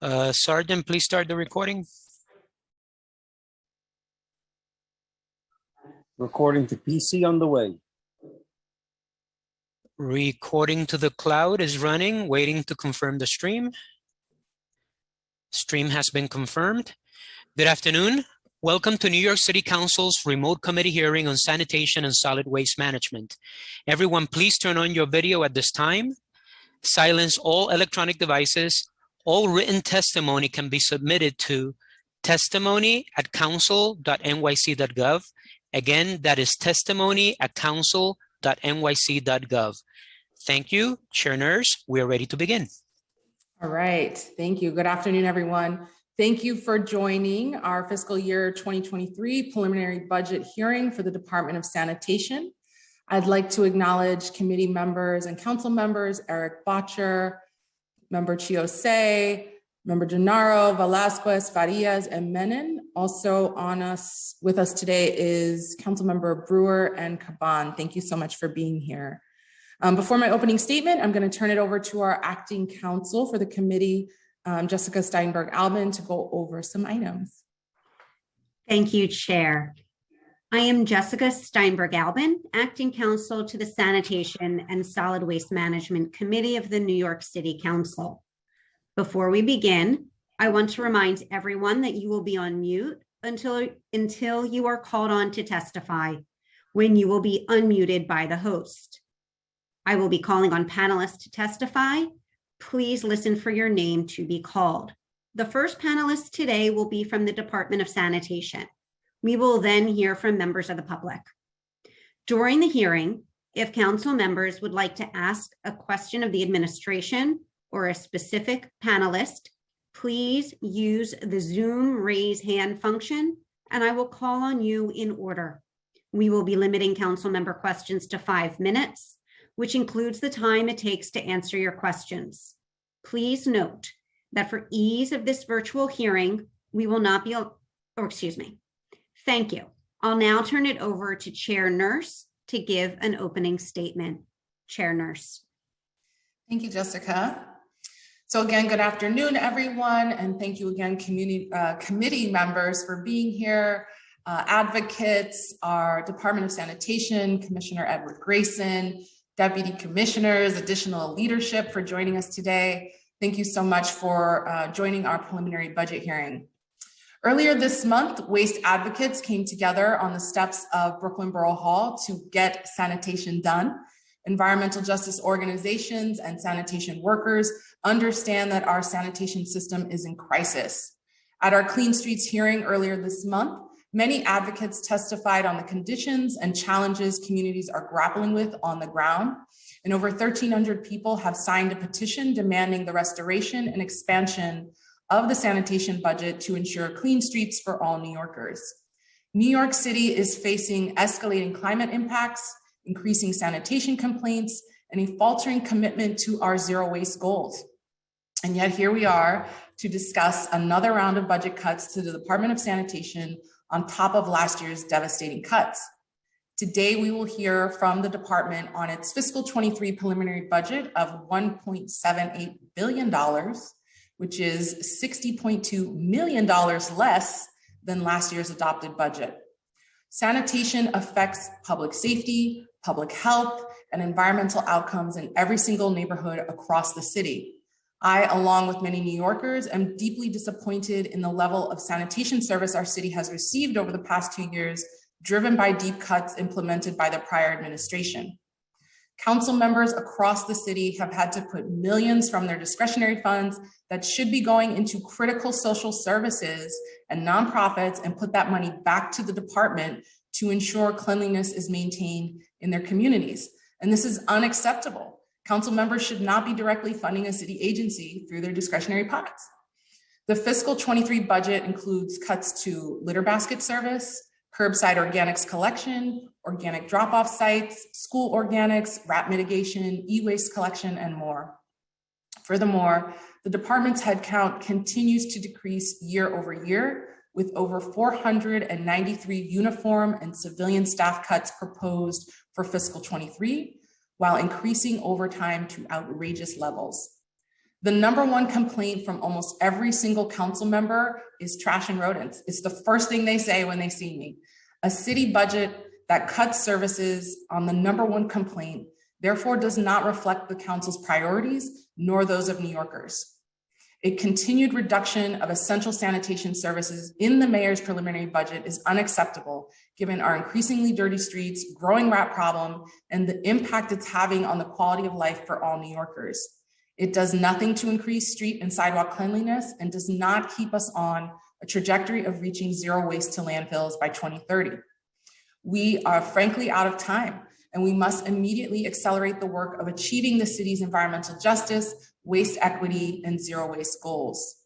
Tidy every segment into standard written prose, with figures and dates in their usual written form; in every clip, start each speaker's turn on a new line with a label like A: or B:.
A: Sergeant, please start the recording.
B: Recording to PC on the way.
A: Recording to the cloud is running, waiting to confirm the stream. Stream has been confirmed. Good afternoon. Welcome to New York City Council's remote committee hearing on sanitation and solid waste management. Everyone, please turn on your video at this time. Silence all electronic devices. All written testimony can be submitted to testimony@council.nyc.gov. Again, that is testimony@council.nyc.gov. Thank you, Chair Nurse. We are ready to begin.
C: All right, thank you. Good afternoon, everyone. Thank you for joining our fiscal year 2023 preliminary budget hearing for the Department of Sanitation. I'd like to acknowledge committee members and council members, Eric Botcher, Member Chiosei, Member Gennaro, Velasquez, Farias, and Menon. Also with us today is Councilmember Brewer and Caban. Thank you so much for being here. Before my opening statement, I'm going to turn it over to our acting counsel for the committee, Jessica Steinberg-Albin, to go over some items.
D: Thank you, Chair. I am Jessica Steinberg-Albin, acting counsel to the Sanitation and Solid Waste Management Committee of the New York City Council. Before we begin, I want to remind everyone that you will be on mute until you are called on to testify, when you will be unmuted by the host. I will be calling on panelists to testify. Please listen for your name to be called. The first panelist today will be from the Department of Sanitation. We will then hear from members of the public. During the hearing, if council members would like to ask a question of the administration or a specific panelist, please use the Zoom raise hand function, and I will call on you in order. We will be limiting council member questions to 5 minutes, which includes the time it takes to answer your questions. Please note that for ease of this virtual hearing, we will not be, Thank you. I'll now turn it over to Chair Nurse to give an opening statement. Chair Nurse.
C: Thank you, Jessica. So again, good afternoon, everyone. And thank you again, committee members, for being here. Advocates, our Department of Sanitation, Commissioner Edward Grayson, Deputy Commissioners, additional leadership for joining us today. Thank you so much for joining our preliminary budget hearing. Earlier this month, waste advocates came together on the steps of Brooklyn Borough Hall to get sanitation done. Environmental justice organizations and sanitation workers understand that our sanitation system is in crisis. At our Clean Streets hearing earlier this month, many advocates testified on the conditions and challenges communities are grappling with on the ground. And over 1,300 people have signed a petition demanding the restoration and expansion of the sanitation budget to ensure clean streets for all New Yorkers. New York City is facing escalating climate impacts, increasing sanitation complaints, and a faltering commitment to our zero waste goals. And yet here we are to discuss another round of budget cuts to the Department of Sanitation on top of last year's devastating cuts. Today, we will hear from the department on its fiscal 23 preliminary budget of $1.78 billion, which is $60.2 million less than last year's adopted budget. Sanitation affects public safety, public health, and environmental outcomes in every single neighborhood across the city. I, along with many New Yorkers, am deeply disappointed in the level of sanitation service our city has received over the past 2 years, driven by deep cuts implemented by the prior administration. Council members across the city have had to put millions from their discretionary funds that should be going into critical social services and nonprofits and put that money back to the department to ensure cleanliness is maintained in their communities. And this is unacceptable. Council members should not be directly funding a city agency through their discretionary pockets. The fiscal 23 budget includes cuts to litter basket service, curbside organics collection, organic drop-off sites, school organics, rat mitigation, e-waste collection, and more. Furthermore, the department's headcount continues to decrease year over year, with over 493 uniform and civilian staff cuts proposed for fiscal 23, while increasing overtime to outrageous levels. The number one complaint from almost every single council member is trash and rodents. It's the first thing they say when they see me. A city budget that cuts services on the number one complaint, therefore does not reflect the council's priorities, nor those of New Yorkers. A continued reduction of essential sanitation services in the mayor's preliminary budget is unacceptable, given our increasingly dirty streets, growing rat problem, and the impact it's having on the quality of life for all New Yorkers. It does nothing to increase street and sidewalk cleanliness and does not keep us on a trajectory of reaching zero waste to landfills by 2030. We are frankly out of time, and we must immediately accelerate the work of achieving the city's environmental justice, waste equity, and zero waste goals.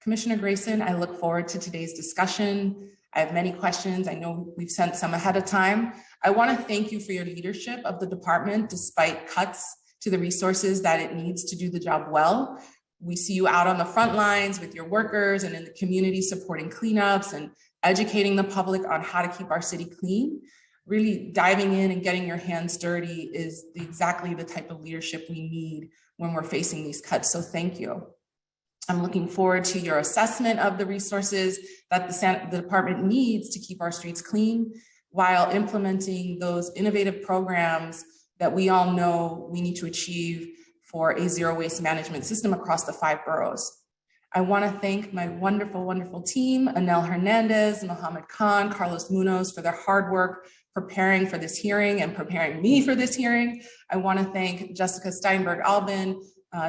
C: Commissioner Grayson, I look forward to today's discussion. I have many questions. I know we've sent some ahead of time. I want to thank you for your leadership of the department despite cuts to the resources that it needs to do the job well. We see you out on the front lines with your workers and in the community supporting cleanups and educating the public on how to keep our city clean. Really diving in and getting your hands dirty is exactly the type of leadership we need when we're facing these cuts. So thank you. I'm looking forward to your assessment of the resources that the department needs to keep our streets clean while implementing those innovative programs that we all know we need to achieve for a zero waste management system across the 5 boroughs. I want to thank my wonderful, wonderful team, Anel Hernandez, Mohammed Khan, Carlos Munoz, for their hard work preparing for this hearing and preparing me for this hearing. I want to thank Jessica Steinberg-Albin,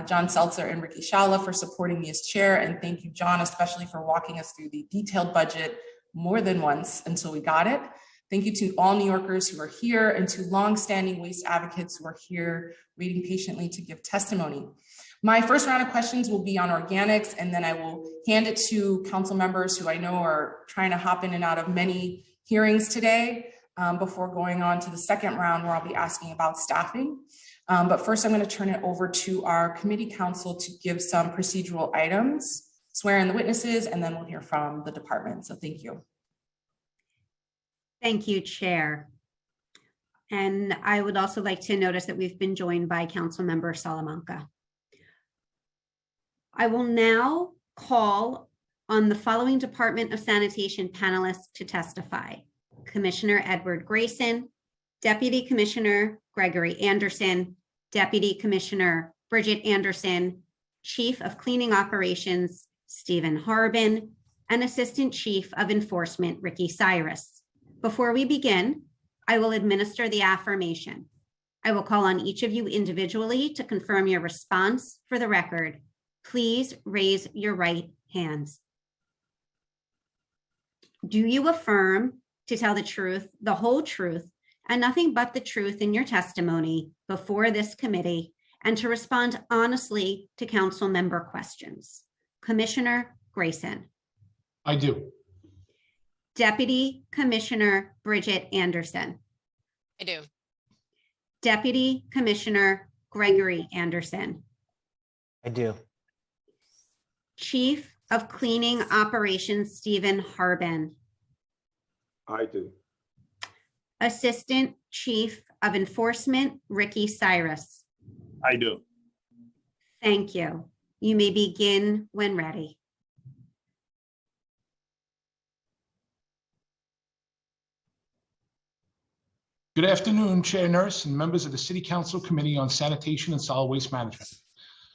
C: John Seltzer, and Ricky Shala for supporting me as chair. And thank you, John, especially for walking us through the detailed budget more than once until we got it. Thank you to all New Yorkers who are here and to longstanding waste advocates who are here waiting patiently to give testimony. My first round of questions will be on organics, and then I will hand it to council members who I know are trying to hop in and out of many hearings today before going on to the second round where I'll be asking about staffing. But first I'm going to turn it over to our committee counsel to give some procedural items, swear in the witnesses, and then we'll hear from the department. So thank you.
D: Thank you, Chair. And I would also like to notice that we've been joined by Councilmember Salamanca. I will now call on the following Department of Sanitation panelists to testify. Commissioner Edward Grayson, Deputy Commissioner Gregory Anderson, Deputy Commissioner Bridget Anderson, Chief of Cleaning Operations Stephen Harbin, and Assistant Chief of Enforcement Ricky Cyrus. Before we begin, I will administer the affirmation. I will call on each of you individually to confirm your response for the record. Please raise your right hands. Do you affirm to tell the truth, the whole truth, and nothing but the truth in your testimony before this committee, and to respond honestly to council member questions? Commissioner Grayson.
E: I do.
D: Deputy Commissioner Bridget Anderson.
F: I do.
D: Deputy Commissioner Gregory Anderson.
G: I do.
D: Chief of Cleaning Operations Stephen Harbin.
B: I do.
D: Assistant Chief of Enforcement Ricky Cyrus.
E: I do.
D: Thank you. You may begin when ready.
E: Good afternoon, Chair Nurse and members of the City Council Committee on Sanitation and Solid Waste Management.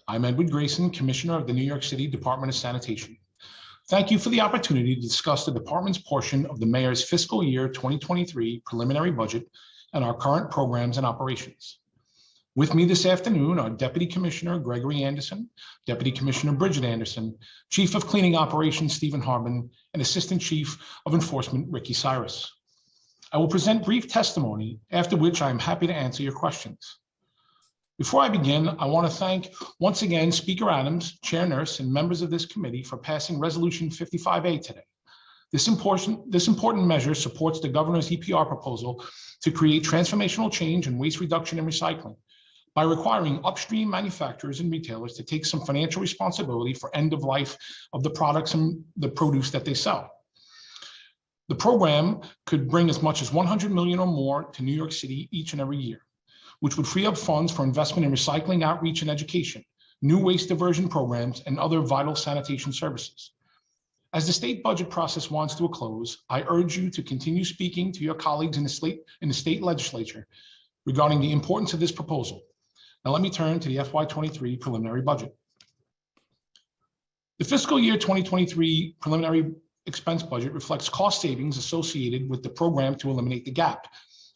E: I'm Edward Grayson, Commissioner of the New York City Department of Sanitation. Thank you for the opportunity to discuss the department's portion of the Mayor's fiscal year 2023 preliminary budget and our current programs and operations. With me this afternoon are Deputy Commissioner Gregory Anderson, Deputy Commissioner Bridget Anderson, Chief of Cleaning Operations Stephen Harbin, and Assistant Chief of Enforcement Ricky Cyrus. I will present brief testimony, after which I am happy to answer your questions. Before I begin, I want to thank once again Speaker Adams, Chair Nurse, and members of this committee for passing Resolution 55A today. This important measure supports the governor's EPR proposal to create transformational change in waste reduction and recycling by requiring upstream manufacturers and retailers to take some financial responsibility for end of life of the products and the produce that they sell. The program could bring as much as $100 million or more to New York City each and every year, which would free up funds for investment in recycling, outreach, and education, new waste diversion programs, and other vital sanitation services. As the state budget process winds to a close, I urge you to continue speaking to your colleagues in the state legislature regarding the importance of this proposal. Now let me turn to the FY23 preliminary budget. The fiscal year 2023 preliminary expense budget reflects cost savings associated with the program to eliminate the gap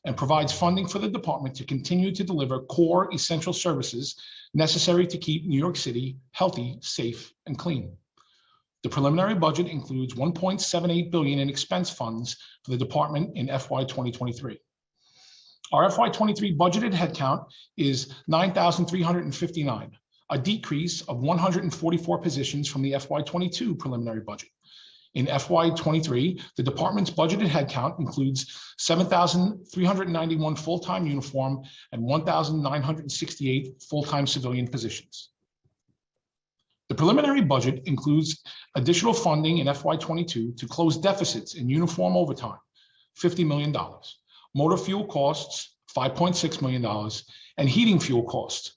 E: and provides funding for the department to continue to deliver core essential services necessary to keep New York City healthy, safe, and clean. The preliminary budget includes $1.78 billion in expense funds for the department in FY 2023. Our FY23 budgeted headcount is 9,359, a decrease of 144 positions from the FY22 preliminary budget. In FY23, the department's budgeted headcount includes 7,391 full-time uniform and 1,968 full-time civilian positions. The preliminary budget includes additional funding in FY22 to close deficits in uniform overtime, $50 million, motor fuel costs, $5.6 million, and heating fuel costs,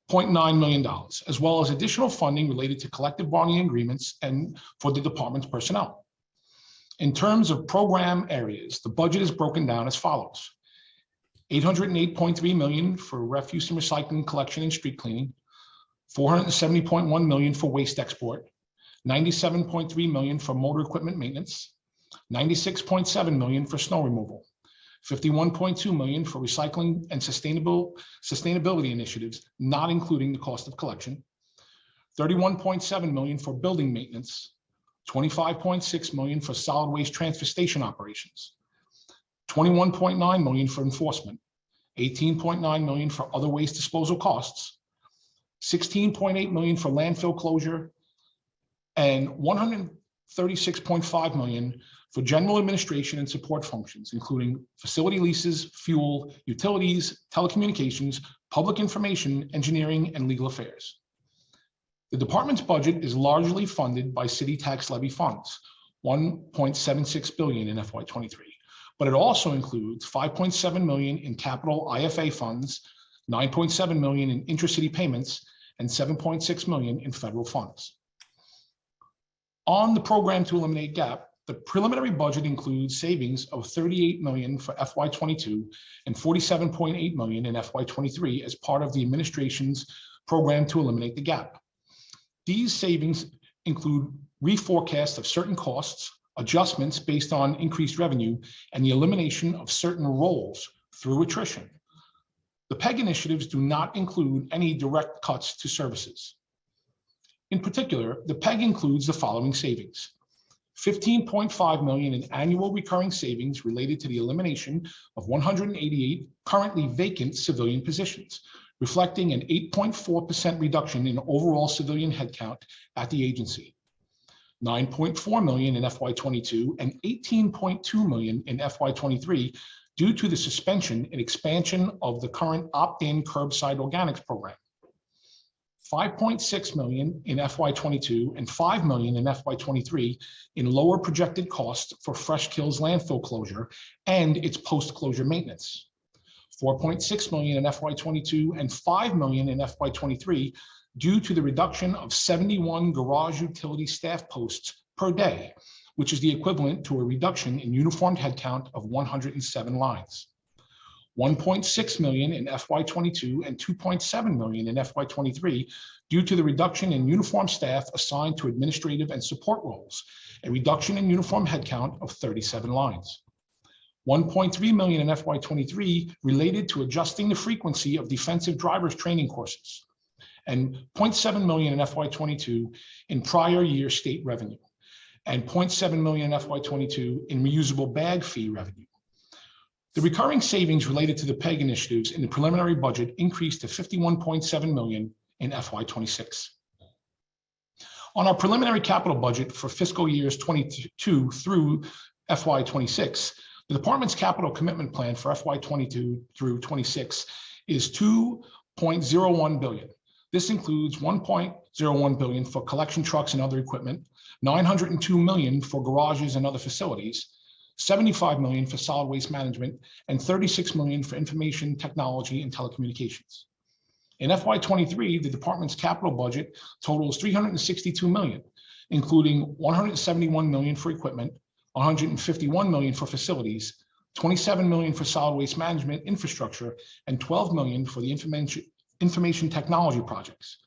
E: $0.9 million, as well as additional funding related to collective bargaining agreements and for the department's personnel. In terms of program areas, the budget is broken down as follows: $808.3 million for refuse and recycling collection and street cleaning, $470.1 million for waste export, $97.3 million for motor equipment maintenance, $96.7 million for snow removal, $51.2 million for recycling and sustainability initiatives, not including the cost of collection, $31.7 million for building maintenance, $25.6 million for solid waste transfer station operations, $21.9 million for enforcement, $18.9 million for other waste disposal costs, $16.8 million for landfill closure, and $136.5 million for general administration and support functions, including facility leases, fuel, utilities, telecommunications, public information, engineering, and legal affairs. The department's budget is largely funded by city tax levy funds, $1.76 billion in FY23, but it also includes $5.7 million in capital IFA funds, $9.7 million in intracity payments, and $7.6 million in federal funds. On the program to eliminate gap, the preliminary budget includes savings of $38 million for FY22 and $47.8 million in FY23 as part of the administration's program to eliminate the gap. These savings include reforecast of certain costs, adjustments based on increased revenue, and the elimination of certain roles through attrition. The PEG initiatives do not include any direct cuts to services. In particular, the PEG includes the following savings: $15.5 million in annual recurring savings related to the elimination of 188 currently vacant civilian positions, reflecting an 8.4% reduction in overall civilian headcount at the agency. $9.4 million in FY22 and $18.2 million in FY23 due to the suspension and expansion of the current opt-in curbside organics program. $5.6 million in FY22 and $5 million in FY23 in lower projected costs for Fresh Kills landfill closure and its post-closure maintenance. $4.6 million in FY22 and $5 million in FY23 due to the reduction of 71 garage utility staff posts per day, which is the equivalent to a reduction in uniformed headcount of 107 lines. $1.6 million in FY22 and $2.7 million in FY23 due to the reduction in uniform staff assigned to administrative and support roles, a reduction in uniform headcount of 37 lines. $1.3 million in FY23 related to adjusting the frequency of defensive drivers training courses, and $0.7 million in FY22 in prior year state revenue, and $0.7 million in FY22 in reusable bag fee revenue. The recurring savings related to the PEG initiatives in the preliminary budget increased to $51.7 million in FY26. On our preliminary capital budget for fiscal years 22 through FY26, the department's capital commitment plan for FY22 through 26 is $2.01 billion. This includes $1.01 billion for collection trucks and other equipment, $902 million for garages and other facilities, $75 million for solid waste management, and $36 million for information technology and telecommunications. In FY23, the department's capital budget totals $362 million, including $171 million for equipment, $151 million for facilities, $27 million for solid waste management infrastructure, and $12 million for the information technology projects.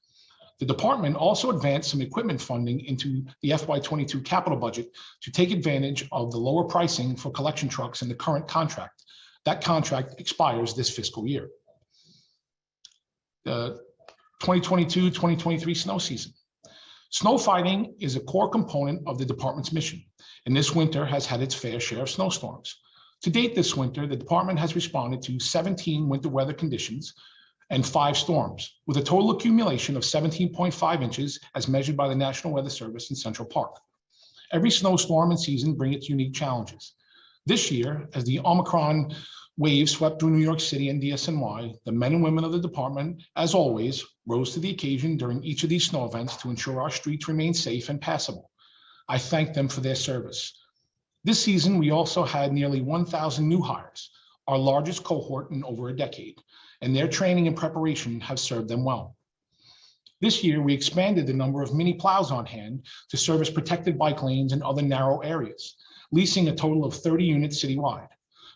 E: The department also advanced some equipment funding into the FY22 capital budget to take advantage of the lower pricing for collection trucks in the current contract. That contract expires this fiscal year. The 2022-2023 snow season. Snow fighting is a core component of the department's mission, and this winter has had its fair share of snowstorms. To date this winter, the department has responded to 17 winter weather conditions and 5 storms, with a total accumulation of 17.5 inches as measured by the National Weather Service in Central Park. Every snowstorm and season bring its unique challenges. This year, as the Omicron wave swept through New York City and DSNY, the men and women of the department, as always, rose to the occasion during each of these snow events to ensure our streets remain safe and passable. I thank them for their service. This season, we also had nearly 1,000 new hires, our largest cohort in over a decade, and their training and preparation have served them well. This year, we expanded the number of mini plows on hand to service protected bike lanes and other narrow areas, leasing a total of 30 units citywide.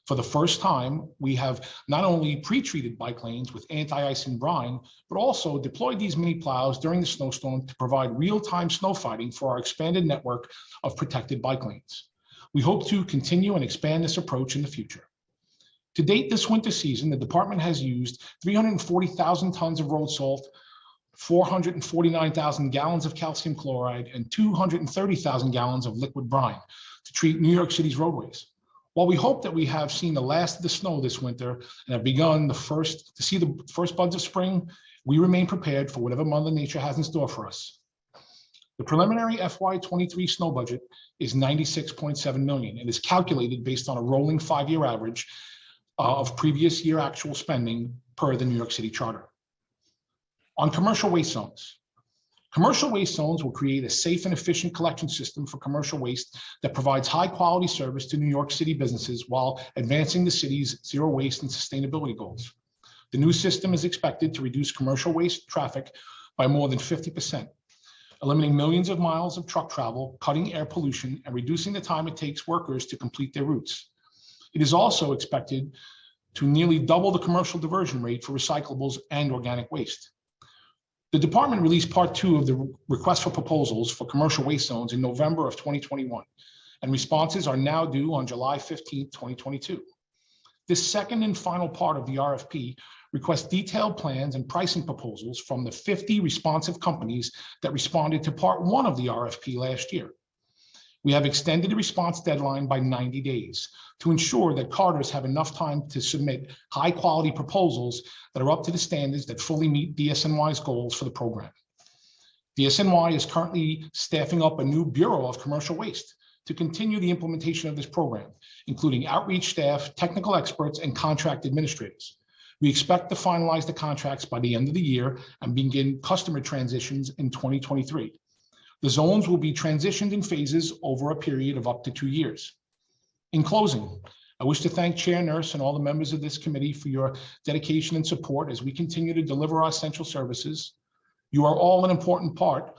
E: For the first time, we have not only pre-treated bike lanes with anti-ice and brine, but also deployed these mini plows during the snowstorm to provide real-time snow fighting for our expanded network of protected bike lanes. We hope to continue and expand this approach in the future. To date this winter season, the department has used 340,000 tons of road salt, 449,000 gallons of calcium chloride, and 230,000 gallons of liquid brine to treat New York City's roadways. While we hope that we have seen the last of the snow this winter and have begun to see the first buds of spring, we remain prepared for whatever Mother Nature has in store for us. The preliminary FY23 snow budget is $96.7 million and is calculated based on a rolling 5-year average of previous year actual spending per the New York City Charter. On commercial waste zones. Commercial waste zones will create a safe and efficient collection system for commercial waste that provides high quality service to New York City businesses while advancing the city's zero waste and sustainability goals. The new system is expected to reduce commercial waste traffic by more than 50%, eliminating millions of miles of truck travel, cutting air pollution, and reducing the time it takes workers to complete their routes. It is also expected to nearly double the commercial diversion rate for recyclables and organic waste. The department released part 2 of the request for proposals for commercial waste zones in November of 2021, and responses are now due on July 15, 2022. This second and final part of the RFP requests detailed plans and pricing proposals from the 50 responsive companies that responded to part 1 of the RFP last year. We have extended the response deadline by 90 days to ensure that carters have enough time to submit high-quality proposals that are up to the standards that fully meet DSNY's goals for the program. DSNY is currently staffing up a new Bureau of Commercial Waste to continue the implementation of this program, including outreach staff, technical experts, and contract administrators. We expect to finalize the contracts by the end of the year and begin customer transitions in 2023. The zones will be transitioned in phases over a period of up to 2 years. In closing, I wish to thank Chair Nurse and all the members of this committee for your dedication and support as we continue to deliver our essential services. You are all an important part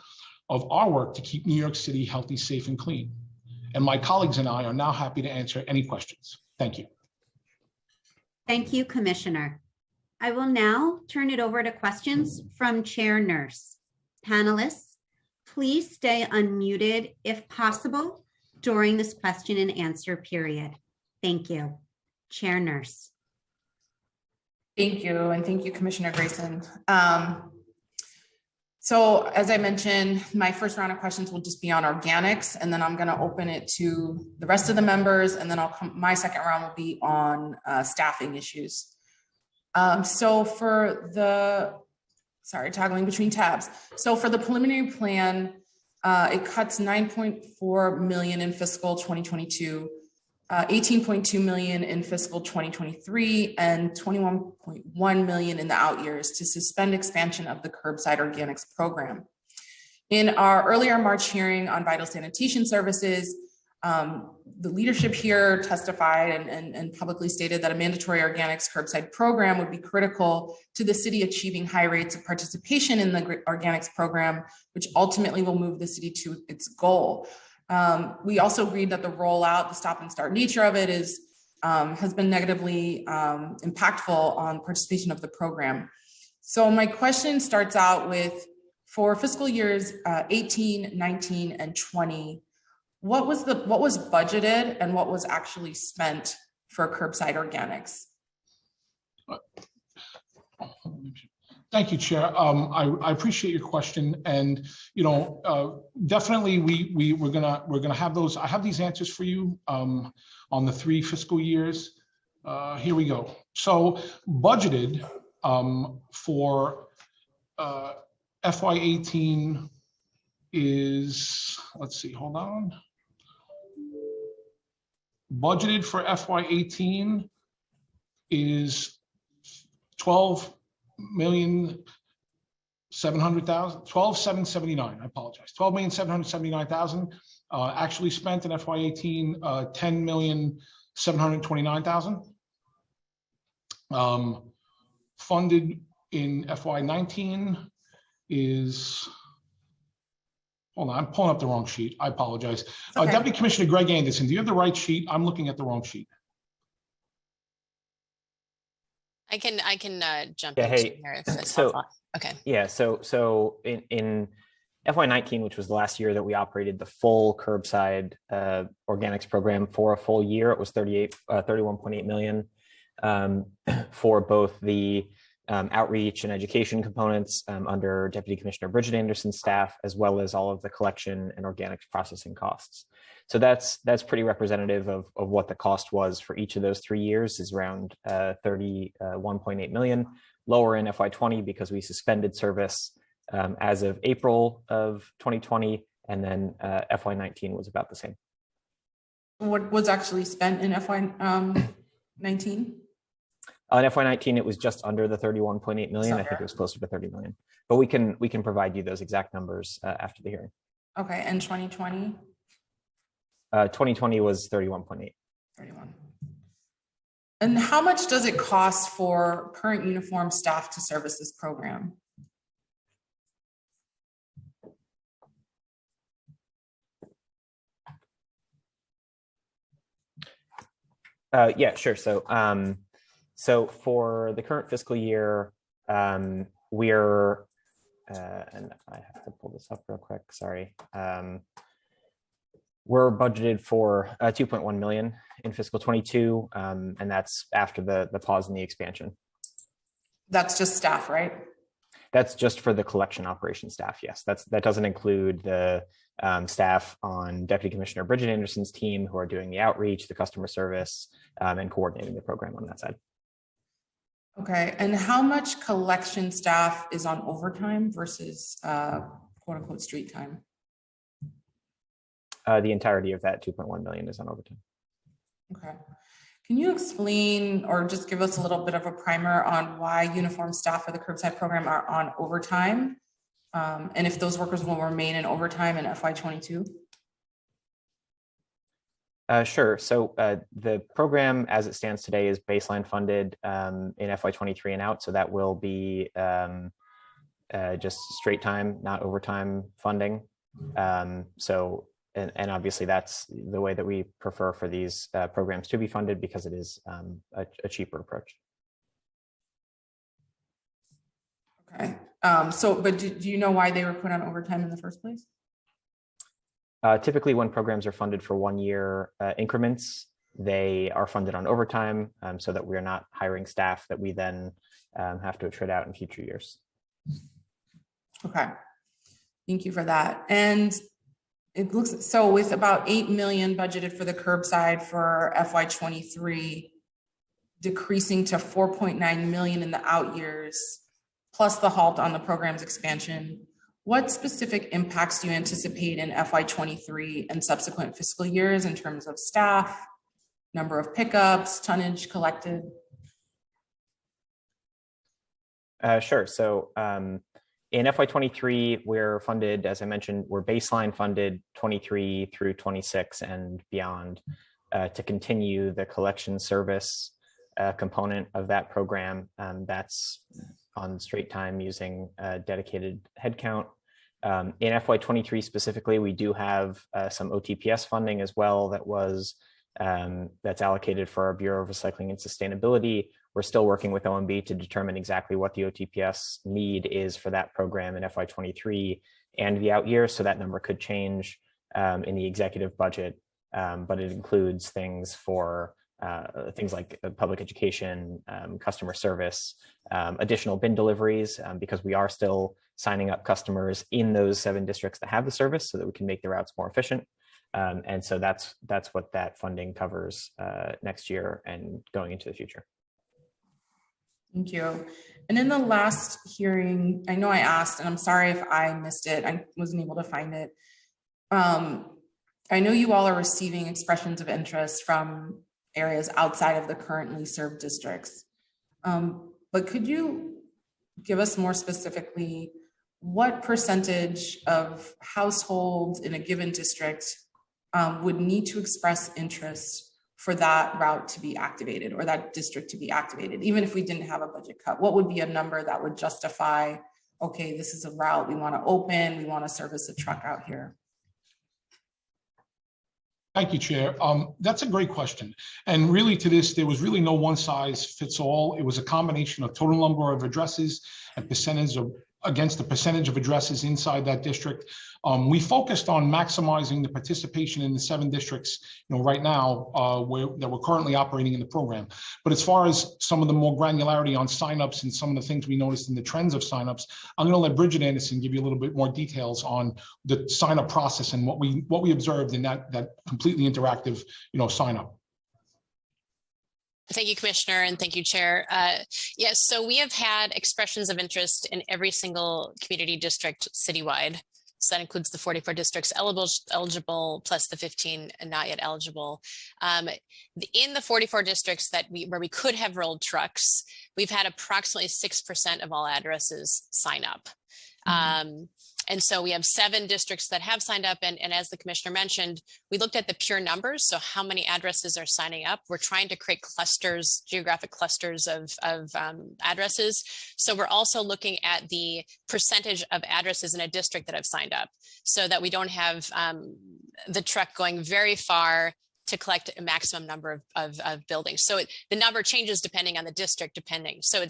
E: of our work to keep New York City healthy, safe, and clean. And my colleagues and I are now happy to answer any questions. Thank you.
D: Thank you, Commissioner. I will now turn it over to questions from Chair Nurse. Panelists, please stay unmuted if possible during this question and answer period. Thank you. Chair Nurse.
C: Thank you, and thank you, Commissioner Grayson. So as I mentioned, my first round of questions will just be on organics, and then I'm going to open it to the rest of the members, and then my second round will be on staffing issues. So for the, toggling between tabs. So for the preliminary plan, it cuts $9.4 million in fiscal 2022, $18.2 million in fiscal 2023, and $21.1 million in the out years to suspend expansion of the curbside organics program. In our earlier March hearing on vital sanitation services, the leadership here testified and publicly stated that a mandatory organics curbside program would be critical to the city achieving high rates of participation in the organics program, which ultimately will move the city to its goal. We also agreed that the rollout, the stop and start nature of it has been negatively impactful on participation of the program. So my question starts out with, for fiscal years 18, 19, and 20, what was budgeted and what was actually spent for curbside organics?
E: Thank you, Chair. I appreciate your question, and definitely we're gonna have those. I have these answers for you on the 3 fiscal years. Here we go. So budgeted for FY18 is, let's see, hold on. Budgeted for FY18 is 12,779,000. I apologize. 12,779,000. Actually spent in FY18, 10,729,000. Funded in FY19 is, hold on, I'm pulling up the wrong sheet. I apologize.
C: Okay.
E: Deputy Commissioner Greg Anderson, do you have the right sheet? I'm looking at the wrong sheet.
F: I can jump
G: Yeah,
F: in
G: hey,
F: here if that's
G: so-
F: helpful. Okay.
G: Yeah, so in FY19, which was the last year that we operated the full curbside organics program for a full year, it was 31.8 million for both the outreach and education components under Deputy Commissioner Bridget Anderson's staff, as well as all of the collection and organics processing costs. So that's pretty representative of what the cost was for each of those 3 years, is around 31.8 million. Lower in FY20 because we suspended service as of April of 2020, and then FY19 was about the same.
C: What was actually spent in FY19?
G: On FY19, it was just under the 31.8 million. I think it was closer to 30 million, but we can provide you those exact numbers after the hearing.
C: Okay, and 2020?
G: 2020 was 31.8.
C: 31. And how much does it cost for current uniformed staff to service this program?
G: Yeah, sure. So for the current fiscal year, we're, and I have to pull this up real quick, sorry. We're budgeted for 2.1 million in fiscal 22, and that's after the pause in the expansion.
C: That's just staff, right?
G: That's just for the collection operation staff, yes. That doesn't include the staff on Deputy Commissioner Bridget Anderson's team who are doing the outreach, the customer service, and coordinating the program on that side.
C: Okay, and how much collection staff is on overtime versus quote unquote street time?
G: The entirety of that 2.1 million is on overtime.
C: Okay. Can you explain or just give us a little bit of a primer on why uniformed staff for the curbside program are on overtime? And if those workers will remain in overtime in FY22?
G: Sure. So the program as it stands today is baseline funded in FY23 and out. So that will be just straight time, not overtime funding. And obviously that's the way that we prefer for these programs to be funded, because it is a cheaper approach.
C: Okay. But do you know why they were put on overtime in the first place?
G: Typically when programs are funded for 1 year increments, they are funded on overtime so that we're not hiring staff that we then have to attrit out in future years.
C: Okay. Thank you for that. And it looks so with about 8 million budgeted for the curbside for FY23, decreasing to 4.9 million in the out years, plus the halt on the program's expansion. What specific impacts do you anticipate in FY23 and subsequent fiscal years in terms of staff, number of pickups, tonnage collected?
G: Sure. So In FY23, we're funded, as I mentioned, we're baseline funded 23 through 26 and beyond to continue the collection service component of that program. That's on straight time using dedicated headcount. In FY23 specifically, we do have some OTPS funding as well that's allocated for our Bureau of Recycling and Sustainability. We're still working with OMB to determine exactly what the OTPS need is for that program in FY23 and the out years. So that number could change in the executive budget, but it includes things for things like public education, customer service, additional bin deliveries, because we are still signing up customers in those 7 districts that have the service so that we can make the routes more efficient. And so that's what that funding covers next year and going into the future.
C: Thank you. And in the last hearing, I know I asked, and I'm sorry if I missed it, I wasn't able to find it. I know you all are receiving expressions of interest from areas outside of the currently served districts. But could you give us more specifically what percentage of households in a given district would need to express interest for that route to be activated or that district to be activated, even if we didn't have a budget cut? What would be a number that would justify, okay, this is a route we want to open, we want to service a truck out here?
E: Thank you, Chair. That's a great question. And really to this, there was really no one size fits all. It was a combination of total number of addresses and percentage of against the percentage of addresses inside that district. We focused on maximizing the participation in the 7 districts, right now that we're currently operating in the program. But as far as some of the more granularity on signups and some of the things we noticed in the trends of signups, I'm going to let Bridget Anderson give you a little bit more details on the sign-up process and what we observed in that completely interactive, sign-up.
F: Thank you, Commissioner, and thank you, Chair. Yes, so we have had expressions of interest in every single community district citywide. So that includes the 44 districts eligible plus the 15 not yet eligible. In the 44 districts where we could have rolled trucks, we've had approximately 6% of all addresses sign up. And so we have 7 districts that have signed up. And as the Commissioner mentioned, we looked at the pure numbers. So how many addresses are signing up? We're trying to create clusters, geographic clusters of addresses. So we're also looking at the percentage of addresses in a district that have signed up so that we don't have the truck going very far to collect a maximum number of buildings. So the number changes depending on the district, So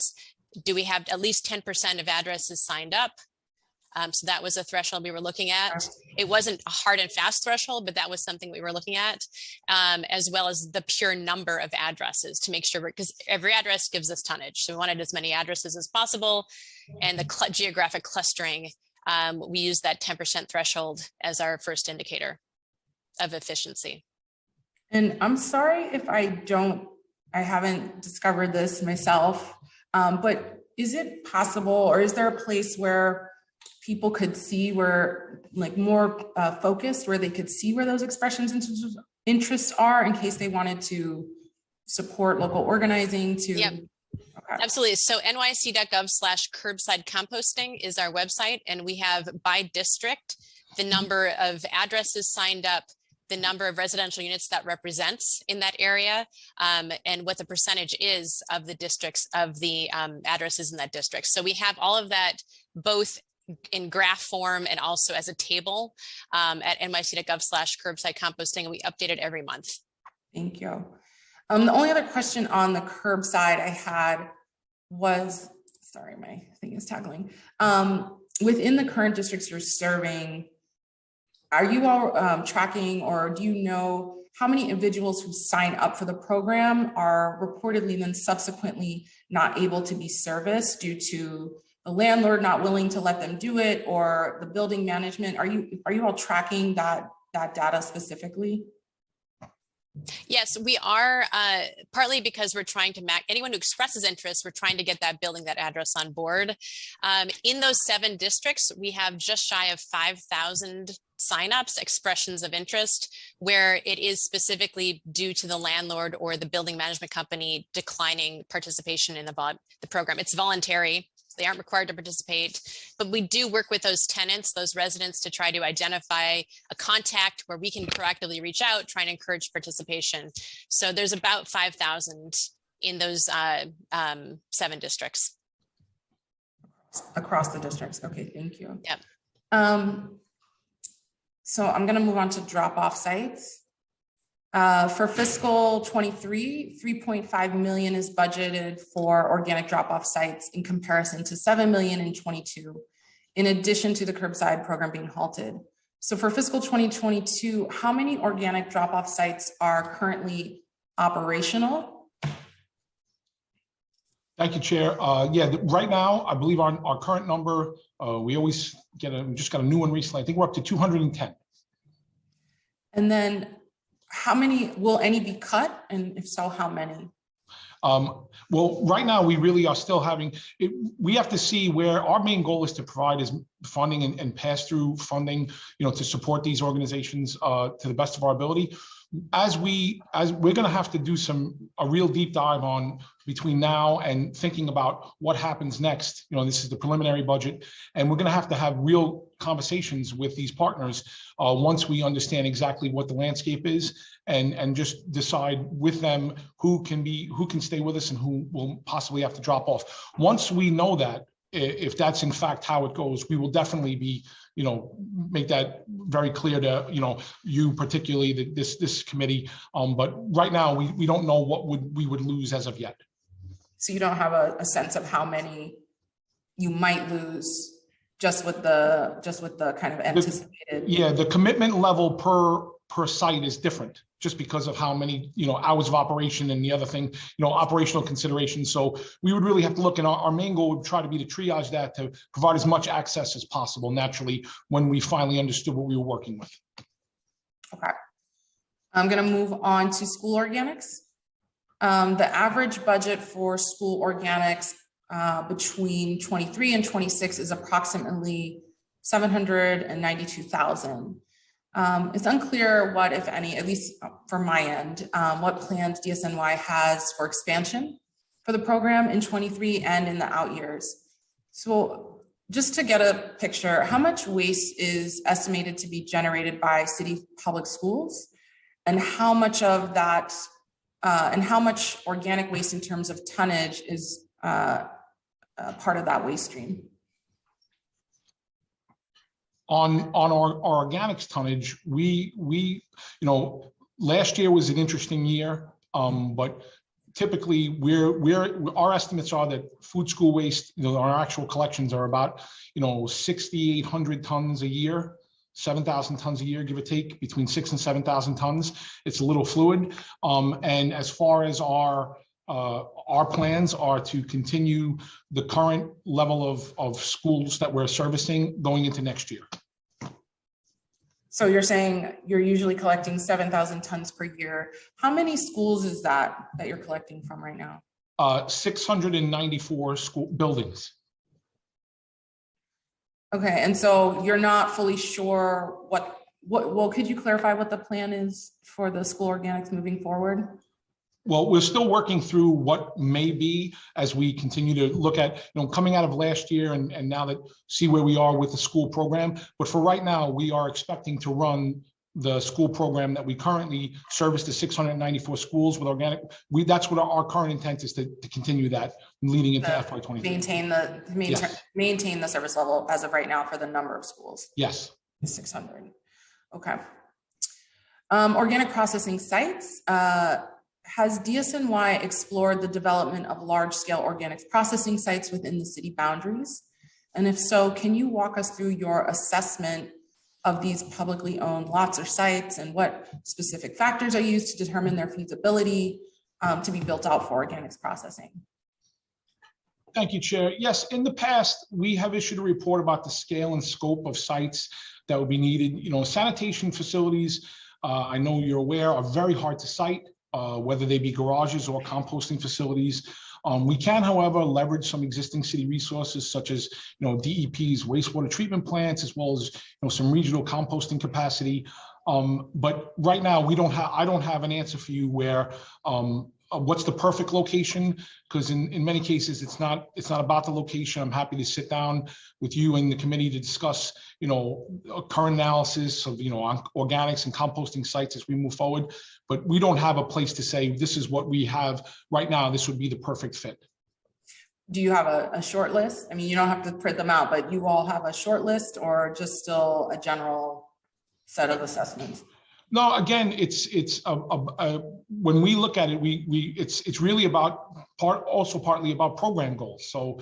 F: do we have at least 10% of addresses signed up? So that was a threshold we were looking at. It wasn't a hard and fast threshold, but that was something we were looking at, as well as the pure number of addresses to make sure, because every address gives us tonnage. So we wanted as many addresses as possible. And the geographic clustering, we used that 10% threshold as our first indicator of efficiency.
C: And I'm sorry if I haven't discovered this myself, but is it possible, or is there a place where people could see where, like, more focused, where they could see where those expressions of interest are in case they wanted to support local organizing to?
F: Yep.
C: Okay.
F: Absolutely. So nyc.gov/curbside composting is our website, and we have by district the number of addresses signed up, the number of residential units that represents in that area, and what the percentage is of the districts of the addresses in that district. So we have all of that both in graph form and also as a table at nyc.gov/curbside composting, and we update it every month.
C: Thank you. The only other question on the curbside I had was, sorry, my thing is toggling. Within the current districts you're serving, are you all tracking, or do you know how many individuals who sign up for the program are reportedly then subsequently not able to be serviced due to the landlord not willing to let them do it, or the building management? Are you all tracking that data specifically?
F: Yes, we are, partly because we're trying to anyone who expresses interest, we're trying to get that building, that address on board. In those 7 districts, we have just shy of 5,000 signups, expressions of interest, where it is specifically due to the landlord or the building management company declining participation in the program. It's voluntary. They aren't required to participate, but we do work with those tenants, those residents, to try to identify a contact where we can proactively reach out, try and encourage participation. So there's about 5,000 in those 7 districts.
C: Across the districts. Okay, thank you.
F: Yep.
C: So I'm going to move on to drop-off sites. For fiscal 23, 3.5 million is budgeted for organic drop-off sites in comparison to 7 million in 22, in addition to the curbside program being halted. So for fiscal 2022, how many organic drop-off sites are currently operational?
E: Thank you, Chair. Yeah, right now, I believe our current number, we always we just got a new one recently. I think we're up to 210.
C: And then how many, will any be cut? And if so, how many?
E: Well, right now, we really are still having, we have to see where our main goal is to provide is funding and pass through funding, to support these organizations to the best of our ability. As we're going to have to do a real deep dive on between now and thinking about what happens next. This is the preliminary budget, and we're going to have real conversations with these partners once we understand exactly what the landscape is, and just decide with them who can stay with us and who will possibly have to drop off. Once we know that, if that's in fact how it goes, we will definitely be, make that very clear to, you particularly, this committee. But right now, we don't know what we would lose as of yet.
C: So you don't have a sense of how many you might lose just with the kind of anticipated.
E: Yeah, the commitment level per site is different, just because of how many hours of operation and the other thing, operational considerations. So we would really have to look, and our main goal would try to be to triage that to provide as much access as possible naturally when we finally understood what we were working with.
C: Okay, I'm going to move on to school organics. The average budget for school organics between 23 and 26 is approximately 792,000. It's unclear what, if any, at least for my end, what plans DSNY has for expansion for the program in 23 and in the out years. So just to get a picture, how much waste is estimated to be generated by city public schools, and how much of that, and how much organic waste in terms of tonnage is part of that waste stream?
E: On our organics tonnage, we last year was an interesting year, but typically our estimates are that food school waste, our actual collections are about 6,800 tons a year, 7,000 tons a year, give or take, between 6,000 and 7,000 tons. It's a little fluid, and as far as our plans are to continue the current level of schools that we're servicing going into next year.
C: So you're saying you're usually collecting 7,000 tons per year. How many schools is that you're collecting from right now?
E: 694 school buildings.
C: Okay, and so you're not fully sure well, could you clarify what the plan is for the school organics moving forward?
E: Well, we're still working through what may be as we continue to look at, coming out of last year and now that see where we are with the school program. But for right now, we are expecting to run the school program that we currently service, the 694 schools with organic. That's what our current intent is, to continue that leading into FY23. Maintain the service level as of right now for the number of schools. Yes.
C: 600. Okay. Organic processing sites. Has DSNY explored the development of large-scale organics processing sites within the city boundaries? And if so, can you walk us through your assessment of these publicly owned lots or sites, and what specific factors are used to determine their feasibility to be built out for organics processing?
E: Thank you, Chair. Yes, in the past, we have issued a report about the scale and scope of sites that would be needed. Sanitation facilities, I know you're aware, are very hard to site. Whether they be garages or composting facilities. We can, however, leverage some existing city resources such as, DEP's wastewater treatment plants, as well as, some regional composting capacity. But right now, I don't have an answer for you where what's the perfect location, because in many cases it's not about the location. I'm happy to sit down with you and the committee to discuss, a current analysis of, on organics and composting sites as we move forward. But we don't have a place to say this is what we have right now. This would be the perfect fit.
C: Do you have a short list? I mean, you don't have to print them out, but you all have a short list or just still a general set of assessments?
E: No, again, it's when we look at it, it's really about partly about program goals. So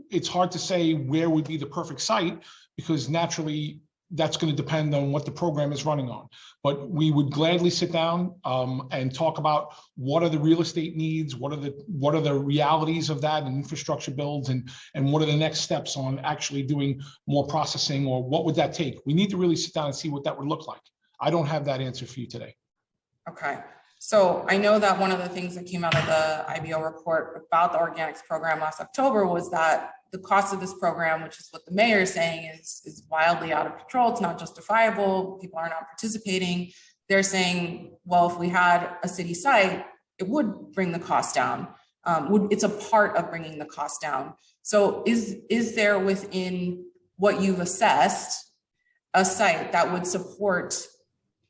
E: it's hard to say where would be the perfect site, because naturally that's going to depend on what the program is running on. But we would gladly sit down and talk about what are the real estate needs, what are the realities of that and infrastructure builds, and what are the next steps on actually doing more processing, or what would that take? We need to really sit down and see what that would look like. I don't have that answer for you today.
C: Okay. So I know that one of the things that came out of the IBO report about the organics program last October was that the cost of this program, which is what the mayor is saying, is wildly out of control. It's not justifiable. People are not participating. They're saying, well, if we had a city site, it would bring the cost down. It's a part of bringing the cost down. So is there within what you've assessed a site that would support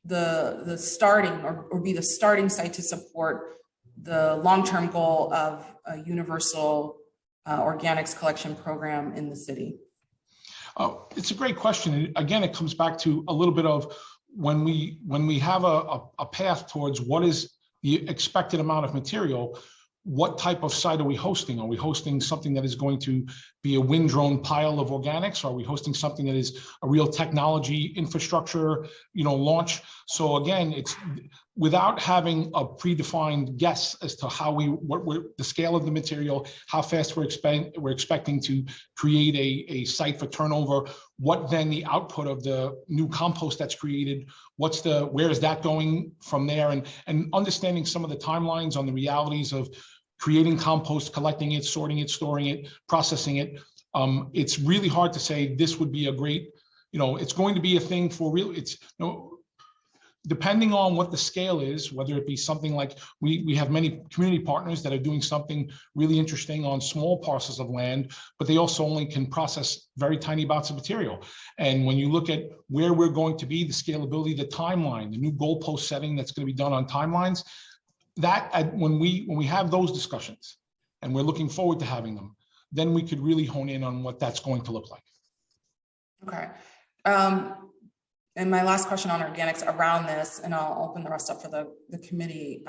C: the starting or be the starting site to support the long-term goal of a universal organics collection program in the city?
E: It's a great question. And again, it comes back to a little bit of when we have a path towards what is the expected amount of material, what type of site are we hosting? Are we hosting something that is going to be a wind drone pile of organics? Are we hosting something that is a real technology infrastructure, launch? So again, it's without having a predefined guess as to the scale of the material, how fast we're expecting to create a site for turnover, what then the output of the new compost that's created, where is that going from there, and understanding some of the timelines on the realities of creating compost, collecting it, sorting it, storing it, processing it. It's really hard to say this would be a great, it's going to be a thing for real. It's, depending on what the scale is, whether it be something like we have many community partners that are doing something really interesting on small parcels of land, but they also only can process very tiny amounts of material. And when you look at where we're going to be, the scalability, the timeline, the new goalpost setting that's going to be done on timelines, that when we have those discussions, and we're looking forward to having them, then we could really hone in on what that's going to look like.
C: Okay. And my last question on organics around this, and I'll open the rest up for the committee.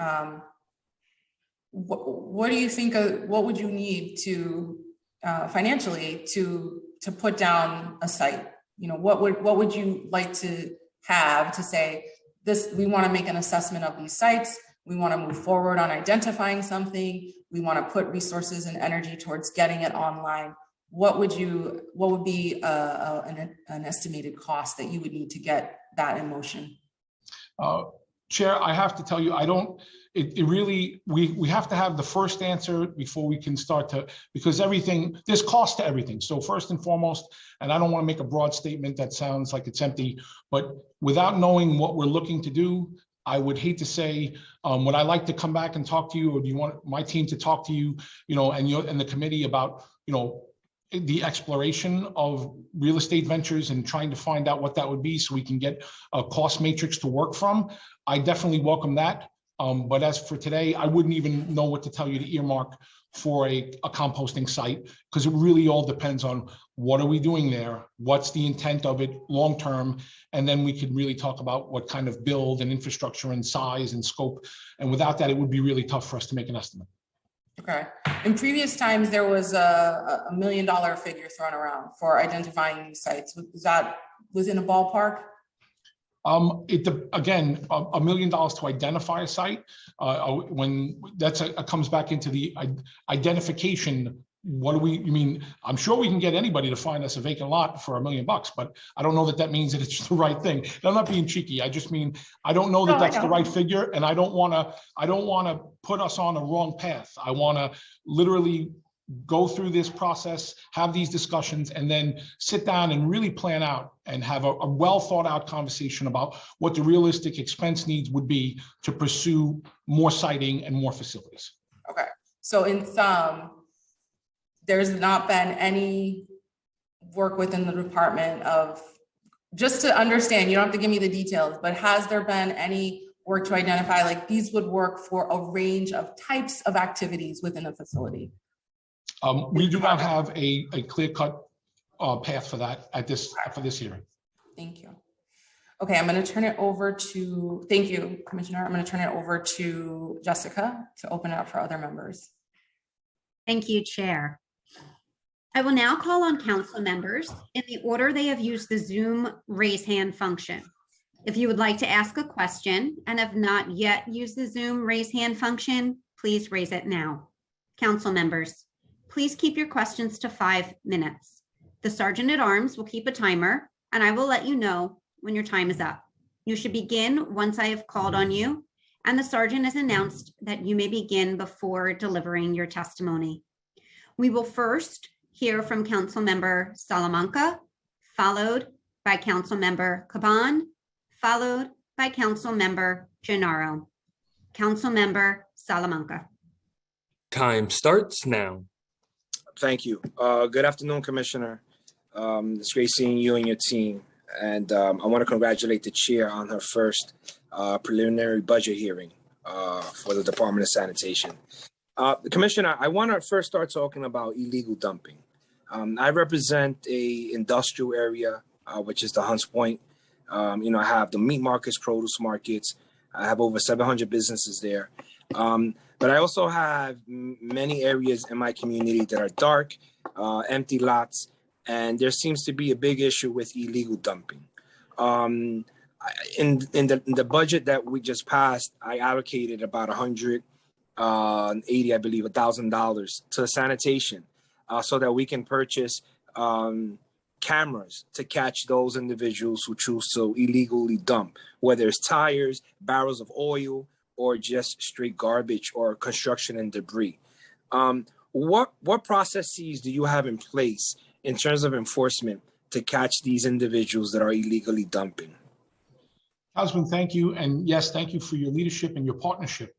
C: What do you think, what would you need to financially to put down a site? What would you like to have to say this? We want to make an assessment of these sites. We want to move forward on identifying something. We want to put resources and energy towards getting it online. What would be an estimated cost that you would need to get that in motion?
E: Chair, I have to tell you, we have to have the first answer before we can start to, because there's cost to everything. So first and foremost, and I don't want to make a broad statement that sounds like it's empty, but without knowing what we're looking to do, I would hate to say, would I like to come back and talk to you, or do you want my team to talk to you, and the committee about, the exploration of real estate ventures and trying to find out what that would be so we can get a cost matrix to work from? I definitely welcome that. But as for today, I wouldn't even know what to tell you to earmark for a composting site, because it really all depends on what are we doing there, what's the intent of it long term, and then we could really talk about what kind of build and infrastructure and size and scope. And without that, it would be really tough for us to make an estimate. Okay.
C: In previous times, there was a $1 million figure thrown around for identifying these sites. Was that within a ballpark?
E: Again, $1 million to identify a site. When comes back into the identification. What do we mean? I'm sure we can get anybody to find us a vacant lot for $1 million, but I don't know that means that it's the right thing. And I'm not being cheeky. I just mean, I don't know that that's the right figure, and I don't want to put us on a wrong path. I want to literally go through this process, have these discussions, and then sit down and really plan out and have a well thought out conversation about what the realistic expense needs would be to pursue more siting and more facilities.
C: Okay, so in sum, there's not been any work within the department of, just to understand, you don't have to give me the details, but has there been any work to identify like these would work for a range of types of activities within a facility?
E: We do not have a clear-cut path for that for this hearing.
C: Thank you. Okay, I'm going to turn it over to, thank you, Commissioner. I'm going to turn it over to Jessica to open it up for other members.
D: Thank you, Chair. I will now call on council members in the order they have used the Zoom raise hand function. If you would like to ask a question and have not yet used the Zoom raise hand function, please raise it now. Council members, please keep your questions to 5 minutes. The Sergeant at Arms will keep a timer and I will let you know when your time is up. You should begin once I have called on you and the Sergeant has announced that you may begin before delivering your testimony. We will first hear from Councilmember Salamanca, followed by Councilmember Caban, followed by Councilmember Gennaro. Councilmember Salamanca.
H: Time starts now.
I: Thank you. Good afternoon, Commissioner. It's great seeing you and your team. And I want to congratulate the chair on her first preliminary budget hearing for the Department of Sanitation. Commissioner, I want to first start talking about illegal dumping. I represent a industrial area, which is the Hunts Point. I have the meat markets, produce markets. I have over 700 businesses there. But I also have many areas in my community that are dark, empty lots, and there seems to be a big issue with illegal dumping. In the budget that we just passed, I allocated about $180, I believe, $1,000 to sanitation, so that we can purchase cameras to catch those individuals who choose to illegally dump, whether it's tires, barrels of oil, or just straight garbage or construction and debris. What processes do you have in place in terms of enforcement to catch these individuals that are illegally dumping?
E: Councilman, thank you. And yes, thank you for your leadership and your partnership.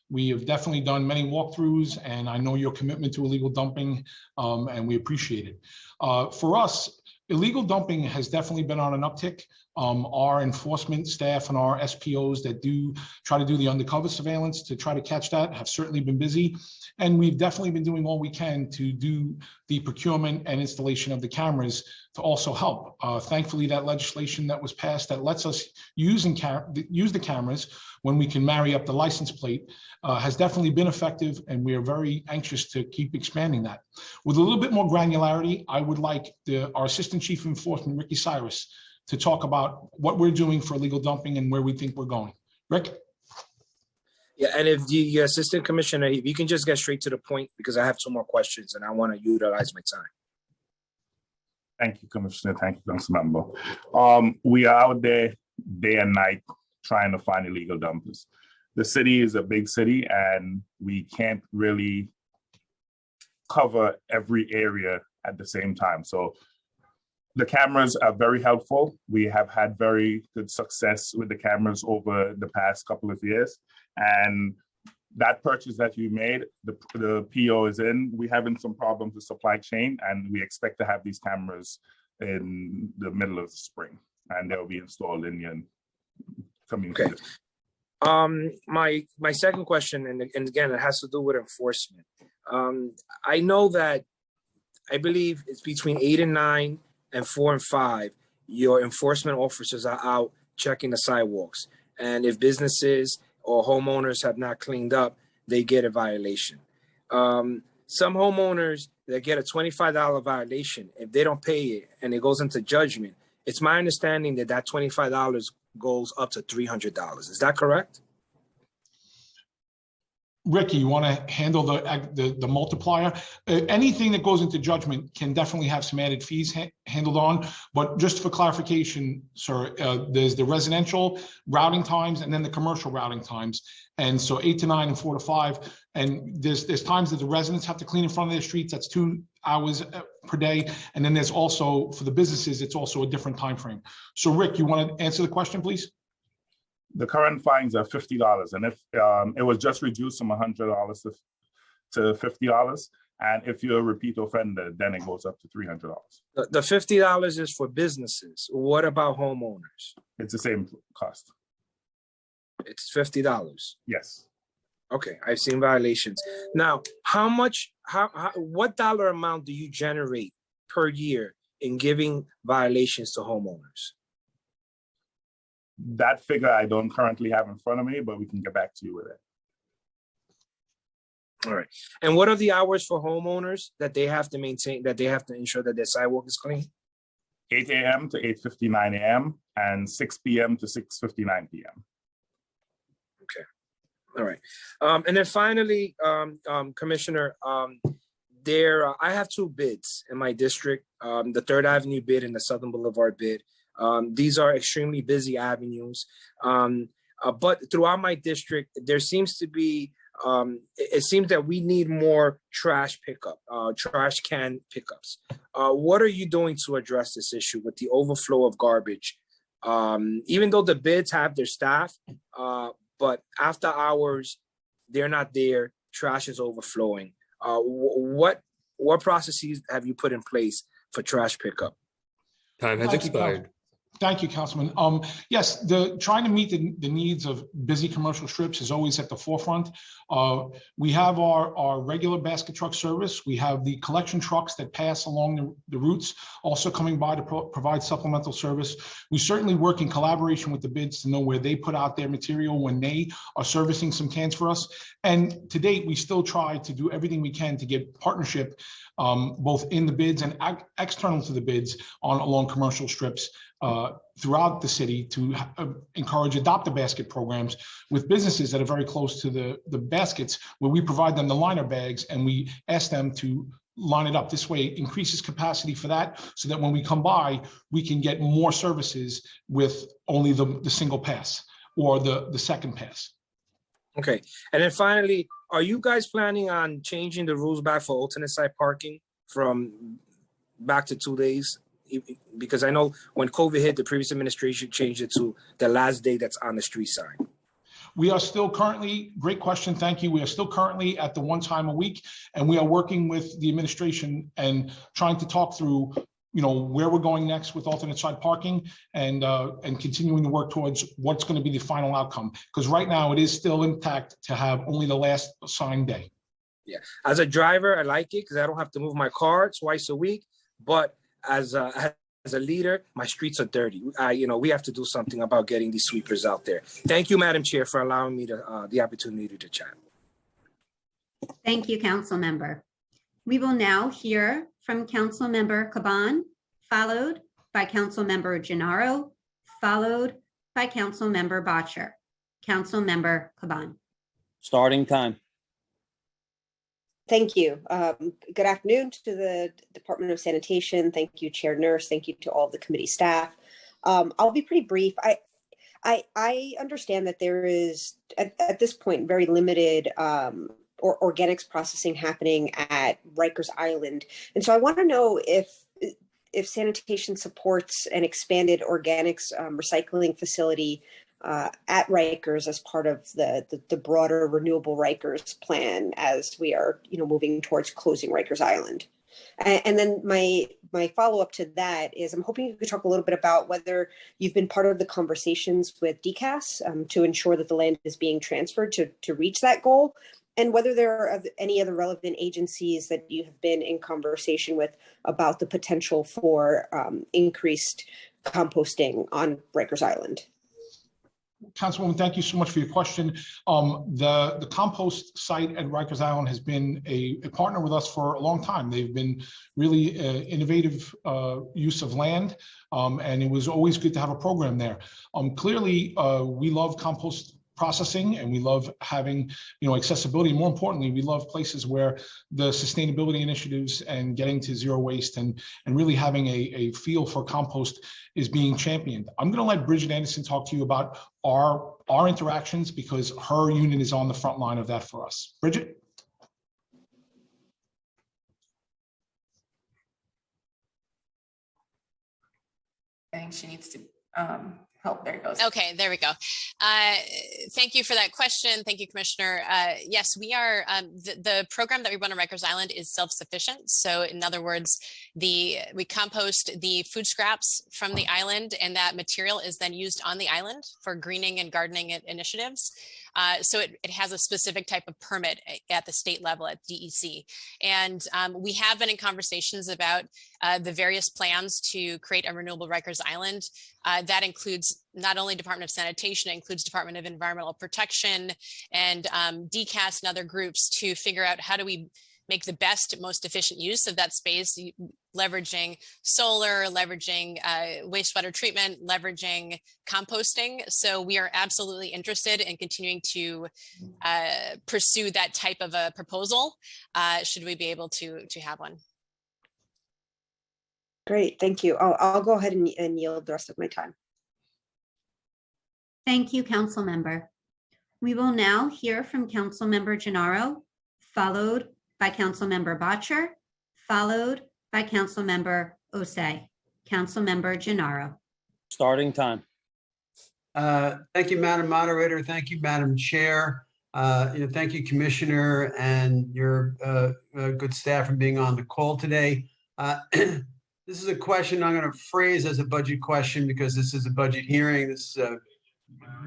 E: We have definitely done many walkthroughs and I know your commitment to illegal dumping and we appreciate it. For us, illegal dumping has definitely been on an uptick. Our enforcement staff and our SPOs that do try to do the undercover surveillance to try to catch that have certainly been busy. And we've definitely been doing all we can to do the procurement and installation of the cameras to also help. Thankfully, that legislation that was passed that lets us use the cameras when we can marry up the license plate has definitely been effective, and we are very anxious to keep expanding that. With a little bit more granularity, I would like our Assistant Chief of Enforcement, Ricky Cyrus, to talk about what we're doing for illegal dumping and where we think we're going. Rick?
I: Yeah, and if the Assistant Commissioner, if you can just get straight to the point, because I have 2 more questions and I want to utilize my time.
J: Thank you, Commissioner. Thank you, Councilmember. We are out there day and night trying to find illegal dumpers. The city is a big city and we can't really cover every area at the same time. So the cameras are very helpful. We have had very good success with the cameras over the past couple of years. And that purchase that you made, the PO is in. We're having some problems with supply chain, and we expect to have these cameras in the middle of the spring, and they'll be installed in your community.
I: Okay. My second question, and again, it has to do with enforcement. I know that I believe it's between 8 and 9 and 4 and 5, your enforcement officers are out checking the sidewalks. And if businesses or homeowners have not cleaned up, they get a violation. Some homeowners that get a $25 violation, if they don't pay it and it goes into judgment, it's my understanding that that $25 goes up to $300. Is that correct?
E: Ricky, you want to handle the multiplier? Anything that goes into judgment can definitely have some added fees handled on. But just for clarification, sir, there's the residential routing times and then the commercial routing times. And so 8 to 9 and 4 to 5. And there's times that the residents have to clean in front of their streets. That's 2 hours per day. And then there's also, for the businesses, it's also a different time frame. So Rick, you want to answer the question, please?
J: The current fines are $50, and if it was just reduced from $100 to $50, and if you're a repeat offender, then it goes up to $300.
I: The $50 is for businesses. What about homeowners?
J: It's the same cost.
I: It's $50.
J: Yes.
I: Okay, I've seen violations. Now, what dollar amount do you generate per year in giving violations to homeowners?
J: That figure I don't currently have in front of me, but we can get back to you with it.
I: All right. And what are the hours for homeowners that they have to maintain, that they have to ensure that their sidewalk is clean?
J: 8 a.m. to 8:59 a.m. and 6 p.m. to 6:59 p.m.
I: Okay. All right. And then finally, Commissioner, I have 2 bids in my district, the 3rd Avenue bid and the Southern Boulevard bid. These are extremely busy avenues. But throughout my district, there seems to be, it seems that we need more trash pickup, trash can pickups. What are you doing to address this issue with the overflow of garbage? Even though the bids have their staff, but after hours, they're not there, trash is overflowing. What processes have you put in place for trash pickup?
H: Time has expired.
E: Thank you, Councilman. Yes, trying to meet the needs of busy commercial strips is always at the forefront. We have our regular basket truck service. We have the collection trucks that pass along the routes, also coming by to provide supplemental service. We certainly work in collaboration with the bids to know where they put out their material when they are servicing some cans for us. And to date, we still try to do everything we can to get partnership both in the bids and external to the bids along commercial strips throughout the city to encourage adopt-a-basket programs with businesses that are very close to the baskets, where we provide them the liner bags and we ask them to line it up. This way it increases capacity for that, so that when we come by, we can get more services with only the single pass or the second pass.
I: Okay. And then finally, are you guys planning on changing the rules back for alternate side parking from back to 2 days? Because I know when COVID hit, the previous administration changed it to the last day that's on the street sign.
E: We are still currently, great question, thank you. We are still currently at the 1 time a week, and we are working with the administration and trying to talk through, where we're going next with alternate side parking and continuing to work towards what's going to be the final outcome. Because right now it is still intact to have only the last sign day.
I: Yeah, as a driver, I like it because I don't have to move my car twice a week, but as a leader, my streets are dirty. We have to do something about getting these sweepers out there. Thank you, Madam Chair, for allowing me the opportunity to chat.
D: Thank you, Council Member. We will now hear from Council Member Caban, followed by Council Member Gennaro, followed by Council Member Bottcher. Council Member Caban.
K: Starting time.
L: Thank you. Good afternoon to the Department of Sanitation. Thank you, Chair Nurse. Thank you to all the committee staff. I'll be pretty brief. I understand that there is, at this point, very limited organics processing happening at Rikers Island. And so I want to know if sanitation supports an expanded organics recycling facility at Rikers as part of the broader renewable Rikers plan as we are, moving towards closing Rikers Island. And then my follow-up to that is I'm hoping you could talk a little bit about whether you've been part of the conversations with DCAS to ensure that the land is being transferred to reach that goal, and whether there are any other relevant agencies that you have been in conversation with about the potential for increased composting on Rikers Island.
E: Councilwoman, thank you so much for your question. The compost site at Rikers Island has been a partner with us for a long time. They've been really innovative use of land, and it was always good to have a program there. Clearly, we love compost processing, and we love having, accessibility. More importantly, we love places where the sustainability initiatives and getting to zero waste and really having a feel for compost is being championed. I'm going to let Bridget Anderson talk to you about our interactions, because her unit is on the front line of that for us. Bridget?
C: I think she needs to help. There it goes.
F: Okay, there we go. Thank you for that question. Thank you, Commissioner. Yes, we are, the program that we run on Rikers Island is self-sufficient. So in other words, we compost the food scraps from the island, and that material is then used on the island for greening and gardening initiatives. So it has a specific type of permit at the state level at DEC. And we have been in conversations about the various plans to create a renewable Rikers Island. That includes not only Department of Sanitation, it includes Department of Environmental Protection and DCAS and other groups to figure out how do we make the best, most efficient use of that space, leveraging solar, leveraging wastewater treatment, leveraging composting. So we are absolutely interested in continuing to pursue that type of a proposal, should we be able to have one.
L: Great, thank you. I'll go ahead and yield the rest of my time.
D: Thank you, Council Member. We will now hear from Council Member Gennaro, followed by Council Member Botcher, followed by Council Member Osei. Council Member Gennaro.
K: Starting time.
M: Thank you, Madam Moderator. Thank you, Madam Chair. Thank you, Commissioner, and your good staff for being on the call today. This is a question I'm going to phrase as a budget question because this is a budget hearing. This is a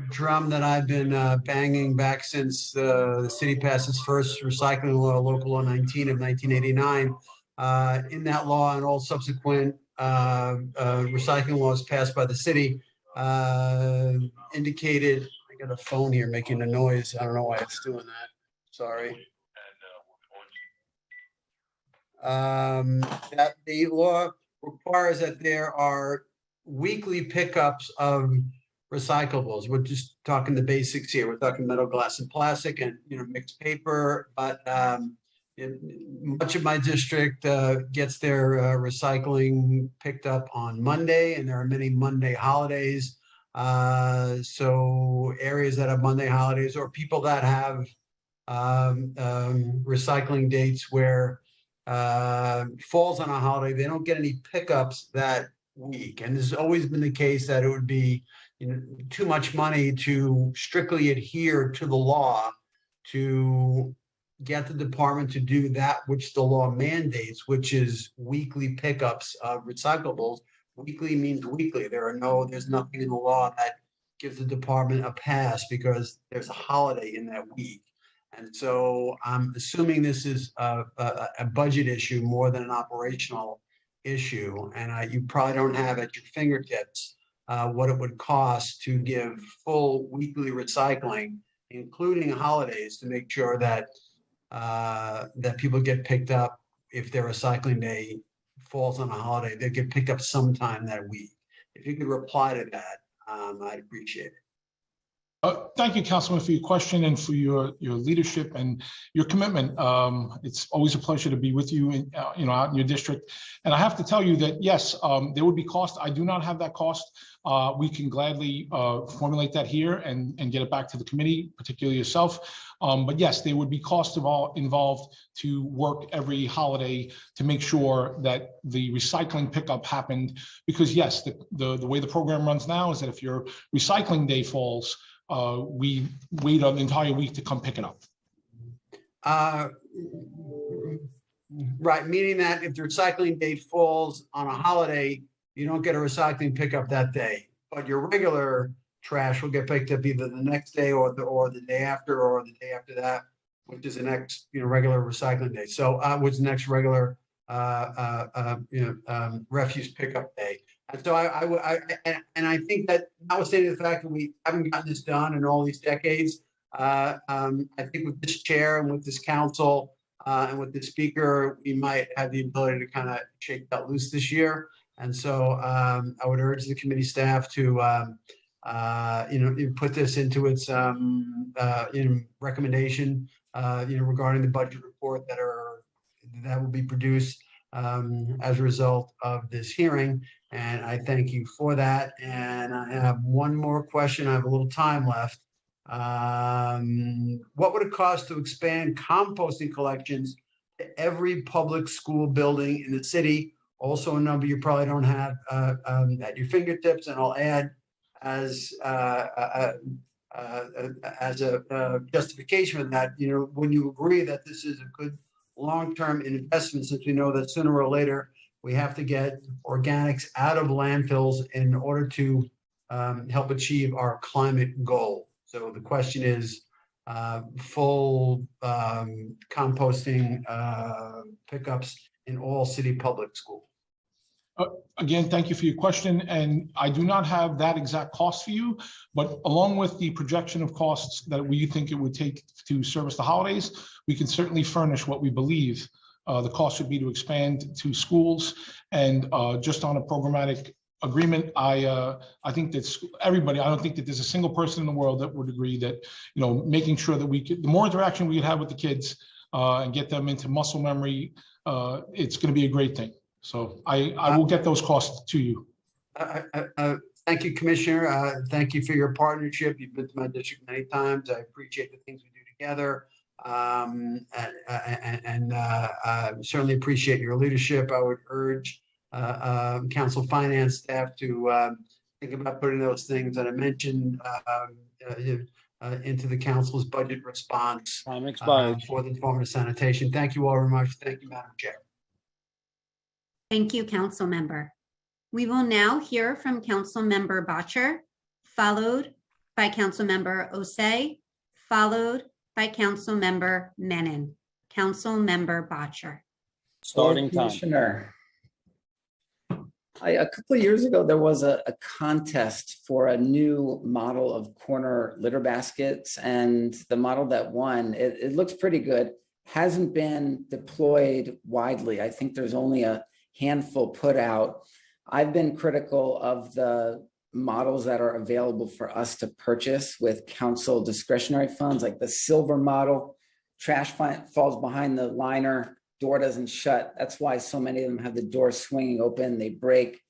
M: drum that I've been banging back since the city passed its first recycling law, Local Law 19 of 1989. In that law and all subsequent recycling laws passed by the city indicated, I got a phone here making a noise. I don't know why it's doing that. Sorry. That the law requires that there are weekly pickups of recyclables. We're just talking the basics here. We're talking metal, glass, and plastic, and mixed paper. But much of my district gets their recycling picked up on Monday, and there are many Monday holidays. So areas that have Monday holidays, or people that have recycling dates where falls on a holiday, they don't get any pickups that week. And this has always been the case that it would be too much money to strictly adhere to the law to get the department to do that which the law mandates, which is weekly pickups of recyclables. Weekly means weekly. There's nothing in the law that gives the department a pass because there's a holiday in that week. And so I'm assuming this is a budget issue more than an operational issue. And you probably don't have at your fingertips what it would cost to give full weekly recycling, including holidays, to make sure that that people get picked up. If their recycling day falls on a holiday, they get picked up sometime that week. If you could reply to that, I'd appreciate it.
E: Thank you, Councilman, for your question and for your leadership and your commitment. It's always a pleasure to be with you, out in your district. And I have to tell you that yes, there would be cost. I do not have that cost. We can gladly formulate that here and get it back to the committee, particularly yourself. But yes, there would be costs involved to work every holiday to make sure that the recycling pickup happened. Because yes, the way the program runs now is that if your recycling day falls, we wait an entire week to come pick it up.
M: Right, meaning that if the recycling date falls on a holiday, you don't get a recycling pickup that day, but your regular trash will get picked up either the next day or the day after or the day after that, which is the next regular recycling day. So which is the next regular refuse pickup day. And so I think that notwithstanding the fact that we haven't gotten this done in all these decades, I think with this chair and with this council and with the speaker, we might have the ability to kind of shake that loose this year. And so I would urge the committee staff to you put this into its recommendation, regarding the budget report that will be produced as a result of this hearing. And I thank you for that. And I have one more question. I have a little time left. What would it cost to expand composting collections to every public school building in the city? Also a number you probably don't have at your fingertips, and I'll add as a justification of that, when you agree that this is a good long-term investment, since we know that sooner or later we have to get organics out of landfills in order to help achieve our climate goal. So the question is full composting pickups in all city public schools.
E: Again, thank you for your question. And I do not have that exact cost for you, but along with the projection of costs that we think it would take to service the holidays, we can certainly furnish what we believe the cost would be to expand to schools. And just on a programmatic agreement, I think that everybody, I don't think that there's a single person in the world that would agree that, making sure that we could, the more interaction we could have with the kids and get them into muscle memory, it's going to be a great thing. So I will get those costs to you.
M: Thank you, Commissioner. Thank you for your partnership. You've been to my district many times. I appreciate the things we do together. And certainly appreciate your leadership. I would urge Council Finance staff to think about putting those things that I mentioned into the council's budget response
K: Time expired.
M: for the Department of Sanitation. Thank you all very much. Thank you, Madam Chair.
D: Thank you, Council Member. We will now hear from Council Member Bottcher, followed by Council Member Osei, followed by Council Member Menon. Council Member Bottcher.
K: Starting time.
N: Commissioner, a couple of years ago, there was a contest for a new model of corner litter baskets, and the model that won, it looks pretty good, hasn't been deployed widely. I think there's only a handful put out. I've been critical of the models that are available for us to purchase with council discretionary funds, like the silver model. Trash falls behind the liner, door doesn't shut. That's why so many of them have the door swinging open, they break.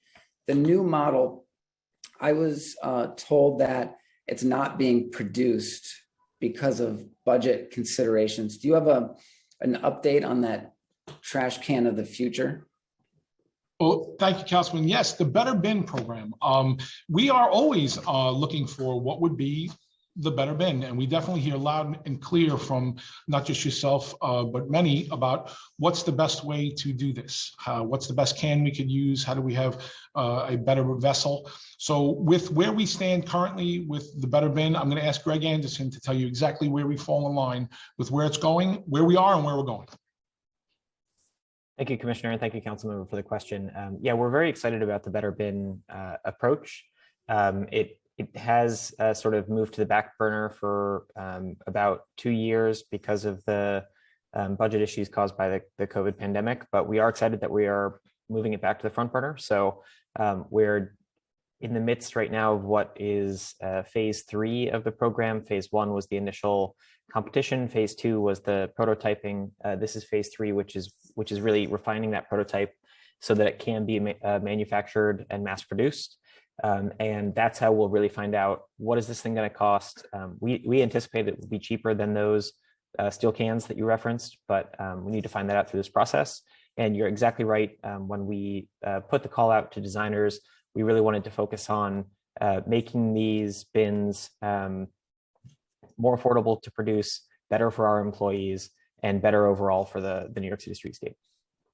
N: The new model, I was told that it's not being produced because of budget considerations. Do you have an update on that trash can of the future?
E: Well, thank you, Councilman. Yes, the Better Bin program. We are always looking for what would be the better bin, and we definitely hear loud and clear from not just yourself, but many about what's the best way to do this. What's the best can we could use? How do we have a better vessel? So with where we stand currently with the Better Bin, I'm going to ask Greg Anderson to tell you exactly where we fall in line with where it's going, where we are, and where we're going.
G: Thank you, Commissioner, and thank you, Councilmember, for the question. Yeah, we're very excited about the Better Bin approach. It has sort of moved to the back burner for about 2 years because of the budget issues caused by the COVID pandemic, but we are excited that we are moving it back to the front burner. So we're in the midst right now of what is phase 3 of the program. Phase 1 was the initial competition. Phase 2 was the prototyping. This is phase 3, which is really refining that prototype so that it can be manufactured and mass produced. And that's how we'll really find out what is this thing going to cost. We anticipate it will be cheaper than those steel cans that you referenced, but we need to find that out through this process. And you're exactly right. When we put the call out to designers, we really wanted to focus on making these bins more affordable to produce, better for our employees, and better overall for the New York City streetscape.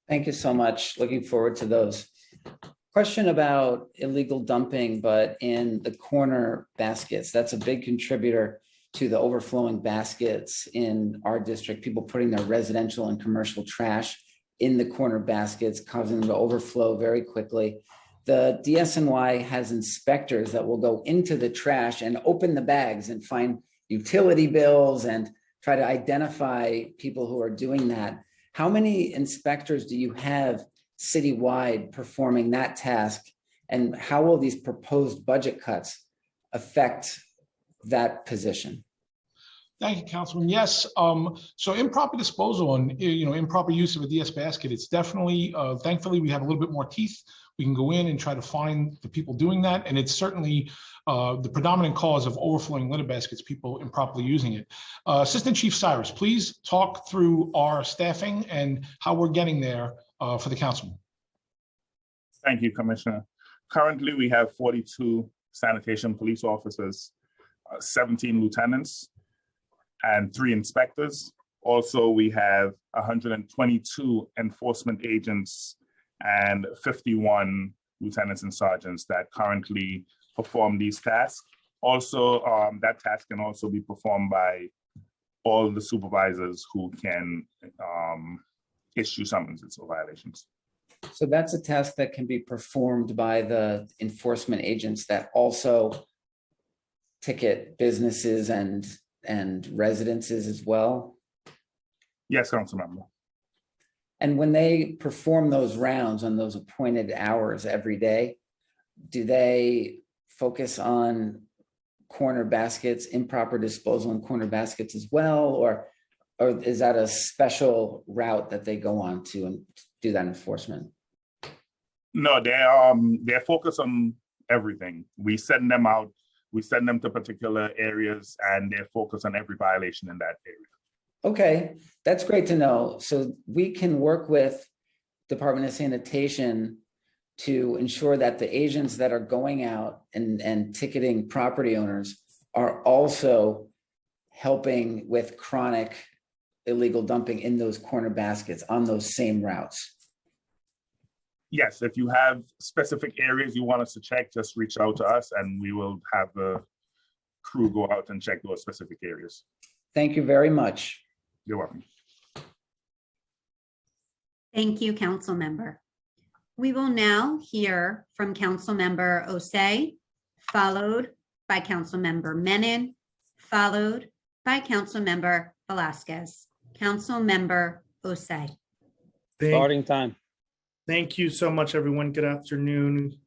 N: Thank you so much. Looking forward to those. Question about illegal dumping, but in the corner baskets. That's a big contributor to the overflowing baskets in our district, people putting their residential and commercial trash in the corner baskets, causing them to overflow very quickly. The DSNY has inspectors that will go into the trash and open the bags and find utility bills and try to identify people who are doing that. How many inspectors do you have citywide performing that task? And how will these proposed budget cuts affect that position?
E: Thank you, Councilman. Yes, so improper disposal and improper use of a DS basket, it's definitely, thankfully, we have a little bit more teeth. We can go in and try to find the people doing that, and it's certainly the predominant cause of overflowing litter baskets, people improperly using it. Assistant Chief Cyrus, please talk through our staffing and how we're getting there for the councilman.
J: Thank you, Commissioner. Currently, we have 42 sanitation police officers, 17 lieutenants, and 3 inspectors. Also, we have 122 enforcement agents and 51 lieutenants and sergeants that currently perform these tasks. Also, that task can also be performed by all the supervisors who can issue summonses or violations.
N: So that's a task that can be performed by the enforcement agents that also ticket businesses and residences as well?
J: Yes, Councilmember.
N: And when they perform those rounds on those appointed hours every day, do they focus on corner baskets, improper disposal in corner baskets as well? Or is that a special route that they go on to do that enforcement?
J: No, they're focused on everything. We send them out, we send them to particular areas, and they're focused on every violation in that area.
N: Okay, that's great to know. So we can work with Department of Sanitation to ensure that the agents that are going out and ticketing property owners are also helping with chronic illegal dumping in those corner baskets on those same routes.
J: Yes, if you have specific areas you want us to check, just reach out to us and we will have the crew go out and check those specific areas.
N: Thank you very much.
J: You're welcome.
D: Thank you, Council Member. We will now hear from Council Member Osei, followed by Council Member Menon, followed by Council Member Velasquez. Council Member Osei.
K: Starting time.
O: Thank you so much, everyone. Good afternoon,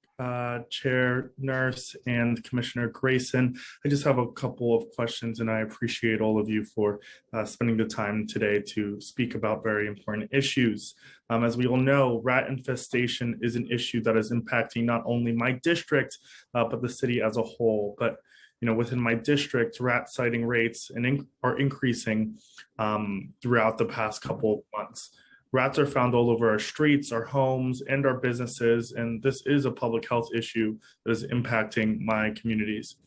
O: Chair Nurse and Commissioner Grayson. I just have a couple of questions, and I appreciate all of you for spending the time today to speak about very important issues. As we all know, rat infestation is an issue that is impacting not only my district, but the city as a whole. But within my district, rat sighting rates are increasing throughout the past couple of months. Rats are found all over our streets, our homes, and our businesses, and this is a public health issue that is impacting my communities.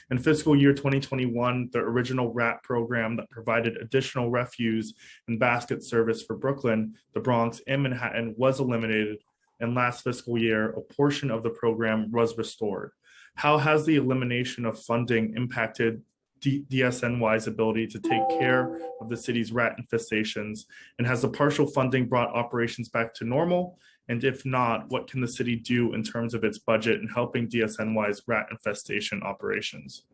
O: In fiscal year 2021, the original rat program that provided additional refuse and basket service for Brooklyn, the Bronx, and Manhattan was eliminated, and last fiscal year, a portion of the program was restored. How has the elimination of funding impacted DSNY's ability to take care of the city's rat infestations? And has the partial funding brought operations back to normal? And if not, what can the city do in terms of its budget in helping DSNY's rat infestation operations?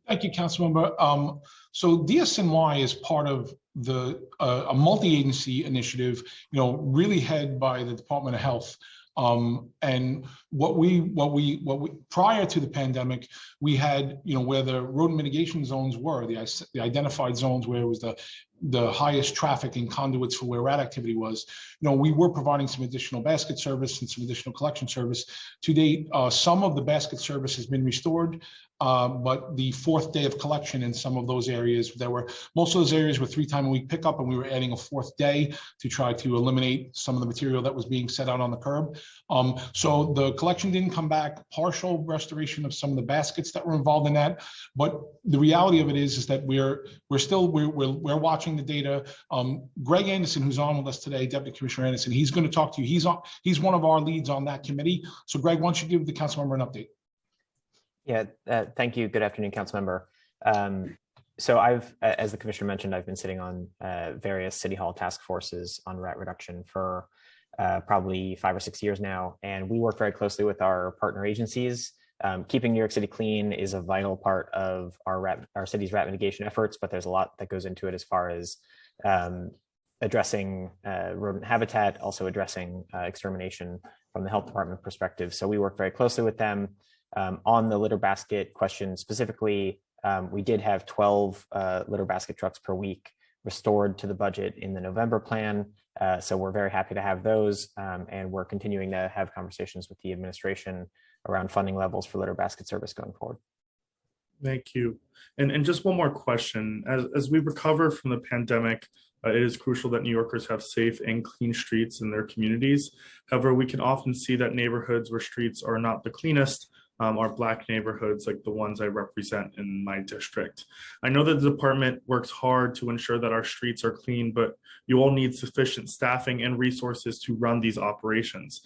E: Thank you, Councilmember. So DSNY is part of a multi-agency initiative, really headed by the Department of Health. And what we prior to the pandemic, we had, where the rodent mitigation zones were, the identified zones where it was the highest traffic and conduits for where rat activity was, we were providing some additional basket service and some additional collection service. To date, some of the basket service has been restored, but the 4th day of collection in some of those areas, most of those areas were 3-time-a-week pickup, and we were adding a 4th day to try to eliminate some of the material that was being set out on the curb. So the collection didn't come back, partial restoration of some of the baskets that were involved in that. But the reality of it is that we're watching the data. Greg Anderson, who's on with us today, Deputy Commissioner Anderson, he's going to talk to you. He's one of our leads on that committee. So Greg, why don't you give the council member an update?
G: Yeah, thank you. Good afternoon, council member. So as the commissioner mentioned, I've been sitting on various city hall task forces on rat reduction for probably 5 or 6 years now. And we work very closely with our partner agencies. Keeping New York City clean is a vital part of our city's rat mitigation efforts, but there's a lot that goes into it as far as addressing rodent habitat, also addressing extermination from the health department perspective. So we work very closely with them. On the litter basket question specifically, we did have 12 litter basket trucks per week restored to the budget in the November plan. So we're very happy to have those, and we're continuing to have conversations with the administration around funding levels for litter basket service going forward.
O: Thank you. And just one more question. As we recover from the pandemic, it is crucial that New Yorkers have safe and clean streets in their communities. However, we can often see that neighborhoods where streets are not the cleanest are Black neighborhoods like the ones I represent in my district. I know that the department works hard to ensure that our streets are clean, but you all need sufficient staffing and resources to run these operations.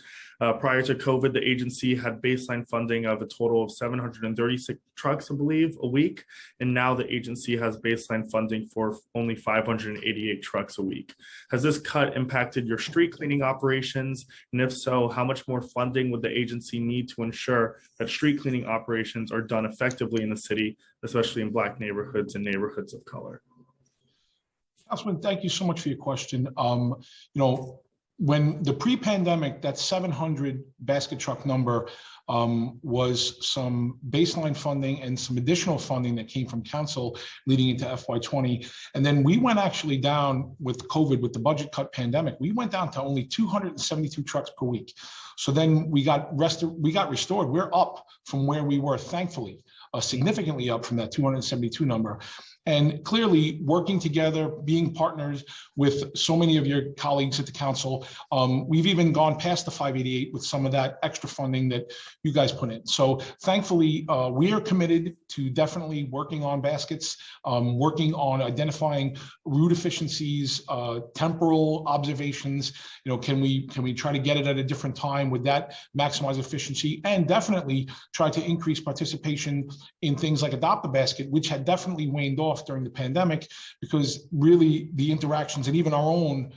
O: Prior to COVID, the agency had baseline funding of a total of 736 trucks, I believe, a week. And now the agency has baseline funding for only 588 trucks a week. Has this cut impacted your street cleaning operations? And if so, how much more funding would the agency need to ensure that street cleaning operations are done effectively in the city, especially in Black neighborhoods and neighborhoods of color?
E: Councilman, thank you so much for your question. When the pre-pandemic, that 700 basket truck number was some baseline funding and some additional funding that came from council leading into FY20. And then we went actually down with COVID, with the budget cut pandemic, we went down to only 272 trucks per week. So then we got restored. We're up from where we were, thankfully, significantly up from that 272 number. And clearly working together, being partners with so many of your colleagues at the council, we've even gone past the 588 with some of that extra funding that you guys put in. So thankfully, we are committed to definitely working on baskets, working on identifying route efficiencies, temporal observations. Can we try to get it at a different time? Would that maximize efficiency? And definitely try to increase participation in things like Adopt a Basket, which had definitely waned off during the pandemic, because really the interactions and even our own,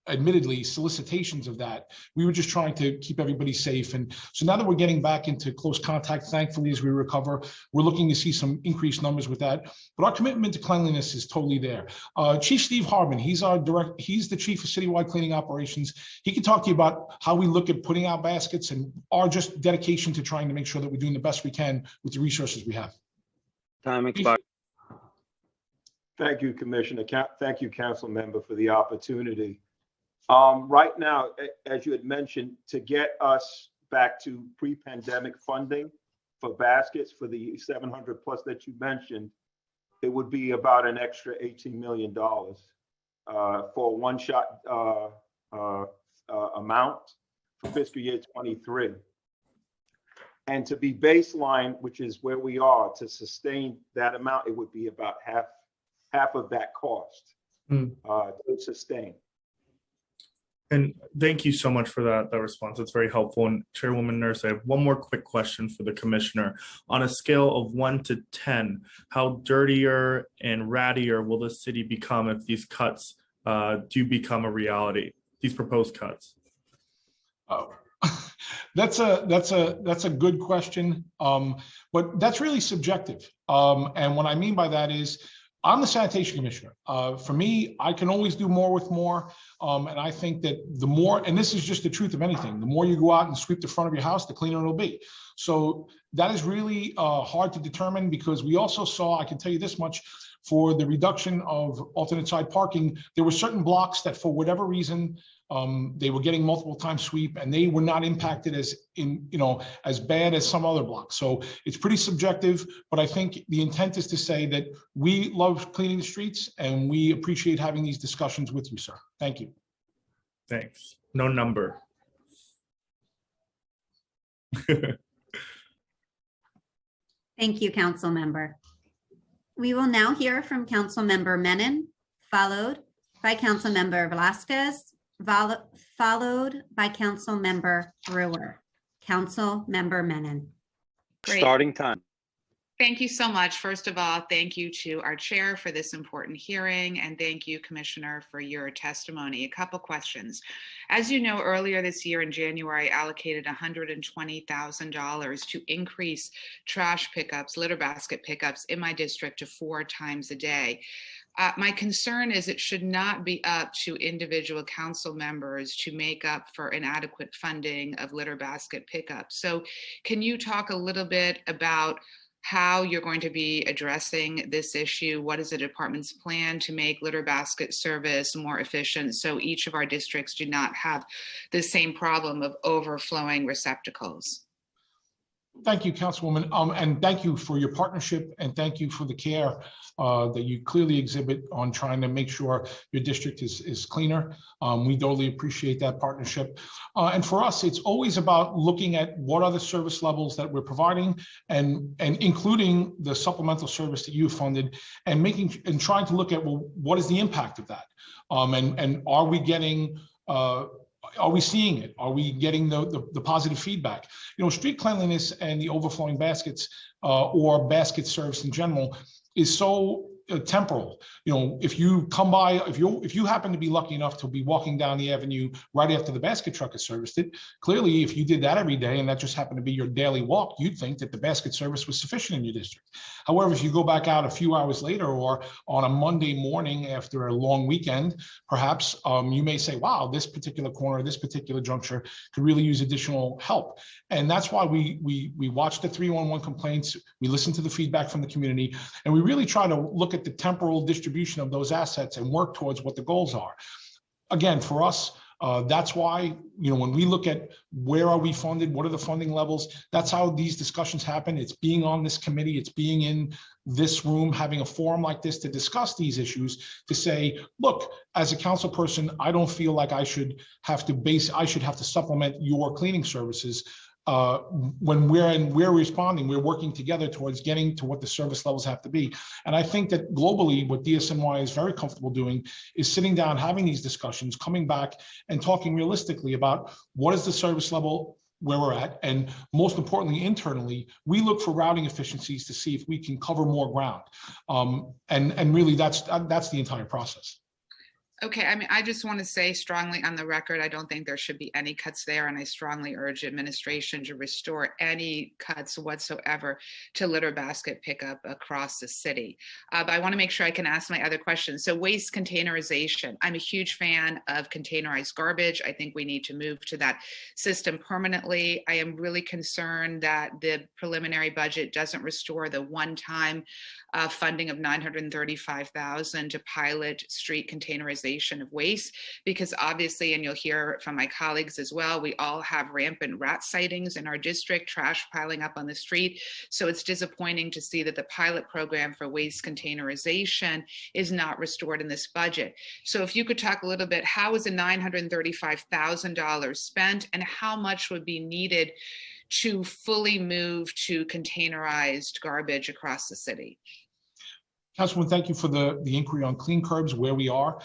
E: admittedly, solicitations of that, we were just trying to keep everybody safe. And so now that we're getting back into close contact, thankfully, as we recover, we're looking to see some increased numbers with that. But our commitment to cleanliness is totally there. Chief Steve Harbin, he's the chief of citywide cleaning operations. He can talk to you about how we look at putting out baskets and our just dedication to trying to make sure that we're doing the best we can with the resources we have.
K: Time expired.
B: Thank you, Commissioner. Thank you, Council Member, for the opportunity. Right now, as you had mentioned, to get us back to pre-pandemic funding for baskets for the 700 plus that you mentioned, it would be about an extra $18 million for one-shot amount for fiscal year 23. And to be baseline, which is where we are, to sustain that amount, it would be about half of that cost to sustain.
O: And thank you so much for that response. It's very helpful. And Chairwoman Nurse, I have one more quick question for the commissioner. On a scale of 1 to 10, how dirtier and rattier will the city become if these cuts do become a reality, these proposed cuts?
E: Oh, that's a good question. But that's really subjective. And what I mean by that is, I'm the sanitation commissioner. For me, I can always do more with more. And I think that the more, and this is just the truth of anything, the more you go out and sweep the front of your house, the cleaner it'll be. So that is really hard to determine, because we also saw, I can tell you this much, for the reduction of alternate side parking, there were certain blocks that for whatever reason, they were getting multiple time sweep and they were not impacted as bad as some other blocks. So it's pretty subjective, but I think the intent is to say that we love cleaning the streets and we appreciate having these discussions with you, sir. Thank you.
O: Thanks. No number.
D: Thank you, Council Member. We will now hear from Council Member Menon, followed by Council Member Velasquez, followed by Council Member Brewer. Council Member Menon.
K: Great. Starting time.
P: Thank you so much. First of all, thank you to our chair for this important hearing, and thank you, Commissioner, for your testimony. A couple questions. As you know, earlier this year in January, I allocated $120,000 to increase trash pickups, litter basket pickups in my district to 4 times a day. My concern is it should not be up to individual council members to make up for inadequate funding of litter basket pickup. So can you talk a little bit about how you're going to be addressing this issue? What is the department's plan to make litter basket service more efficient so each of our districts do not have the same problem of overflowing receptacles?
E: Thank you, Councilwoman, and thank you for your partnership, and thank you for the care that you clearly exhibit on trying to make sure your district is cleaner. We totally appreciate that partnership. And for us, it's always about looking at what are the service levels that we're providing, and including the supplemental service that you funded, and trying to look at, well, what is the impact of that, and are we getting are we seeing it? Are we getting the positive feedback? You know, street cleanliness and the overflowing baskets or basket service in general is so temporal. You know, if you come by, if you happen to be lucky enough to be walking down the avenue right after the basket truck has serviced it, clearly if you did that every day and that just happened to be your daily walk, you'd think that the basket service was sufficient in your district. However, if you go back out a few hours later or on a Monday morning after a long weekend, perhaps you may say, wow, this particular corner, this particular juncture could really use additional help. And that's why we watch the 311 complaints, we listen to the feedback from the community, and we really try to look at the temporal distribution of those assets and work towards what the goals are. Again, for us, that's why, you know, when we look at where are we funded, what are the funding levels, that's how these discussions happen. It's being on this committee, it's being in this room, having a forum like this to discuss these issues, to say, look, as a council person, I don't feel like I should have to supplement your cleaning services. When we're responding, we're working together towards getting to what the service levels have to be. And I think that globally, what DSNY is very comfortable doing is sitting down, having these discussions, coming back and talking realistically about what is the service level where we're at. And most importantly, internally, we look for routing efficiencies to see if we can cover more ground. And really that's the entire process.
P: Okay, I mean, I just want to say strongly on the record, I don't think there should be any cuts there, and I strongly urge administration to restore any cuts whatsoever to litter basket pickup across the city. But I want to make sure I can ask my other questions. So waste containerization, I'm a huge fan of containerized garbage. I think we need to move to that system permanently. I am really concerned that the preliminary budget doesn't restore the one-time funding of $935,000 to pilot street containerization of waste, because obviously, and you'll hear from my colleagues as well, we all have rampant rat sightings in our district, trash piling up on the street. So it's disappointing to see that the pilot program for waste containerization is not restored in this budget. So if you could talk a little bit, how is the $935,000 spent, and how much would be needed to fully move to containerized garbage across the city?
E: Councilman, thank you for the inquiry on clean curbs, where we are.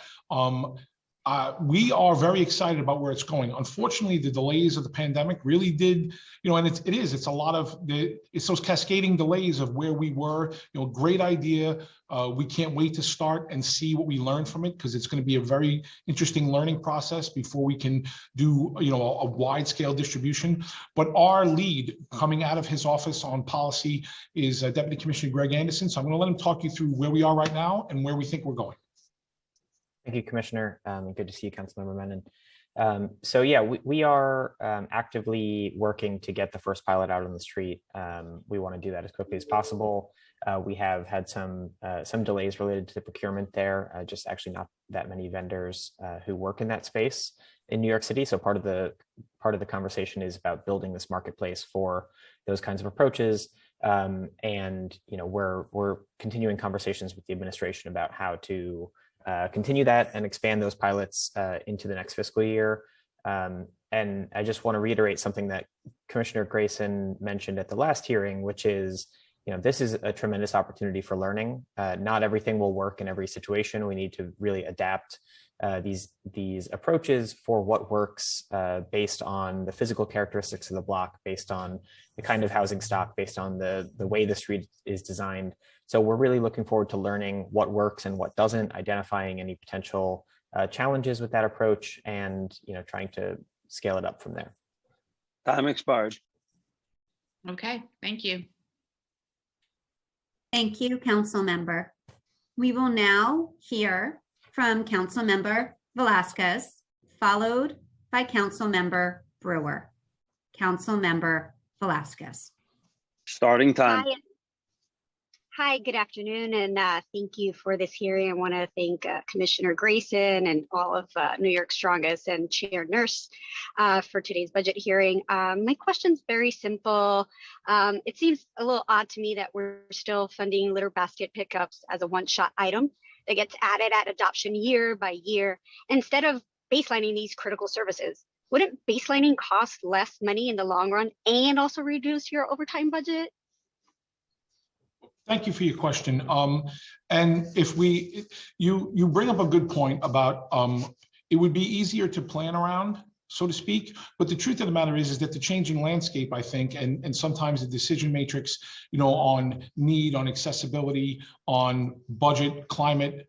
E: We are very excited about where it's going. Unfortunately, the delays of the pandemic really did, you know, and it's a lot of it's those cascading delays of where we were. You know, great idea. We can't wait to start and see what we learn from it, because it's going to be a very interesting learning process before we can do, you know, a wide scale distribution. But our lead coming out of his office on policy is Deputy Commissioner Greg Anderson. So I'm going to let him talk you through where we are right now and where we think we're going.
G: Thank you, Commissioner. Good to see you, Councilmember Menon. So yeah, we are actively working to get the first pilot out on the street. We want to do that as quickly as possible. We have had some delays related to the procurement there, just actually not that many vendors who work in that space in New York City. So part of the conversation is about building this marketplace for those kinds of approaches. And you know, we're continuing conversations with the administration about how to continue that and expand those pilots into the next fiscal year. And I just want to reiterate something that Commissioner Grayson mentioned at the last hearing, which is, you know, this is a tremendous opportunity for learning. Not everything will work in every situation. We need to really adapt these approaches for what works based on the physical characteristics of the block, based on the kind of housing stock, based on the way the street is designed. So we're really looking forward to learning what works and what doesn't, identifying any potential challenges with that approach, and, you know, trying to scale it up from there.
K: Time expired.
P: Okay, thank you.
D: Thank you, Council Member. We will now hear from Councilmember Velasquez, followed by Councilmember Brewer. Councilmember Velasquez.
K: Starting time.
Q: Hi, good afternoon, and thank you for this hearing. I want to thank Commissioner Grayson and all of New York Strongest and Chair Nurse for today's budget hearing. My question's very simple. It seems a little odd to me that we're still funding litter basket pickups as a one-shot item that gets added at adoption year by year instead of baselining these critical services. Wouldn't baselining cost less money in the long run and also reduce your overtime budget?
E: Thank you for your question. And if you bring up a good point about it would be easier to plan around, so to speak. But the truth of the matter is that the changing landscape, I think, and sometimes the decision matrix, on need, on accessibility, on budget, climate,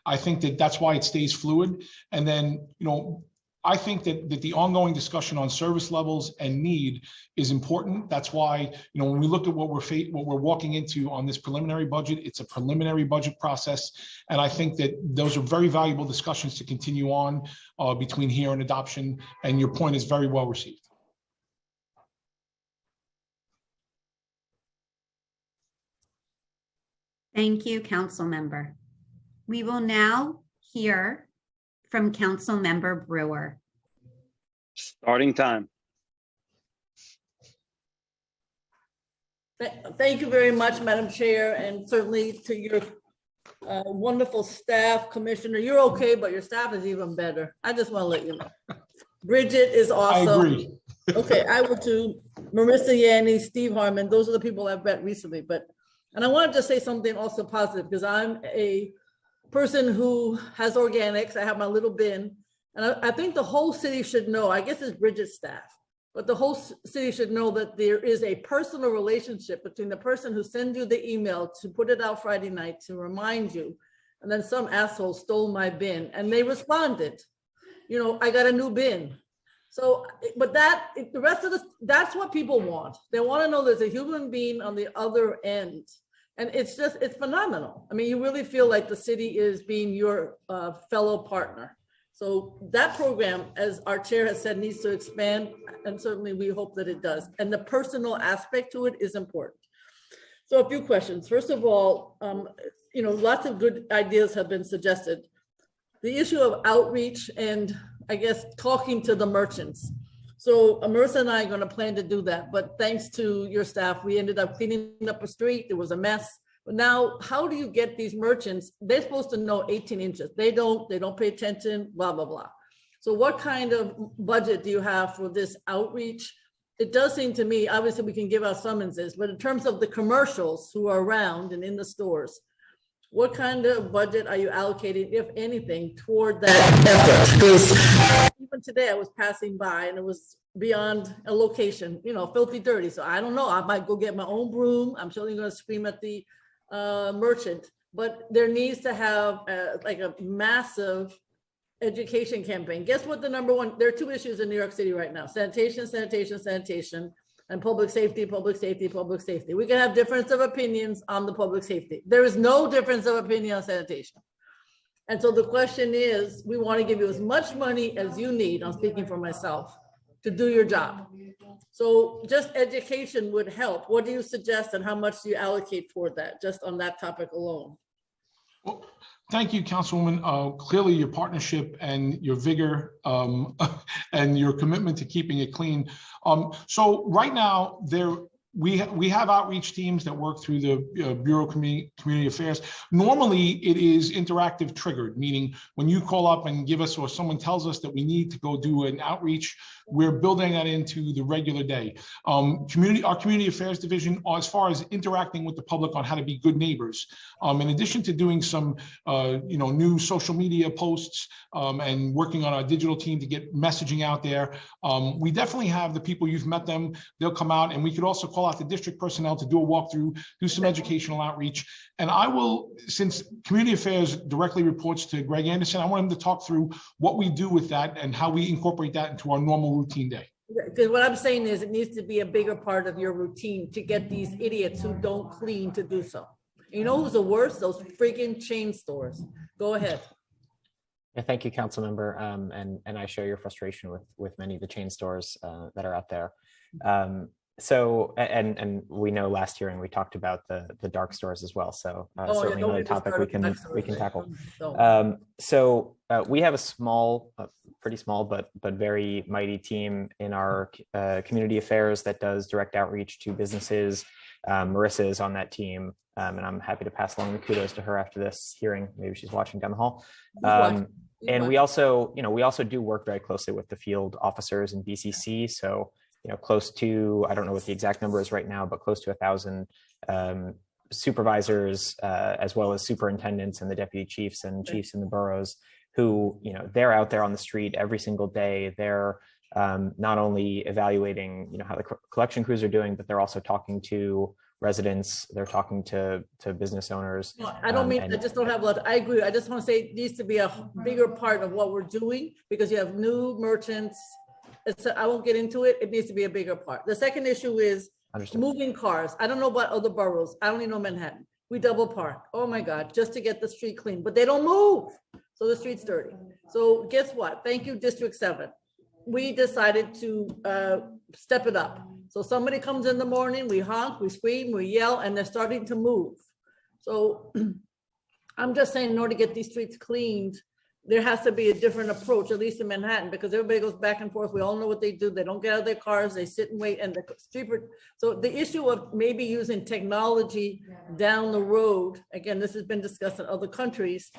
E: I think that's why it stays fluid. And then, I think that the ongoing discussion on service levels and need is important. That's why, when we look at what we're walking into on this preliminary budget, it's a preliminary budget process. And I think that those are very valuable discussions to continue on between here and adoption. And your point is very well received.
D: Thank you, Councilmember. We will now hear from Councilmember Brewer.
K: Starting time.
R: Thank you very much, Madam Chair, and certainly to your wonderful staff, Commissioner. You're okay, but your staff is even better. I just want to let you know. Bridget is awesome.
E: I agree.
R: Okay, I will too. Marissa Yanni, Steve Harmon, those are the people I've met recently. And I want to just say something also positive, because I'm a person who has organics. I have my little bin, and I think the whole city should know, I guess it's Bridget's staff, but the whole city should know that there is a personal relationship between the person who sends you the email to put it out Friday night to remind you, and then some asshole stole my bin and they responded, I got a new bin. So, but the rest of that's what people want. They want to know there's a human being on the other end. And it's phenomenal. I mean, you really feel like the city is being your fellow partner. So that program, as our chair has said, needs to expand, and certainly we hope that it does. And the personal aspect to it is important. So a few questions. First of all, lots of good ideas have been suggested. The issue of outreach and I guess talking to the merchants. So Marissa and I are going to plan to do that, but thanks to your staff, we ended up cleaning up a street. There was a mess. But now, how do you get these merchants? They're supposed to know 18 inches. They don't pay attention, blah, blah, blah. So what kind of budget do you have for this outreach? It does seem to me, obviously we can give out summonses, but in terms of the commercials who are around and in the stores, what kind of budget are you allocating, if anything, toward that effort? Because even today I was passing by and it was beyond a location, filthy dirty. So I don't know, I might go get my own broom. I'm certainly going to scream at the merchant, but there needs to have a massive education campaign. Guess what the number one, there are two issues in New York City right now: sanitation, and public safety. We can have difference of opinions on the public safety. There is no difference of opinion on sanitation. And so the question is, we want to give you as much money as you need, I'm speaking for myself, to do your job. So just education would help. What do you suggest and how much do you allocate toward that, just on that topic alone?
E: Well, thank you, Councilwoman. Clearly your partnership and your vigor and your commitment to keeping it clean. So right now we have outreach teams that work through the Bureau of Community Affairs. Normally it is interactive triggered, meaning when you call up and give us, or someone tells us that we need to go do an outreach, we're building that into the regular day. Our community affairs division, as far as interacting with the public on how to be good neighbors, in addition to doing some new social media posts and working on our digital team to get messaging out there, we definitely have the people, you've met them, they'll come out, and we could also call out the district personnel to do a walkthrough, do some educational outreach. And I will, since community affairs directly reports to Greg Anderson, I want him to talk through what we do with that and how we incorporate that into our normal routine day.
R: Because what I'm saying is it needs to be a bigger part of your routine to get these idiots who don't clean to do so. You know who's the worst? Those freaking chain stores. Go ahead.
G: Yeah, thank you, council member. And I share your frustration with many of the chain stores that are out there. So, and we know last hearing we talked about the dark stores as well. So certainly another topic we can tackle. So we have a small, pretty small, but very mighty team in our community affairs that does direct outreach to businesses. Marissa is on that team, and I'm happy to pass along the kudos to her after this hearing. Maybe she's watching down the hall. And we also do work very closely with the field officers in BCC. So, close to, I don't know what the exact number is right now, but close to 1,000 supervisors, as well as superintendents and the deputy chiefs and chiefs in the boroughs who, they're out there on the street every single day. They're not only evaluating, how the collection crews are doing, but they're also talking to residents, they're talking to business owners.
R: No, I don't mean, I just don't have a lot. I agree. I just want to say it needs to be a bigger part of what we're doing because you have new merchants. I won't get into it. It needs to be a bigger part. The second issue is moving cars. I don't know about other boroughs. I only know Manhattan. We double park. Oh my God, just to get the street clean, but they don't move. So the street's dirty. So guess what? Thank you, District 7. We decided to step it up. So somebody comes in the morning, we honk, we scream, we yell, and they're starting to move. So I'm just saying, in order to get these streets cleaned, there has to be a different approach, at least in Manhattan, because everybody goes back and forth. We all know what they do. They don't get out of their cars. They sit and wait. And the street. So the issue of maybe using technology down the road, again, this has been discussed in other countries,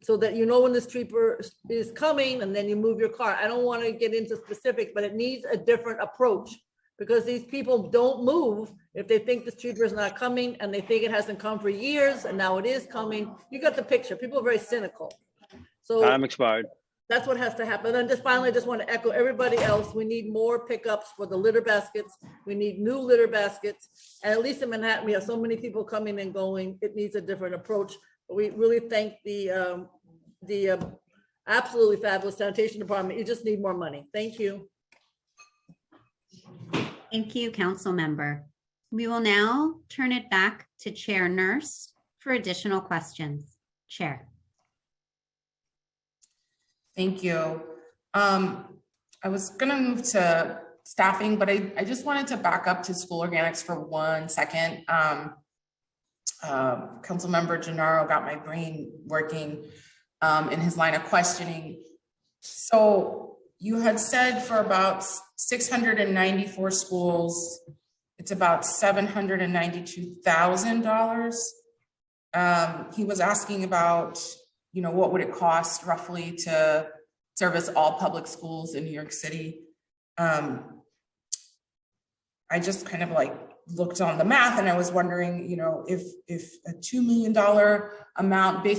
R: so that when the streeper is coming and then you move your car. I don't want to get into specifics, but it needs a different approach because these people don't move if they think the streeper is not coming and they think it hasn't come for years and now it is coming. You got the picture. People are very cynical. So
K: Time expired.
R: That's what has to happen. And just finally, I just want to echo everybody else. We need more pickups for the litter baskets. We need new litter baskets. And at least in Manhattan, we have so many people coming and going. It needs a different approach. We really thank the absolutely fabulous sanitation department. You just need more money. Thank you.
D: Thank you, council member. We will now turn it back to Chair Nurse for additional questions. Chair.
C: Thank you. I was going to move to staffing, but I just wanted to back up to school organics for 1 second. Councilmember Gennaro got my brain working in his line of questioning. So you had said for about 694 schools, it's about $792,000. He was asking about, what would it cost roughly to service all public schools in New York City? I just kind of looked on the math and I was wondering, if a $2 million amount I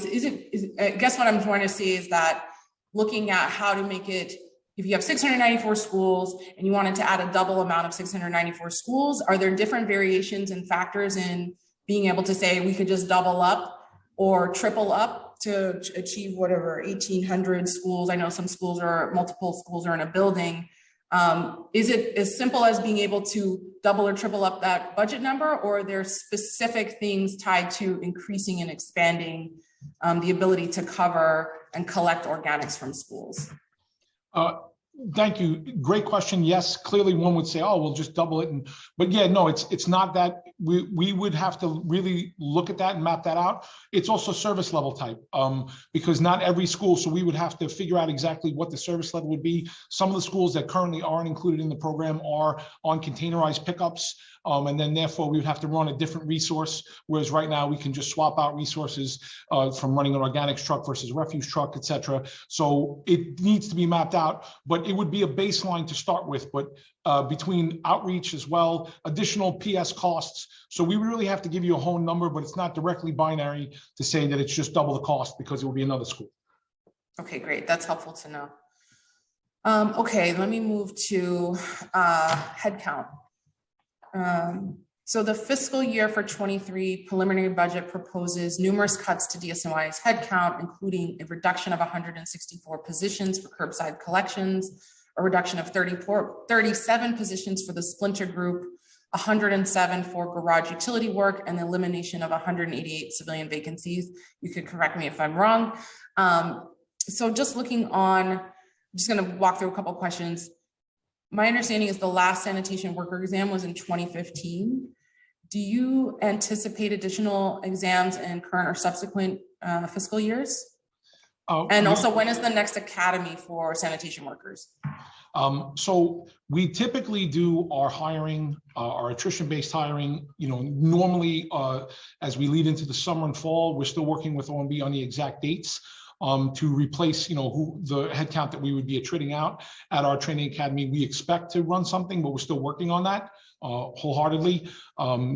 C: guess what I'm trying to say is that looking at how to make it, if you have 694 schools and you wanted to add a double amount of 694 schools, are there different variations and factors in being able to say we could just double up or triple up to achieve whatever 1,800 schools? I know some multiple schools are in a building. Is it as simple as being able to double or triple up that budget number, or are there specific things tied to increasing and expanding the ability to cover and collect organics from schools?
E: Thank you. Great question. Yes, clearly one would say, oh, we'll just double it. But yeah, no, it's not that. We would have to really look at that and map that out. It's also service level type, because not every school, so we would have to figure out exactly what the service level would be. Some of the schools that currently aren't included in the program are on containerized pickups. And then therefore we would have to run a different resource, whereas right now we can just swap out resources from running an organics truck versus refuse truck, et cetera. So it needs to be mapped out, but it would be a baseline to start with, but between outreach as well, additional PS costs. So we really have to give you a whole number, but it's not directly binary to say that it's just double the cost because it will be another school.
C: Okay, great. That's helpful to know. Okay, let me move to headcount. So the fiscal year for 23 preliminary budget proposes numerous cuts to DSNY's headcount, including a reduction of 164 positions for curbside collections, a reduction of 37 positions for the splinter group, 107 for garage utility work, and the elimination of 188 civilian vacancies. You could correct me if I'm wrong. So just looking on, I'm just going to walk through a couple of questions. My understanding is the last sanitation worker exam was in 2015. Do you anticipate additional exams in current or subsequent fiscal years? And also, when is the next academy for sanitation workers?
E: So we typically do our hiring, our attrition-based hiring, normally as we lead into the summer and fall. We're still working with OMB on the exact dates to replace, who the headcount that we would be attriting out at our training academy. We expect to run something, but we're still working on that wholeheartedly,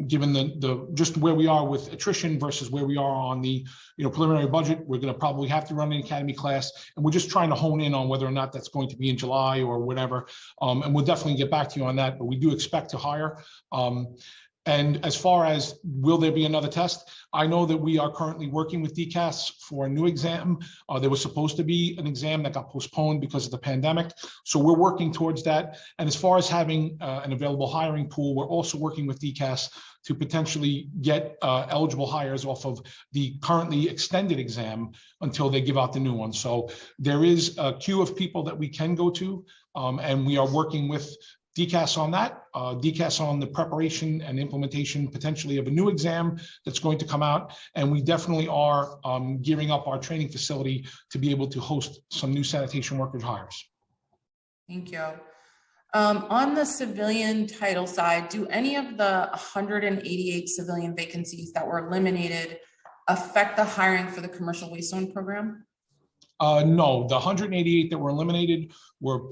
E: given the just where we are with attrition versus where we are on the preliminary budget. We're going to probably have to run an academy class, and we're just trying to hone in on whether or not that's going to be in July or whatever. And we'll definitely get back to you on that, but we do expect to hire. And as far as will there be another test, I know that we are currently working with DCAS for a new exam. There was supposed to be an exam that got postponed because of the pandemic. So we're working towards that. And as far as having an available hiring pool, we're also working with DCAS to potentially get eligible hires off of the currently extended exam until they give out the new one. So there is a queue of people that we can go to, and we are working with DCAS on that, DCAS on the preparation and implementation potentially of a new exam that's going to come out. And we definitely are gearing up our training facility to be able to host some new sanitation workers hires.
C: Thank you. On the civilian title side, do any of the 188 civilian vacancies that were eliminated affect the hiring for the commercial waste zone program?
E: No, the 188 that were eliminated were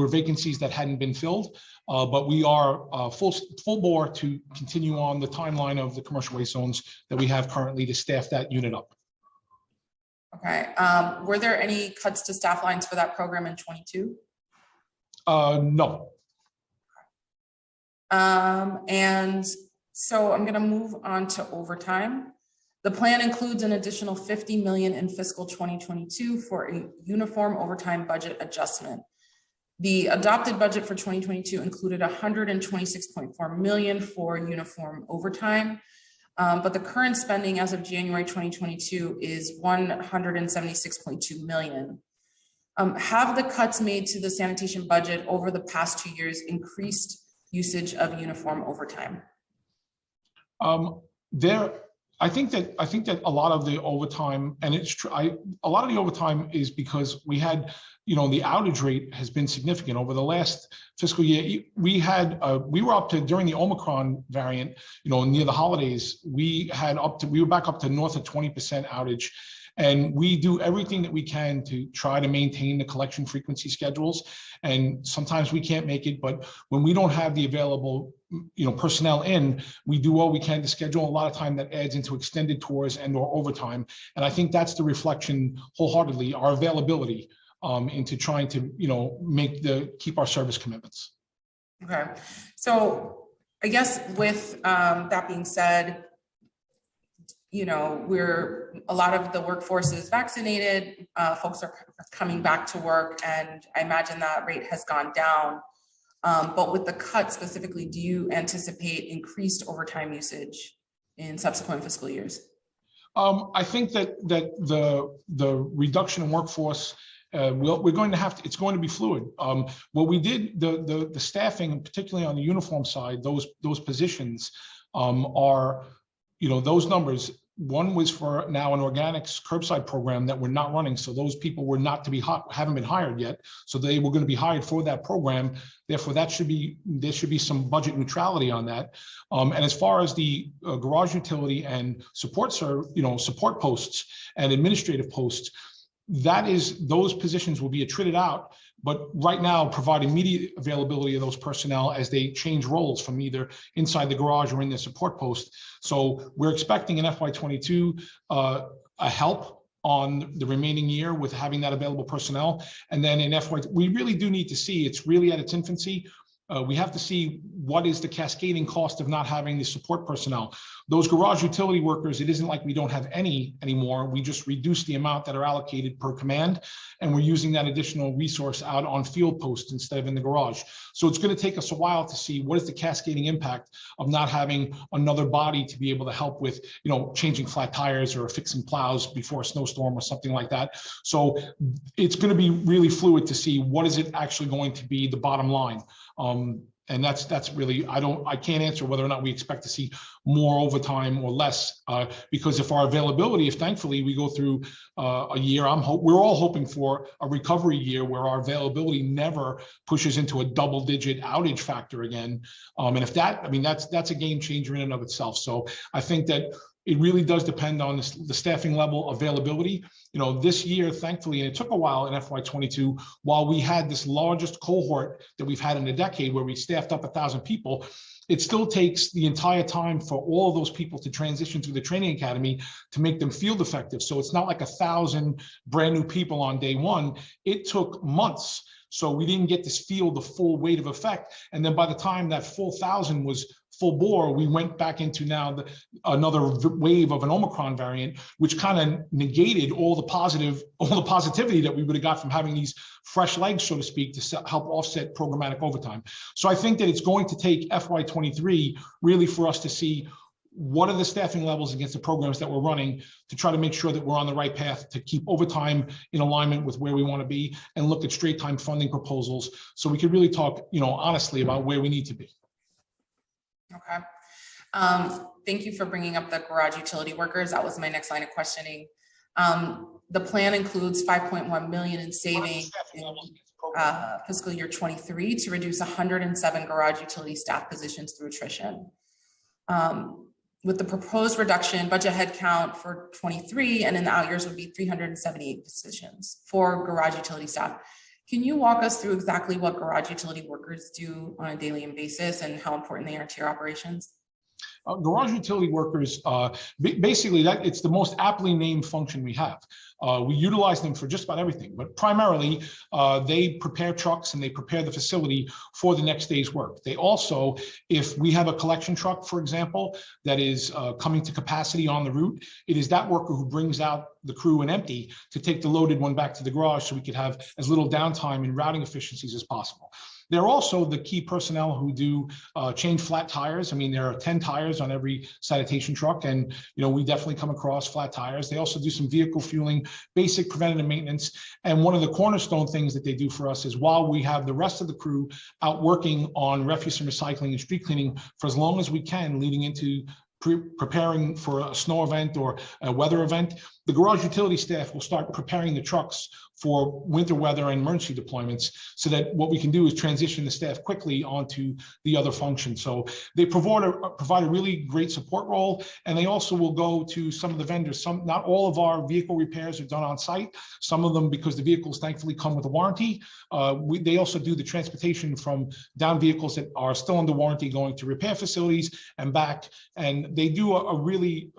E: vacancies that hadn't been filled, but we are full bore to continue on the timeline of the commercial waste zones that we have currently to staff that unit up.
C: Okay. Were there any cuts to staff lines for that program in 22?
E: No.
C: And so I'm going to move on to overtime. The plan includes an additional $50 million in fiscal 2022 for a uniform overtime budget adjustment. The adopted budget for 2022 included $126.4 million for uniform overtime, but the current spending as of January 2022 is $176.2 million. Have the cuts made to the sanitation budget over the past 2 years increased usage of uniform overtime?
E: I think that a lot of the overtime, and it's true, a lot of the overtime is because we had, the outage rate has been significant over the last fiscal year. We were up to, during the Omicron variant, near the holidays, we were back up to north of 20% outage. And we do everything that we can to try to maintain the collection frequency schedules. And sometimes we can't make it, but when we don't have the available, personnel in, we do all we can to schedule. A lot of time that adds into extended tours and or overtime. And I think that's the reflection wholeheartedly, our availability into trying to, keep our service commitments.
C: Okay. So I guess with that being said, a lot of the workforce is vaccinated, folks are coming back to work, and I imagine that rate has gone down. But with the cut specifically, do you anticipate increased overtime usage in subsequent fiscal years?
E: I think that the reduction in workforce, it's going to be fluid. What we did, the staffing, particularly on the uniform side, those positions are, those numbers. One was for now an organics curbside program that we're not running. So those people were not to be haven't been hired yet. So they were going to be hired for that program. Therefore, there should be some budget neutrality on that. And as far as the garage utility and support posts and administrative posts, those positions will be attrited out, but right now provide immediate availability of those personnel as they change roles from either inside the garage or in the support post. So we're expecting in FY22 a help on the remaining year with having that available personnel. And then in FY, we really do need to see, it's really at its infancy. We have to see what is the cascading cost of not having the support personnel? Those garage utility workers, it isn't like we don't have any anymore. We just reduce the amount that are allocated per command, and we're using that additional resource out on field posts instead of in the garage. So it's going to take us a while to see what is the cascading impact of not having another body to be able to help with, changing flat tires or fixing plows before a snowstorm or something like that. So it's going to be really fluid to see what is it actually going to be the bottom line. And that's really, I can't answer whether or not we expect to see more overtime or less, because if our availability, if thankfully we go through a year, we're all hoping for a recovery year where our availability never pushes into a double-digit outage factor again. And if that's a game changer in and of itself. So I think that it really does depend on the staffing level availability. This year, thankfully, and it took a while in FY22, while we had this largest cohort that we've had in a decade where we staffed up 1,000 people, it still takes the entire time for all of those people to transition through the training academy to make them field effective. So it's not like 1,000 brand new people on day one. It took months. So we didn't get to feel the full weight of effect. And then by the time that full 1,000 was full bore, we went back into now another wave of an Omicron variant, which kind of negated all the positivity that we would have got from having these fresh legs, so to speak, to help offset programmatic overtime. So I think that it's going to take FY23 really for us to see what are the staffing levels against the programs that we're running to try to make sure that we're on the right path to keep overtime in alignment with where we want to be and look at straight time funding proposals so we can really talk, honestly about where we need to be.
C: Okay. Thank you for bringing up the garage utility workers. That was my next line of questioning. The plan includes 5.1 million in savings in fiscal year 23 to reduce 107 garage utility staff positions through attrition. With the proposed reduction, budget headcount for 23 and in the out years would be 378 positions for garage utility staff. Can you walk us through exactly what garage utility workers do on a daily basis and how important they are to your operations?
E: Garage utility workers, basically it's the most aptly named function we have. We utilize them for just about everything, but primarily they prepare trucks and they prepare the facility for the next day's work. They also, if we have a collection truck, for example, that is coming to capacity on the route, it is that worker who brings out the crew and empty to take the loaded one back to the garage so we could have as little downtime and routing efficiencies as possible. They're also the key personnel who do change flat tires. I mean, there are 10 tires on every sanitation truck, and we definitely come across flat tires. They also do some vehicle fueling, basic preventative maintenance. And one of the cornerstone things that they do for us is while we have the rest of the crew out working on refuse and recycling and street cleaning for as long as we can leading into preparing for a snow event or a weather event, the garage utility staff will start preparing the trucks for winter weather and emergency deployments so that what we can do is transition the staff quickly onto the other functions. So they provide a really great support role, and they also will go to some of the vendors. Not all of our vehicle repairs are done on site. Some of them, because the vehicles thankfully come with a warranty, they also do the transportation from down vehicles that are still under warranty going to repair facilities and back. And they do a really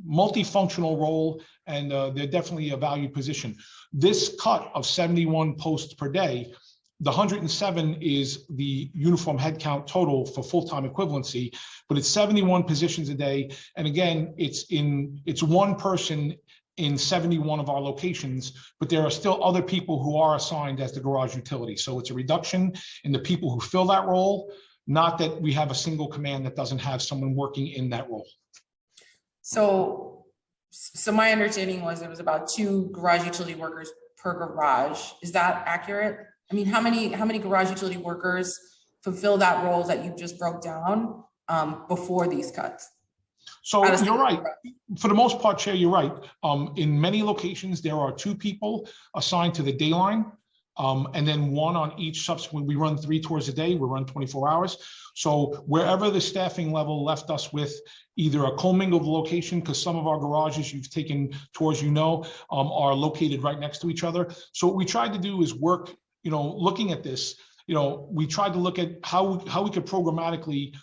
E: multifunctional role, and they're definitely a valued position. This cut of 71 posts per day, the 107 is the uniform headcount total for full-time equivalency, but it's 71 positions a day. And again, it's one person in 71 of our locations, but there are still other people who are assigned as the garage utility. So it's a reduction in the people who fill that role, not that we have a single command that doesn't have someone working in that role.
C: So my understanding was there was about 2 garage utility workers per garage. Is that accurate? I mean, how many garage utility workers fulfill that role that you just broke down before these cuts?
E: So you're right. For the most part, Chair, you're right. In many locations, there are 2 people assigned to the day line. And then 1 on each subsequent. We run 3 tours a day. We run 24 hours. So wherever the staffing level left us with either a commingled location, because some of our garages you've taken tours, are located right next to each other. So what we tried to do is work, looking at this, we tried to look at how we could programmatically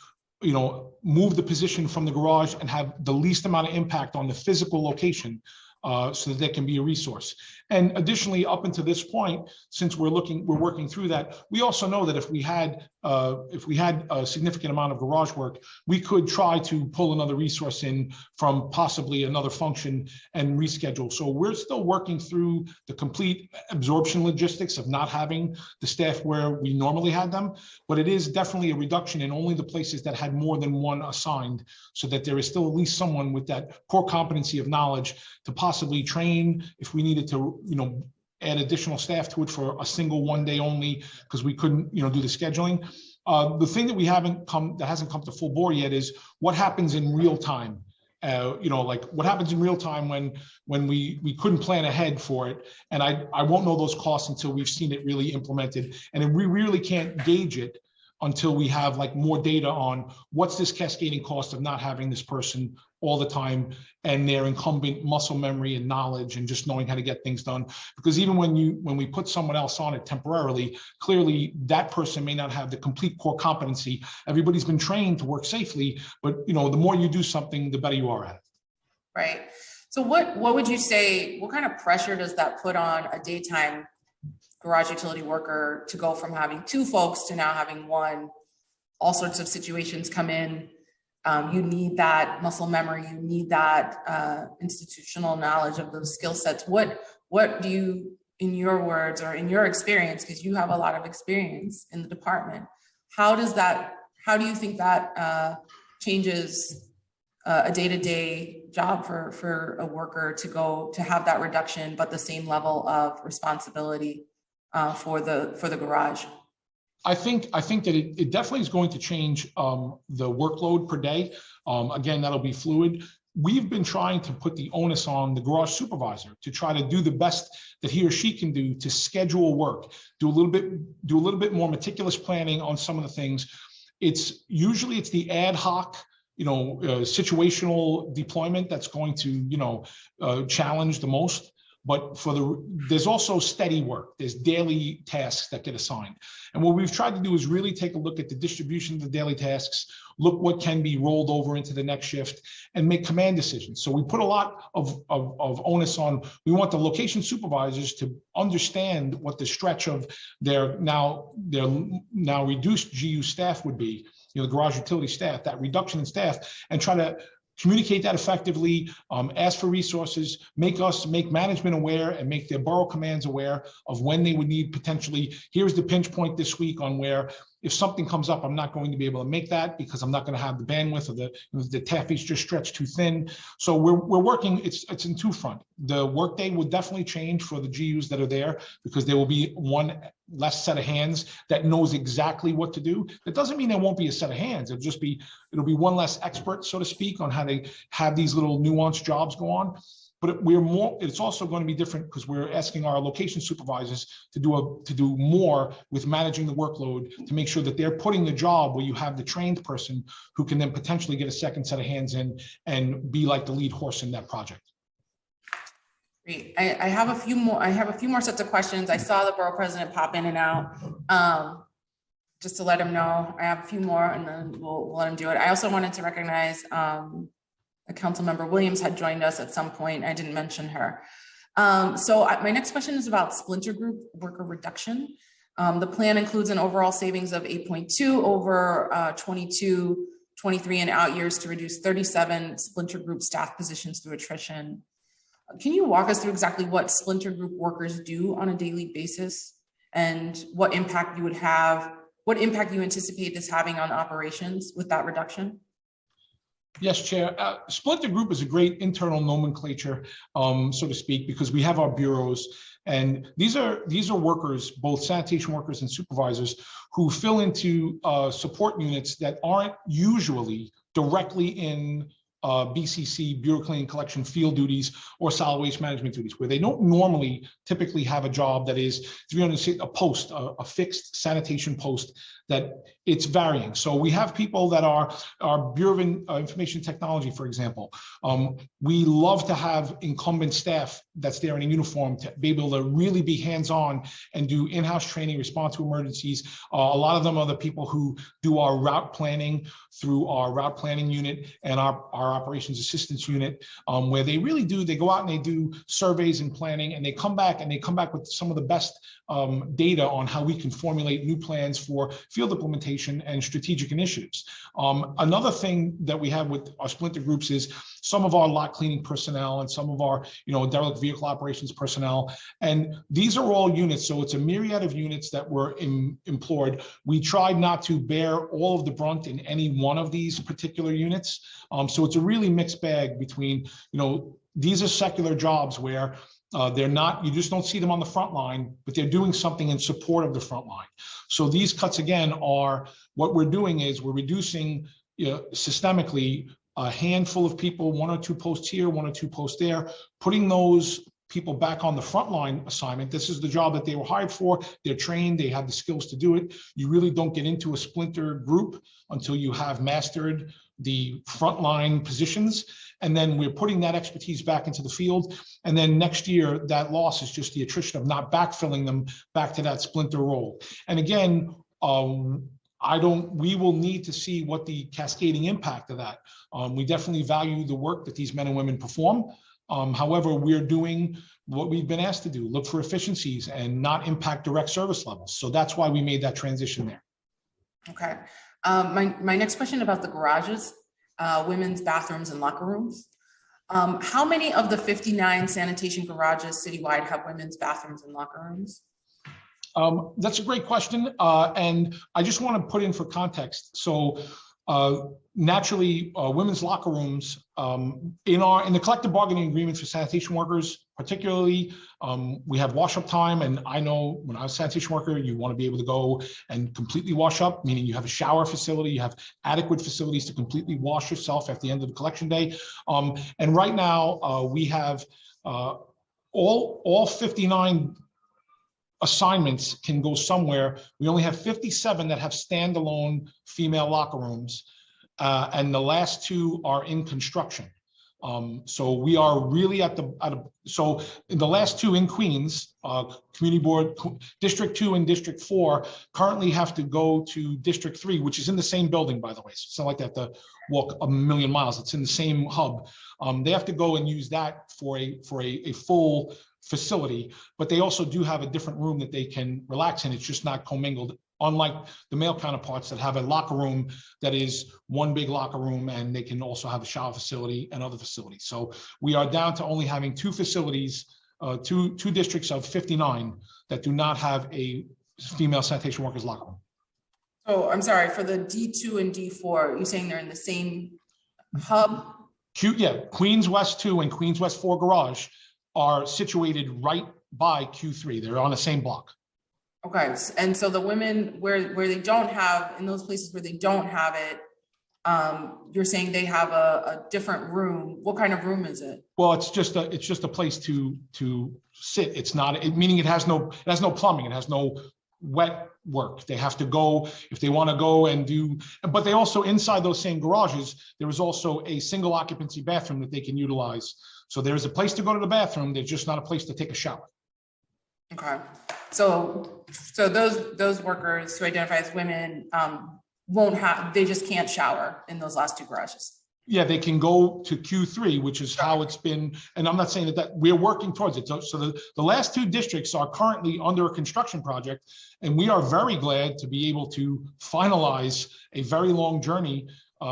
E: move the position from the garage and have the least amount of impact on the physical location. So that that can be a resource. And additionally, up until this point, since we're working through that, we also know that if we had if we had a significant amount of garage work, we could try to pull another resource in from possibly another function and reschedule. So we're still working through the complete absorption logistics of not having the staff where we normally had them, but it is definitely a reduction in only the places that had more than one assigned, so that there is still at least someone with that core competency of knowledge to possibly train if we needed to, add additional staff to it for a single one day only, because we couldn't, do the scheduling. The thing that hasn't come to full bore yet is what happens in real time. Like what happens in real time when we couldn't plan ahead for it. And I won't know those costs until we've seen it really implemented. And we really can't gauge it until we have like more data on what's this cascading cost of not having this person all the time and their incumbent muscle memory and knowledge and just knowing how to get things done. Because even when we put someone else on it temporarily, clearly that person may not have the complete core competency. Everybody's been trained to work safely, but the more you do something, the better you are at it.
C: Right. So what would you say, what kind of pressure does that put on a daytime garage utility worker to go from having two folks to now having one? All sorts of situations come in. You need that muscle memory. You need that institutional knowledge of those skill sets. What do you, in your words or in your experience, because you have a lot of experience in the department, how do you think that changes a day-to-day job for a worker to have that reduction, but the same level of responsibility for the garage?
E: I think that it definitely is going to change the workload per day. Again, that'll be fluid. We've been trying to put the onus on the garage supervisor to try to do the best that he or she can do to schedule work, do a little bit more meticulous planning on some of the things. It's usually the ad hoc, situational deployment that's going to, challenge the most. But there's also steady work. There's daily tasks that get assigned. And what we've tried to do is really take a look at the distribution of the daily tasks, look what can be rolled over into the next shift, and make command decisions. So we put a lot of onus on, we want the location supervisors to understand what the stretch of their now reduced GU staff would be, the garage utility staff, that reduction in staff, and try to communicate that effectively, ask for resources, make management aware and make their borough commands aware of when they would need potentially, here's the pinch point this week on where if something comes up, I'm not going to be able to make that because I'm not going to have the bandwidth, or the taffy's just stretched too thin. So we're working, it's in two front. The workday will definitely change for the GUs that are there because there will be one less set of hands that knows exactly what to do. That doesn't mean there won't be a set of hands. It'll be one less expert, so to speak, on how to have these little nuanced jobs go on. But it's also going to be different because we're asking our location supervisors to do more with managing the workload to make sure that they're putting the job where you have the trained person who can then potentially get a second set of hands in and be like the lead horse in that project.
C: Great. I have a few more sets of questions. I saw the borough president pop in and out. Just to let him know, I have a few more and then we'll let him do it. I also wanted to recognize Council Member Williams had joined us at some point. I didn't mention her. So my next question is about splinter group worker reduction. The plan includes an overall savings of 8.2 over 22, 23 and out years to reduce 37 splinter group staff positions through attrition. Can you walk us through exactly what splinter group workers do on a daily basis and what impact you anticipate this having on operations with that reduction?
E: Yes, Chair. Splinter group is a great internal nomenclature, so to speak, because we have our bureaus, and these are workers, both sanitation workers and supervisors, who fill into support units that aren't usually directly in BCC, Bureau Cleaning Collection field duties or solid waste management duties, where they don't normally typically have a job that is 360, a post, a fixed sanitation post, that it's varying. So we have people that are Bureau of Information Technology, for example. We love to have incumbent staff that's there in a uniform to be able to really be hands-on and do in-house training, respond to emergencies. A lot of them are the people who do our route planning through our route planning unit and our operations assistance unit, where they go out and they do surveys and planning, and they come back with some of the best data on how we can formulate new plans for field implementation and strategic initiatives. Another thing that we have with our splinter groups is some of our lot cleaning personnel and some of our, derelict vehicle operations personnel. And these are all units. So it's a myriad of units that were employed. We tried not to bear all of the brunt in any one of these particular units. So it's a really mixed bag between, these are secular jobs where they're not, you just don't see them on the front line, but they're doing something in support of the front line. So these cuts, again, are what we're doing is we're reducing systemically a handful of people, 1 or 2 posts here, 1 or 2 posts there, putting those people back on the frontline assignment. This is the job that they were hired for. They're trained, they have the skills to do it. You really don't get into a splinter group until you have mastered the frontline positions. And then we're putting that expertise back into the field. And then next year, that loss is just the attrition of not backfilling them back to that splinter role. And again, we will need to see what the cascading impact of that. We definitely value the work that these men and women perform. However, we're doing what we've been asked to do, look for efficiencies and not impact direct service levels. So that's why we made that transition there.
C: Okay. My next question about the garages, women's bathrooms and locker rooms. How many of the 59 sanitation garages citywide have women's bathrooms and locker rooms?
E: That's a great question. And I just want to put in for context. So naturally, women's locker rooms in the collective bargaining agreement for sanitation workers, particularly, we have wash up time. And I know when I was a sanitation worker, you want to be able to go and completely wash up, meaning you have a shower facility, you have adequate facilities to completely wash yourself at the end of the collection day. And right now we have all 59 assignments can go somewhere. We only have 57 that have standalone female locker rooms, and the last 2 are in construction. So we are really so in the last 2 in Queens, Community Board, District 2 and District 4 currently have to go to District 3, which is in the same building, by the way. So it's not like they have to walk a million miles. It's in the same hub. They have to go and use that for a full facility, but they also do have a different room that they can relax in. It's just not commingled, unlike the male counterparts that have a locker room that is one big locker room, and they can also have a shower facility and other facilities. So we are down to only having 2 facilities, two districts of 59 that do not have a female sanitation workers locker room.
C: Oh, I'm sorry, for the D2 and D4, you're saying they're in the same hub?
E: Queens West 2 and Queens West 4 garage are situated right by Q3. They're on the same block.
C: Okay, and so the women where they don't have, in those places where they don't have it, you're saying they have a different room. What kind of room is it?
E: Well, it's just a place to sit. It's not, meaning it has no plumbing. It has no wet work. They have to go if they want to go and do, but they also, inside those same garages, there is also a single occupancy bathroom that they can utilize. So there's a place to go to the bathroom. There's just not a place to take a shower.
C: Okay. So those workers who identify as women they just can't shower in those last 2 garages.
E: Yeah, they can go to Q3, which is how it's been. And I'm not saying that we're working towards it. So the last 2 districts are currently under a construction project, and we are very glad to be able to finalize a very long journey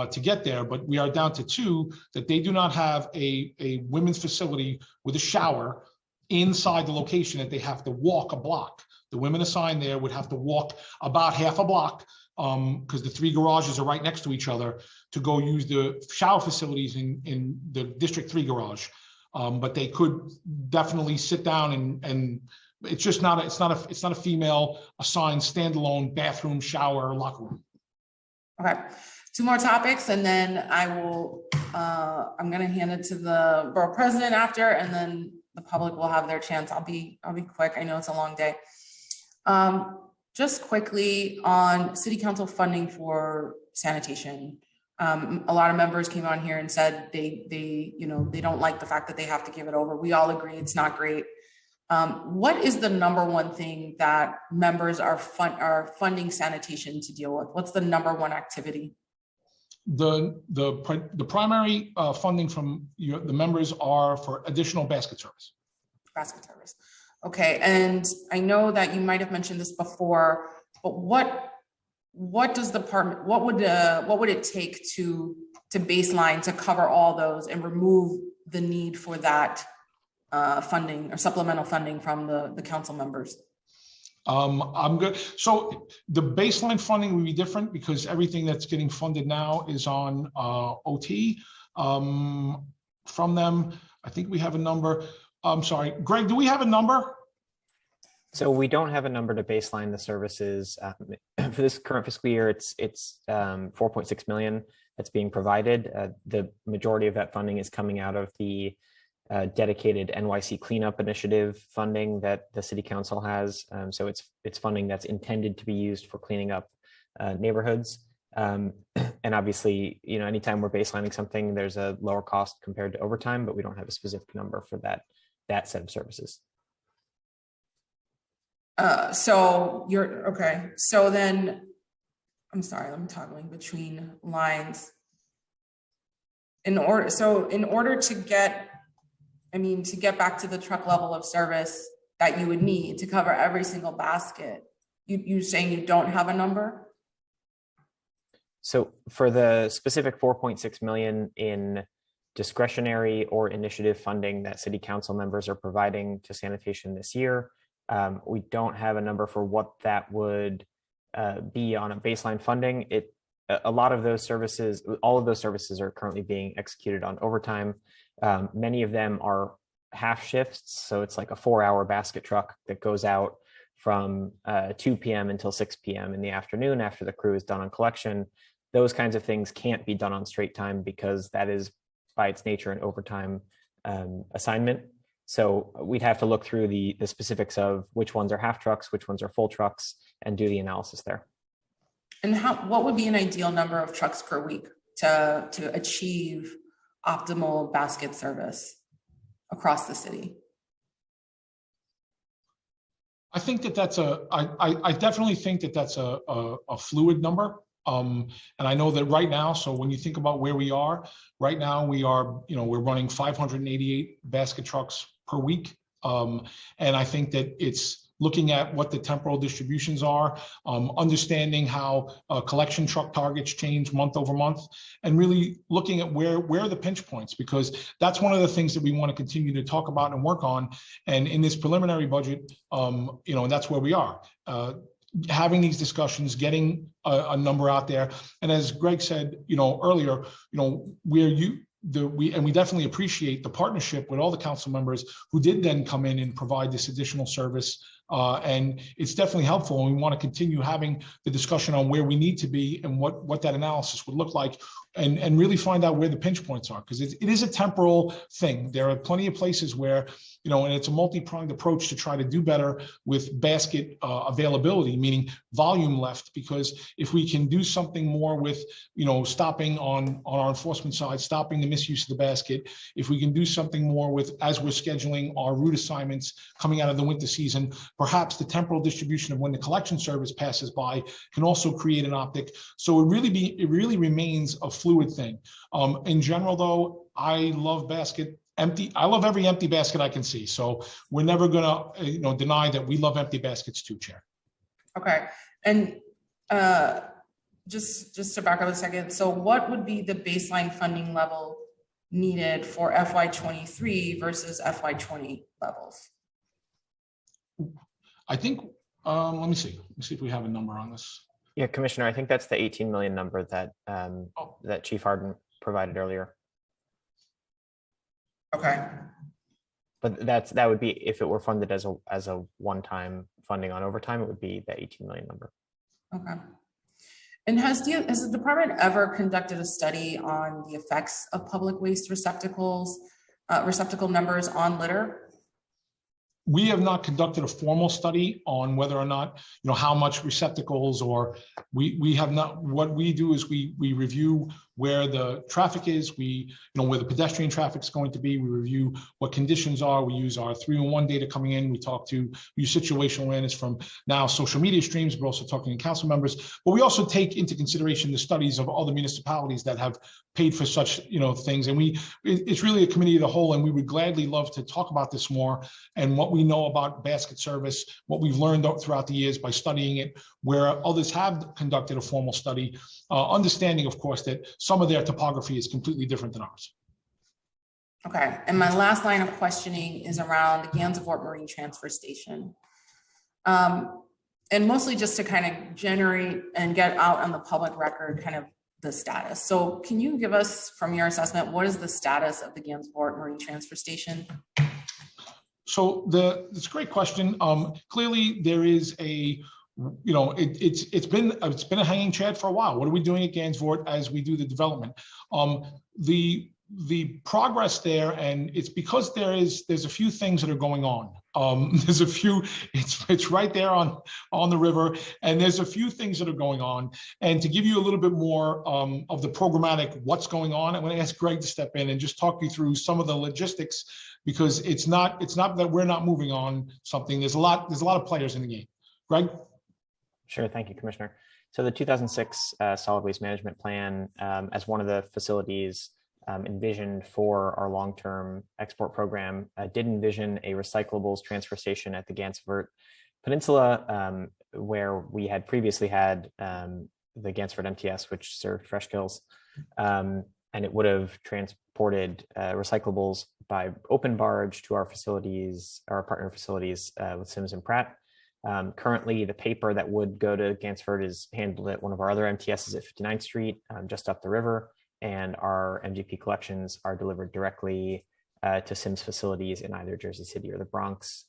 E: to get there. But we are down to 2 that they do not have a women's facility with a shower inside the location, that they have to walk a block. The women assigned there would have to walk about half a block because the 3 garages are right next to each other to go use the shower facilities in the District 3 garage. But they could definitely sit down and it's just not a female assigned standalone bathroom, shower, locker room.
C: Okay. 2 more topics, and then I will, I'm going to hand it to the borough president after, and then the public will have their chance. I'll be quick. I know it's a long day. Just quickly on city council funding for sanitation. A lot of members came on here and said they don't like the fact that they have to give it over. We all agree it's not great. What is the number one thing that members are funding sanitation to deal with? What's the number one activity?
E: The primary funding from the members are for additional basket service.
C: Basket service. Okay, and I know that you might have mentioned this before, but what what does the department, what would it take to baseline to cover all those and remove the need for that funding or supplemental funding from the council members?
E: I'm good. So the baseline funding will be different because everything that's getting funded now is on OT. From them, I think we have a number. I'm sorry, Greg, do we have a number?
G: So we don't have a number to baseline the services for this current fiscal year. It's 4.6 million that's being provided. The majority of that funding is coming out of the dedicated NYC cleanup initiative funding that the city council has. So it's funding that's intended to be used for cleaning up neighborhoods. And obviously, anytime we're baselining something, there's a lower cost compared to overtime, but we don't have a specific number for that set of services.
C: So you're okay. So then, I'm sorry, I'm toggling between lines. In order to get, to get back to the truck level of service that you would need to cover every single basket, you're saying you don't have a number?
G: So for the specific 4.6 million in discretionary or initiative funding that city council members are providing to sanitation this year, we don't have a number for what that would be on a baseline funding. A lot of those services, all of those services are currently being executed on overtime. Many of them are half shifts. So it's like a 4-hour basket truck that goes out from 2 p.m. until 6 p.m. in the afternoon after the crew is done on collection. Those kinds of things can't be done on straight time because that is by its nature an overtime assignment. So we'd have to look through the specifics of which ones are half trucks, which ones are full trucks, and do the analysis there.
C: And what would be an ideal number of trucks per week to achieve optimal basket service across the city?
E: I think that's I definitely think that's a fluid number. And I know that right now, so when you think about where we are, right now we are, we're running 588 basket trucks per week. And I think that it's looking at what the temporal distributions are, understanding how collection truck targets change month over month, and really looking at where are the pinch points, because that's one of the things that we want to continue to talk about and work on. And in this preliminary budget, and that's where we are. Having these discussions, getting a number out there. And as Greg said, earlier, we definitely appreciate the partnership with all the council members who did then come in and provide this additional service. And it's definitely helpful. And we want to continue having the discussion on where we need to be and what that analysis would look like, and really find out where the pinch points are, because it is a temporal thing. There are plenty of places where, and it's a multi-pronged approach to try to do better with basket availability, meaning volume left. Because if we can do something more with, stopping on our enforcement side, stopping the misuse of the basket, if we can do something more with, as we're scheduling our route assignments coming out of the winter season, perhaps the temporal distribution of when the collection service passes by can also create an optic. So it really remains a fluid thing. In general, though, I love I love every empty basket I can see. So we're never gonna, deny that we love empty baskets too, Chair.
C: Okay, and just to back up a second. So what would be the baseline funding level needed for FY23 versus FY20 levels?
E: I think, let me see if we have a number on this.
G: Yeah, Commissioner, I think that's the 18 million number that that Chief Harden provided earlier.
C: Okay.
G: But that would be if it were funded as a one-time funding on overtime, it would be the 18 million number.
C: Okay. And has the department ever conducted a study on the effects of public waste receptacle numbers on litter?
E: We have not conducted a formal study on whether or not, how much receptacles, or we have not. What we do is we review where the traffic is. We, where the pedestrian traffic is going to be. We review what conditions are. We use our 311 data coming in. We use situational awareness from now social media streams. We're also talking to council members, but we also take into consideration the studies of other municipalities that have paid for such, things. And it's really a committee of the whole, and we would gladly love to talk about this more and what we know about basket service, what we've learned throughout the years by studying it, where others have conducted a formal study, understanding, of course, that some of their topography is completely different than ours.
C: Okay, and my last line of questioning is around the Gansevoort Marine Transfer Station. And mostly just to kind of generate and get out on the public record kind of the status. So can you give us, from your assessment, what is the status of the Gansevoort Marine Transfer Station?
E: So it's a great question. Clearly there is it's been a hanging chad for a while. What are we doing at Gansevoort as we do the development? The progress there, and it's because there's a few things that are going on. There's a few, it's right there on the river, and there's a few things that are going on. And to give you a little bit more of the programmatic what's going on, I'm going to ask Greg to step in and just talk you through some of the logistics, because it's not that we're not moving on something. There's a lot of players in the game. Greg?
G: Sure, thank you, Commissioner. So the 2006 Solid Waste Management Plan, as one of the facilities envisioned for our long-term export program, did envision a recyclables transfer station at the Gansevoort Peninsula, where we had previously had the Gansevoort MTS, which served Fresh Kills, and it would have transported recyclables by open barge to our facilities, our partner facilities with Sims and Pratt. Currently, the paper that would go to Gansevoort is handled at one of our other MTSs at 59th Street, just up the river. And our MGP collections are delivered directly to Sims facilities in either Jersey City or the Bronx.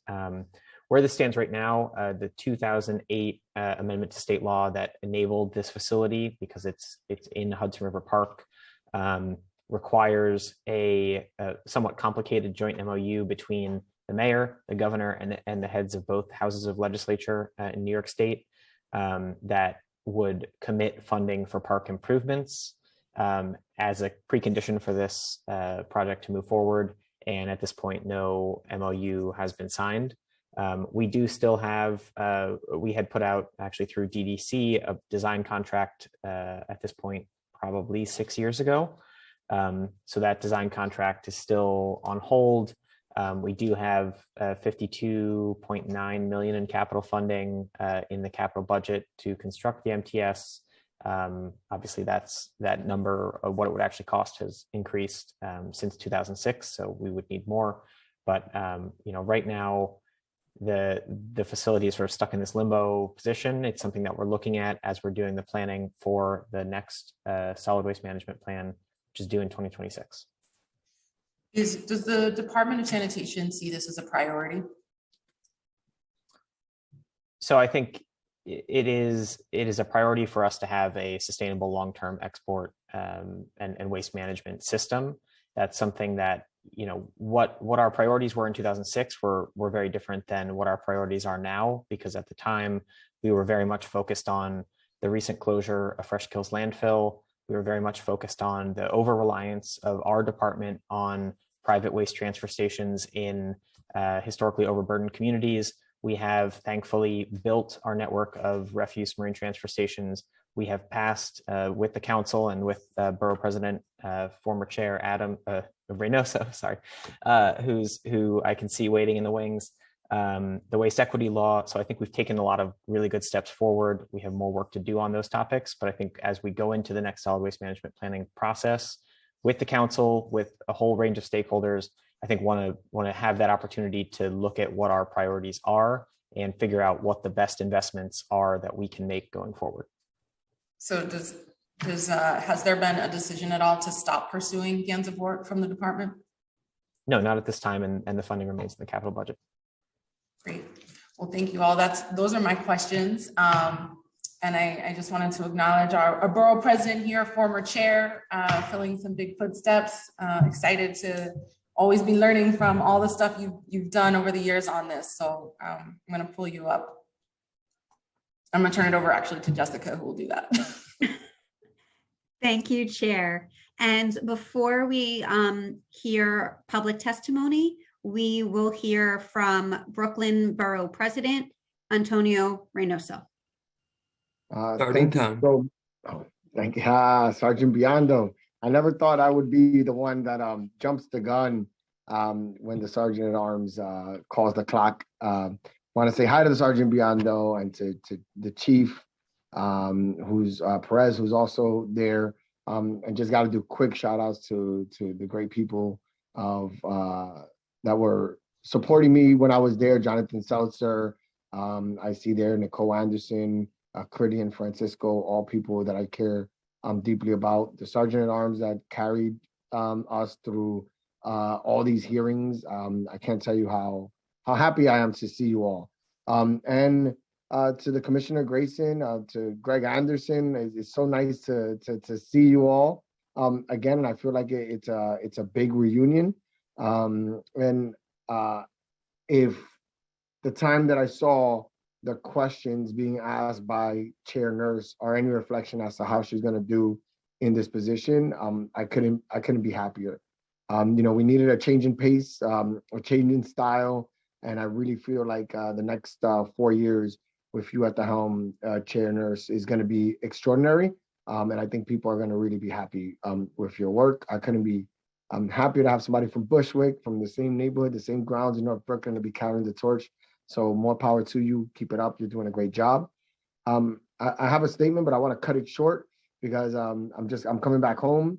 G: Where this stands right now, the 2008 amendment to state law that enabled this facility, because it's in Hudson River Park, requires a somewhat complicated joint MOU between the mayor, the governor, and the heads of both houses of legislature in New York State that would commit funding for park improvements as a precondition for this project to move forward. And at this point, no MOU has been signed. We do still have, we had put out actually through DDC a design contract at this point, probably 6 years ago. So that design contract is still on hold. We do have $52.9 million in capital funding in the capital budget to construct the MTS. Obviously, that number of what it would actually cost has increased since 2006, so we would need more. But right now, the facility is sort of stuck in this limbo position. It's something that we're looking at as we're doing the planning for the next solid waste management plan, which is due in 2026.
C: Does the Department of Sanitation see this as a priority?
G: So I think it is a priority for us to have a sustainable long-term export and waste management system. That's something that, what our priorities were in 2006 were very different than what our priorities are now, because at the time we were very much focused on the recent closure of Fresh Kills landfill. We were very much focused on the over-reliance of our department on private waste transfer stations in historically overburdened communities. We have thankfully built our network of refuse marine transfer stations. We have passed with the council and with Borough President, former Chair Adam Reynoso, sorry, who I can see waiting in the wings, the waste equity law. So I think we've taken a lot of really good steps forward. We have more work to do on those topics, but I think as we go into the next solid waste management planning process with the council, with a whole range of stakeholders, I think want to have that opportunity to look at what our priorities are and figure out what the best investments are that we can make going forward.
C: So has there been a decision at all to stop pursuing Gansevoort from the department?
G: No, not at this time, and the funding remains in the capital budget.
C: Great. Well, thank you all. Those are my questions. And I just wanted to acknowledge our borough president here, former chair, filling some big footsteps. Excited to always be learning from all the stuff you've done over the years on this. So I'm going to pull you up. I'm going to turn it over actually to Jessica, who will do that.
D: Thank you, Chair. And before we hear public testimony, we will hear from Brooklyn Borough President Antonio Reynoso.
H: Starting time.
S: Thank you, Sergeant Biondo. I never thought I would be the one that jumps the gun when the Sergeant at Arms calls the clock. Want to say hi to the Sergeant Biondo and to the Chief, who's Perez, who's also there. And just got to do quick shout outs to the great people of that were supporting me when I was there. Jonathan Seltzer, I see there Nicole Anderson, Cridian Francisco, all people that I care deeply about. The Sergeant at Arms that carried us through all these hearings. I can't tell you how happy I am to see you all. And to the Commissioner Grayson, to Greg Anderson, it's so nice to see you all again. And I feel like it's a big reunion. And if the time that I saw the questions being asked by Chair Nurse are any reflection as to how she's going to do in this position, I couldn't be happier. We needed a change in pace, a change in style, and I really feel like the next 4 years with you at the helm, Chair Nurse, is going to be extraordinary. And I think people are going to really be happy with your work. I couldn't be happy to have somebody from Bushwick, from the same neighborhood, the same grounds in North Brooklyn, to be carrying the torch. So more power to you. Keep it up. You're doing a great job. I have a statement, but I want to cut it short because I'm coming back home.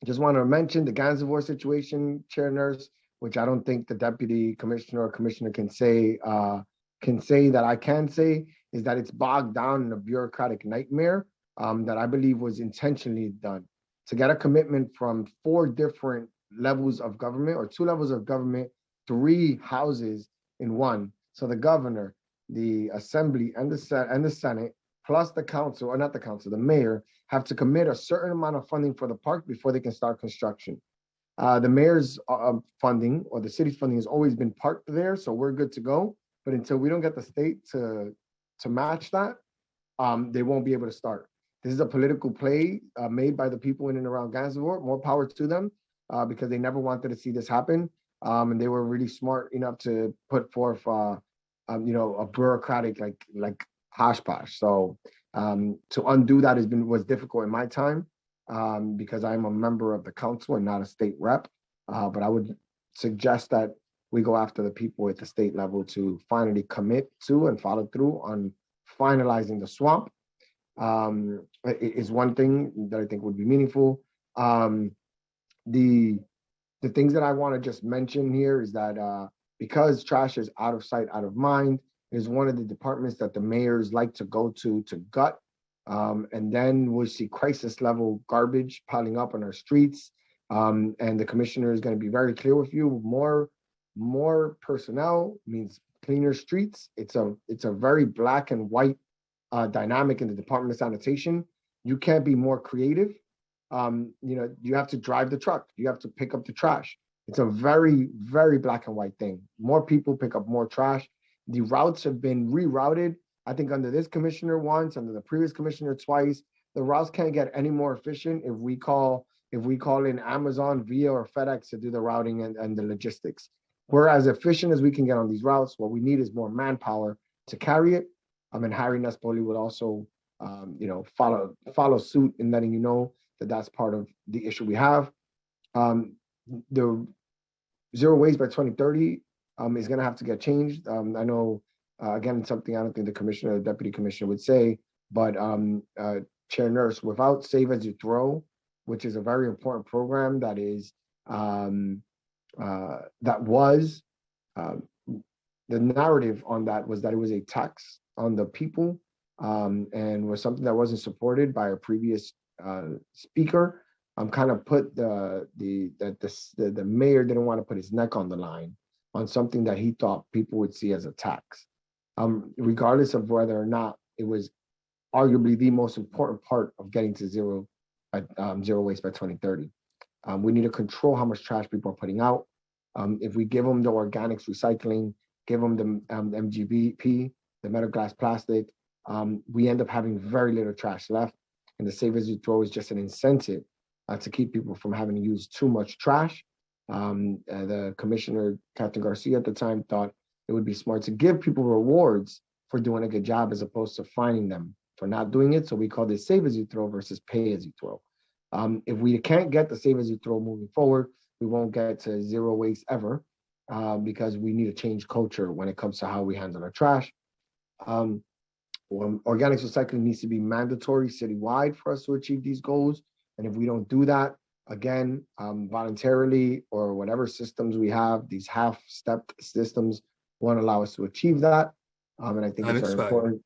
S: Just want to mention the Gansevoort situation, Chair Nurse, which I don't think the deputy commissioner or commissioner can say that I can say, is that it's bogged down in a bureaucratic nightmare that I believe was intentionally done to get a commitment from 4 different levels of government, or 2 levels of government, 3 houses in one. So the governor, the assembly, and the Senate, plus the council, or not the council, the mayor, have to commit a certain amount of funding for the park before they can start construction. The mayor's funding, or the city's funding, has always been parked there, so we're good to go. But until we don't get the state to match that, they won't be able to start. This is a political play made by the people in and around Gansevoort. More power to them, because they never wanted to see this happen. And they were really smart enough to put forth, a bureaucratic like hosh posh. So to undo that was difficult in my time, because I'm a member of the council and not a state rep. But I would suggest that we go after the people at the state level to finally commit to and follow through on finalizing the swamp. Is one thing that I think would be meaningful. The things that I want to just mention here is that because trash is out of sight, out of mind, is one of the departments that the mayors like to go to gut. And then we'll see crisis level garbage piling up on our streets. And the commissioner is going to be very clear with you. More personnel means cleaner streets. It's a very black and white dynamic in the Department of Sanitation. You can't be more creative. You have to drive the truck. You have to pick up the trash. It's a very, very black and white thing. More people pick up more trash. The routes have been rerouted. I think under this commissioner once, under the previous commissioner twice. The routes can't get any more efficient if we call in Amazon, Via, or FedEx to do the routing and the logistics. We're as efficient as we can get on these routes. What we need is more manpower to carry it. And Harry Nespoli would also, follow suit in letting you know that that's part of the issue we have. The zero waste by 2030 is going to have to get changed. I know, again, something I don't think the commissioner or the deputy commissioner would say, but Chair Nurse, without Save As You Throw, which is a very important program that is the narrative on that was that it was a tax on the people, and was something that wasn't supported by a previous speaker. Kind of put the mayor didn't want to put his neck on the line on something that he thought people would see as a tax, regardless of whether or not it was arguably the most important part of getting to zero waste by 2030. We need to control how much trash people are putting out. If we give them the organics recycling, give them the MGBP, the metal glass plastic, we end up having very little trash left. And the save as you throw is just an incentive to keep people from having to use too much trash. The commissioner, Captain Garcia at the time, thought it would be smart to give people rewards for doing a good job as opposed to fining them for not doing it. So we call this save as you throw versus pay as you throw. If we can't get the save as you throw moving forward, we won't get to zero waste ever because we need to change culture when it comes to how we handle our trash. Organic recycling needs to be mandatory citywide for us to achieve these goals. And if we don't do that, again, voluntarily or whatever systems we have, these half-stepped systems won't allow us to achieve that. And I think it's very important.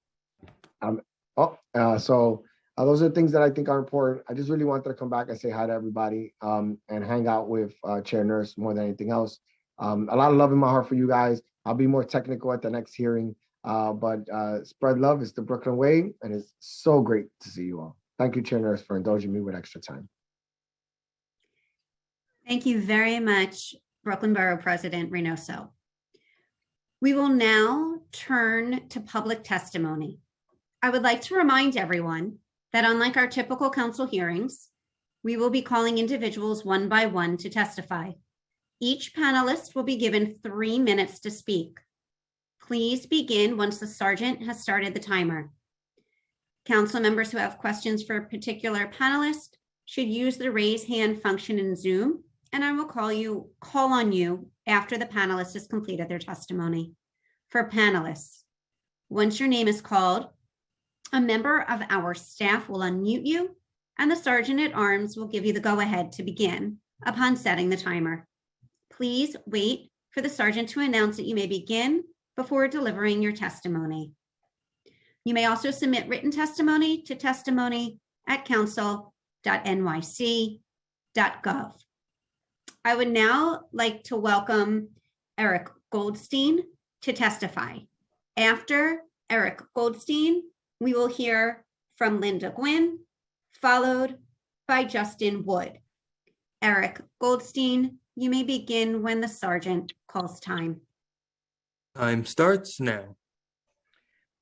S: So those are the things that I think are important. I just really wanted to come back and say hi to everybody and hang out with Chair Nurse more than anything else. A lot of love in my heart for you guys. I'll be more technical at the next hearing, but spread love is the Brooklyn way, and it's so great to see you all. Thank you, Chair Nurse, for indulging me with extra time.
D: Thank you very much, Brooklyn Borough President Reynoso. We will now turn to public testimony. I would like to remind everyone that unlike our typical council hearings, we will be calling individuals one by one to testify. Each panelist will be given 3 minutes to speak. Please begin once the sergeant has started the timer. Council members who have questions for a particular panelist should use the raise hand function in Zoom, and I will call on you after the panelist has completed their testimony. For panelists, once your name is called, a member of our staff will unmute you, and the Sergeant at Arms will give you the go-ahead to begin upon setting the timer. Please wait for the Sergeant to announce that you may begin before delivering your testimony. You may also submit written testimony to testimony@council.nyc.gov. I would now like to welcome Eric Goldstein to testify. After Eric Goldstein, we will hear from Linda Gwynn, followed by Justin Wood. Eric Goldstein, you may begin when the sergeant calls time.
H: Time starts now.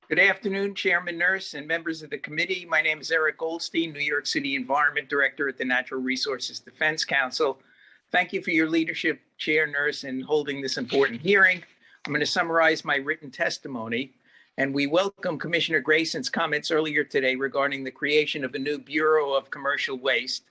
T: Good afternoon, Chairman Nurse and members of the committee. My name is Eric Goldstein, New York City Environment Director at the Natural Resources Defense Council. Thank you for your leadership, Chair Nurse, in holding this important hearing. I'm going to summarize my written testimony, and we welcome Commissioner Grayson's comments earlier today regarding the creation of a new Bureau of Commercial Waste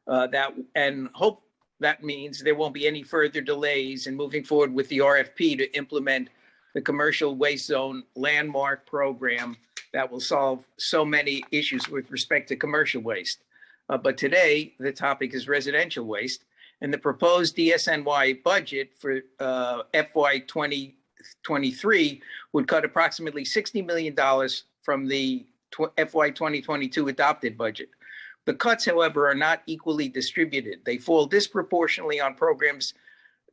T: and hope that means there won't be any further delays in moving forward with the RFP to implement the Commercial Waste Zone landmark program that will solve so many issues with respect to commercial waste. But today, the topic is residential waste, and the proposed DSNY budget for FY 2023 would cut approximately $60 million from the FY 2022 adopted budget. The cuts, however, are not equally distributed. They fall disproportionately on programs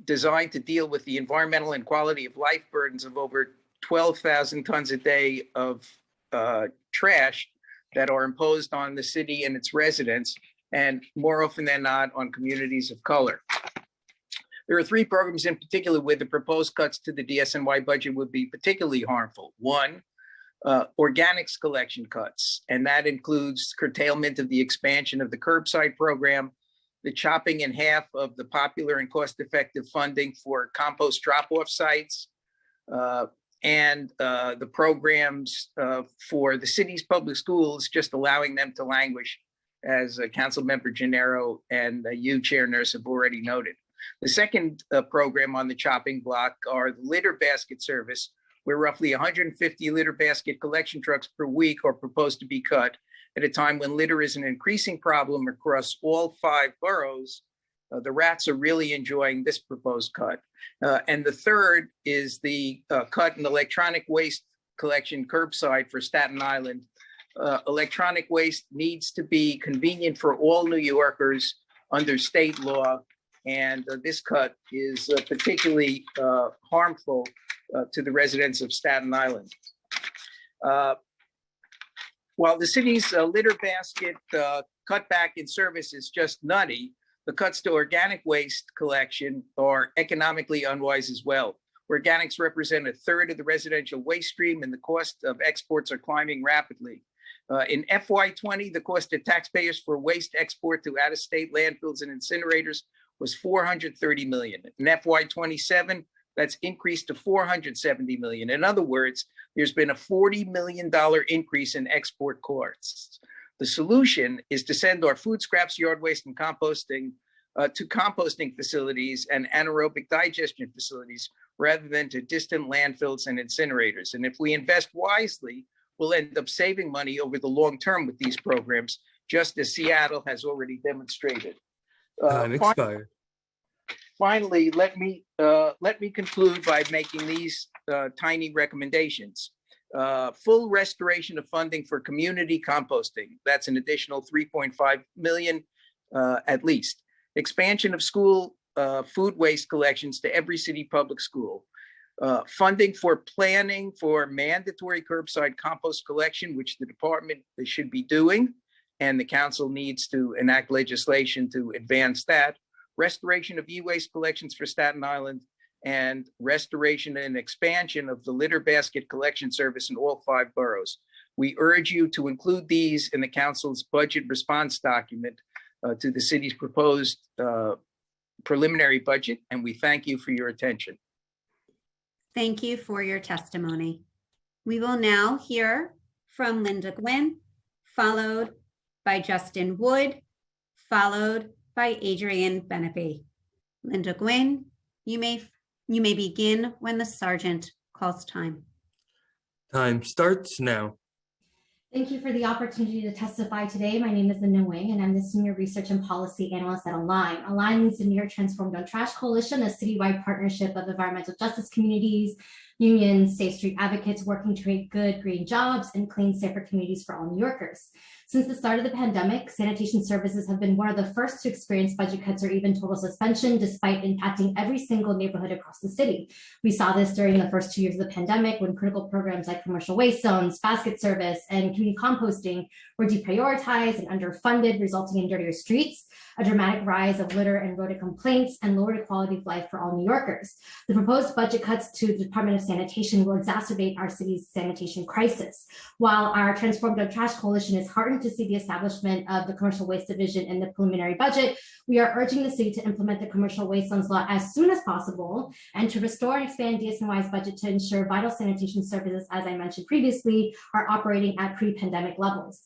T: designed to deal with the environmental and quality of life burdens of over 12,000 tons a day of trash that are imposed on the city and its residents, and more often than not on communities of color. There are 3 programs in particular where the proposed cuts to the DSNY budget would be particularly harmful. One, organics collection cuts, and that includes curtailment of the expansion of the curbside program, the chopping in half of the popular and cost-effective funding for compost drop-off sites, and the programs for the city's public schools, just allowing them to languish, as Council Member Gennaro and you, Chair Nurse, have already noted. The second program on the chopping block are the litter basket service, where roughly 150 litter basket collection trucks per week are proposed to be cut at a time when litter is an increasing problem across all 5 boroughs. The rats are really enjoying this proposed cut. And the third is the cut in electronic waste collection curbside for Staten Island. Electronic waste needs to be convenient for all New Yorkers under state law, and this cut is particularly harmful to the residents of Staten Island. While the city's litter basket cutback in service is just nutty, the cuts to organic waste collection are economically unwise as well. Organics represent 1/3 of the residential waste stream, and the cost of exports are climbing rapidly. In FY20, the cost to taxpayers for waste export to out-of-state landfills and incinerators was $430 million. In FY27, that's increased to $470 million. In other words, there's been a $40 million increase in export costs. The solution is to send our food scraps, yard waste, and composting to composting facilities and anaerobic digestion facilities rather than to distant landfills and incinerators. And if we invest wisely, we'll end up saving money over the long term with these programs, just as Seattle has already demonstrated.
H: Time expired.
T: Finally, let me conclude by making these tiny recommendations. Full restoration of funding for community composting. That's an additional $3.5 million at least. Expansion of school food waste collections to every city public school. Funding for planning for mandatory curbside compost collection, which the department should be doing, and the council needs to enact legislation to advance that. Restoration of e-waste collections for Staten Island, and restoration and expansion of the litter basket collection service in all 5 boroughs. We urge you to include these in the council's budget response document to the city's proposed preliminary budget, and we thank you for your attention.
D: Thank you for your testimony. We will now hear from Linda Gwynn, followed by Justin Wood, followed by Adrian Benepe. Linda Gwynn, you may begin when the sergeant calls time.
H: Time starts now.
U: Thank you for the opportunity to testify today. My name is Linda Wing, and I'm the Senior Research and Policy Analyst at Align. Align is the New York Transform Don't Trash Coalition, a citywide partnership of environmental justice communities, unions, Safe Street advocates working to create good green jobs and clean, safer communities for all New Yorkers. Since the start of the pandemic, sanitation services have been one of the first to experience budget cuts or even total suspension, despite impacting every single neighborhood across the city. We saw this during the first 2 years of the pandemic, when critical programs like commercial waste zones, basket service, and community composting were deprioritized and underfunded, resulting in dirtier streets, a dramatic rise of litter and rodent complaints, and lowered quality of life for all New Yorkers. The proposed budget cuts to the Department of Sanitation will exacerbate our city's sanitation crisis. While our Transform Don't Trash Coalition is heartened to see the establishment of the Commercial Waste Division in the preliminary budget, we are urging the city to implement the Commercial Waste Zones law as soon as possible and to restore and expand DSNY's budget to ensure vital sanitation services, as I mentioned previously, are operating at pre-pandemic levels.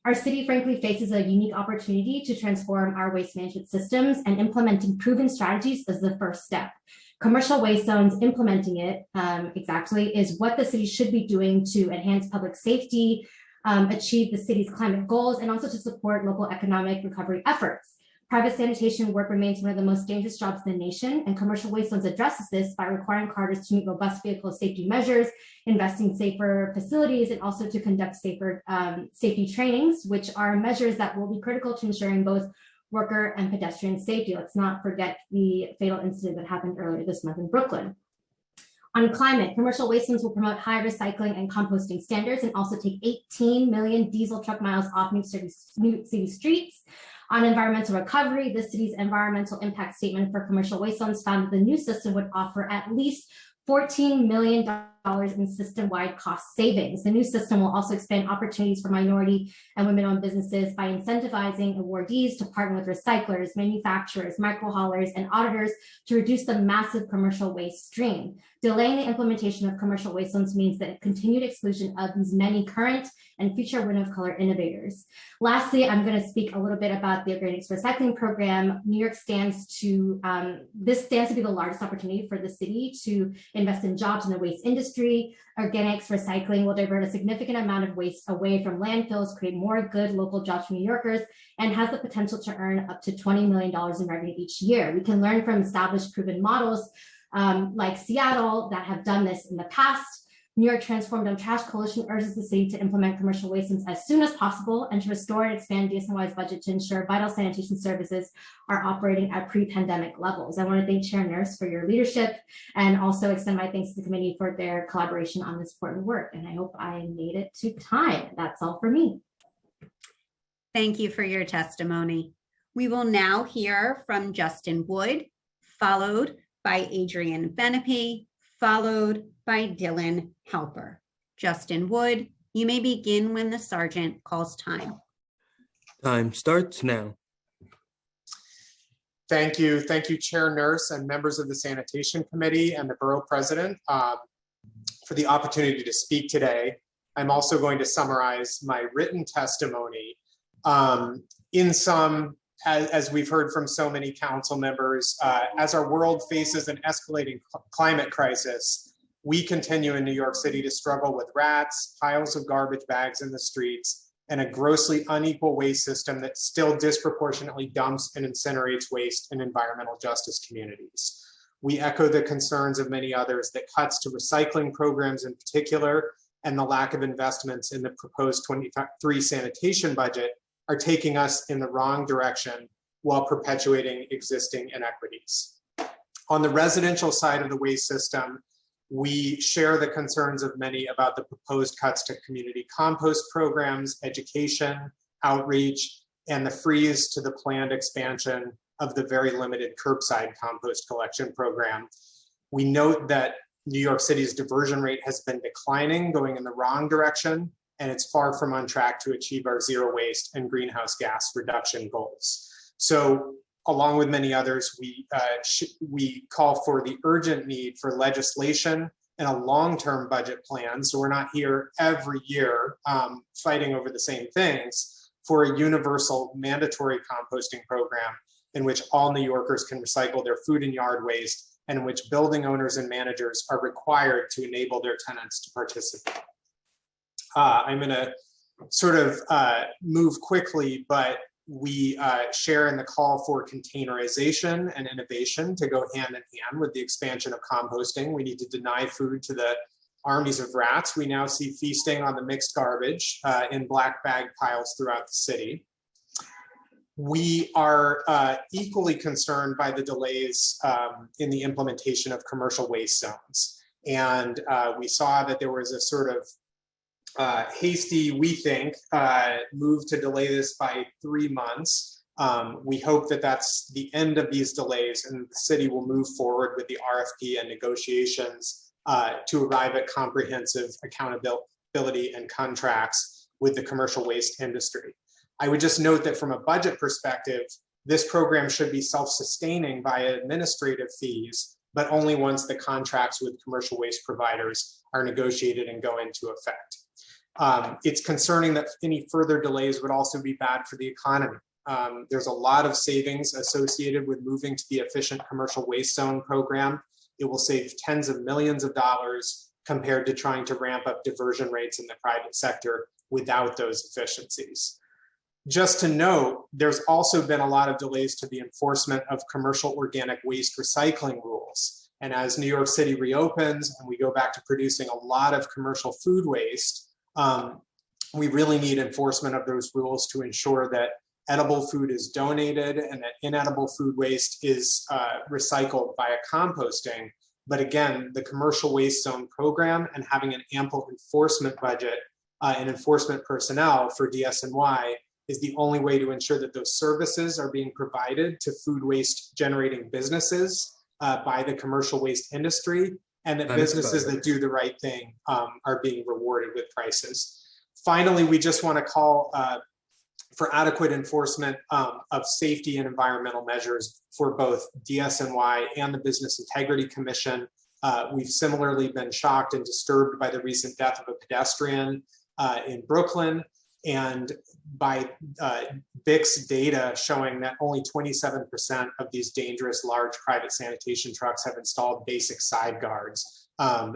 U: Our city, frankly, faces a unique opportunity to transform our waste management systems, and implementing proven strategies is the first step. Commercial waste zones, implementing it exactly, is what the city should be doing to enhance public safety, achieve the city's climate goals, and also to support local economic recovery efforts. Private sanitation work remains one of the most dangerous jobs in the nation, and commercial waste zones addresses this by requiring carters to meet robust vehicle safety measures, investing in safer facilities, and also to conduct safer safety trainings, which are measures that will be critical to ensuring both worker and pedestrian safety. Let's not forget the fatal incident that happened earlier this month in Brooklyn. On climate, commercial waste zones will promote high recycling and composting standards, and also take 18 million diesel truck miles off new city streets. On environmental recovery, the city's environmental impact statement for commercial waste zones found that the new system would offer at least $14 million in system-wide cost savings. The new system will also expand opportunities for minority and women-owned businesses by incentivizing awardees to partner with recyclers, manufacturers, micro-haulers, and auditors to reduce the massive commercial waste stream. Delaying the implementation of commercial waste zones means the continued exclusion of these many current and future women of color innovators. Lastly, I'm going to speak a little bit about the organics recycling program. New York stands to, this stands to be the largest opportunity for the city to invest in jobs in the waste industry. Organics recycling will divert a significant amount of waste away from landfills, create more good local jobs for New Yorkers, and has the potential to earn up to $20 million in revenue each year. We can learn from established proven models like Seattle that have done this in the past. New York Transform Don't Trash Coalition urges the city to implement commercial waste zones as soon as possible and to restore and expand DSNY's budget to ensure vital sanitation services are operating at pre-pandemic levels. I want to thank Chair Nurse for your leadership and also extend my thanks to the committee for their collaboration on this important work. And I hope I made it to time. That's all for me.
D: Thank you for your testimony. We will now hear from Justin Wood, followed by Adrian Benepe, followed by Dylan Halper. Justin Wood, You may begin when the sergeant calls time.
H: Time starts now.
A: Thank you. Thank you, Chair Nurse and members of the Sanitation Committee and the Borough President for the opportunity to speak today. I'm also going to summarize my written testimony. In sum, as we've heard from so many council members, as our world faces an escalating climate crisis, we continue in New York City to struggle with rats, piles of garbage bags in the streets, and a grossly unequal waste system that still disproportionately dumps and incinerates waste in environmental justice communities. We echo the concerns of many others that cuts to recycling programs in particular and the lack of investments in the proposed 23 sanitation budget are taking us in the wrong direction while perpetuating existing inequities. On the residential side of the waste system, we share the concerns of many about the proposed cuts to community compost programs, education, outreach, and the freeze to the planned expansion of the very limited curbside compost collection program. We note that New York City's diversion rate has been declining, going in the wrong direction, and it's far from on track to achieve our zero waste and greenhouse gas reduction goals. So, along with many others, we call for the urgent need for legislation and a long-term budget plan. So we're not here every year fighting over the same things, for a universal mandatory composting program in which all New Yorkers can recycle their food and yard waste, and in which building owners and managers are required to enable their tenants to participate. I'm gonna sort of move quickly, but we share in the call for containerization and innovation to go hand in hand with the expansion of composting. We need to deny food to the armies of rats. We now see feasting on the mixed garbage in black bag piles throughout the city. We are equally concerned by the delays in the implementation of commercial waste zones. And we saw that there was a sort of hasty, we think, move to delay this by 3 months. We hope that that's the end of these delays and the city will move forward with the RFP and negotiations to arrive at comprehensive accountability and contracts with the commercial waste industry. I would just note that from a budget perspective, this program should be self-sustaining via administrative fees, but only once the contracts with commercial waste providers are negotiated and go into effect. It's concerning that any further delays would also be bad for the economy. There's a lot of savings associated with moving to the efficient commercial waste zone program. It will save tens of millions of dollars compared to trying to ramp up diversion rates in the private sector without those efficiencies. Just to note, there's also been a lot of delays to the enforcement of commercial organic waste recycling rules. And as New York City reopens and we go back to producing a lot of commercial food waste, we really need enforcement of those rules to ensure that edible food is donated and that inedible food waste is recycled via composting. But again, the commercial waste zone program and having an ample enforcement budget and enforcement personnel for DSNY is the only way to ensure that those services are being provided to food waste generating businesses by the commercial waste industry, and that businesses that do the right thing are being rewarded with prices. Finally, we just want to call for adequate enforcement of safety and environmental measures for both DSNY and the Business Integrity Commission. We've similarly been shocked and disturbed by the recent death of a pedestrian in Brooklyn, and by BIC's data showing that only 27% of these dangerous large private sanitation trucks have installed basic side guards,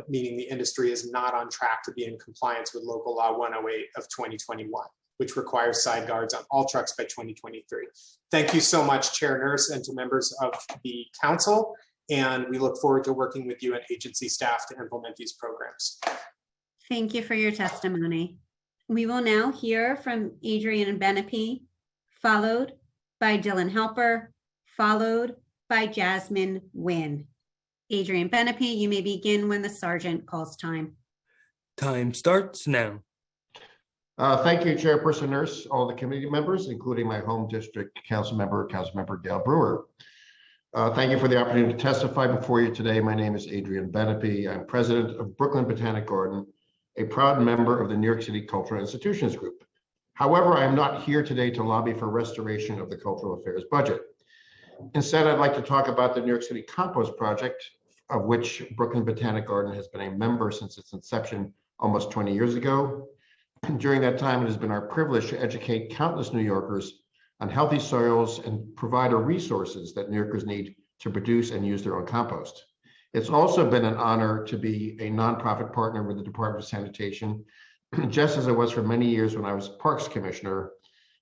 A: meaning the industry is not on track to be in compliance with Local Law 108 of 2021, which requires side guards on all trucks by 2023. Thank you so much, Chair Nurse, and to members of the council, and we look forward to working with you and agency staff to implement these programs.
D: Thank you for your testimony. We will now hear from Adrian Benepe, followed by Dylan Halper, followed by Jasmine Nguyen. Adrian Benepe, you may begin when the sergeant calls time.
H: Time starts now.
V: Thank you, Chairperson Nurse, all the committee members, including my home district Councilmember Dale Brewer. Thank you for the opportunity to testify before you today. My name is Adrian Benepe. I'm president of Brooklyn Botanic Garden, a proud member of the New York City Cultural Institutions Group. However, I am not here today to lobby for restoration of the Cultural Affairs budget. Instead, I'd like to talk about the New York City Compost Project, of which Brooklyn Botanic Garden has been a member since its inception almost 20 years ago. During that time, it has been our privilege to educate countless New Yorkers on healthy soils and provide the resources that New Yorkers need to produce and use their own compost. It's also been an honor to be a nonprofit partner with the Department of Sanitation, just as it was for many years when I was Parks Commissioner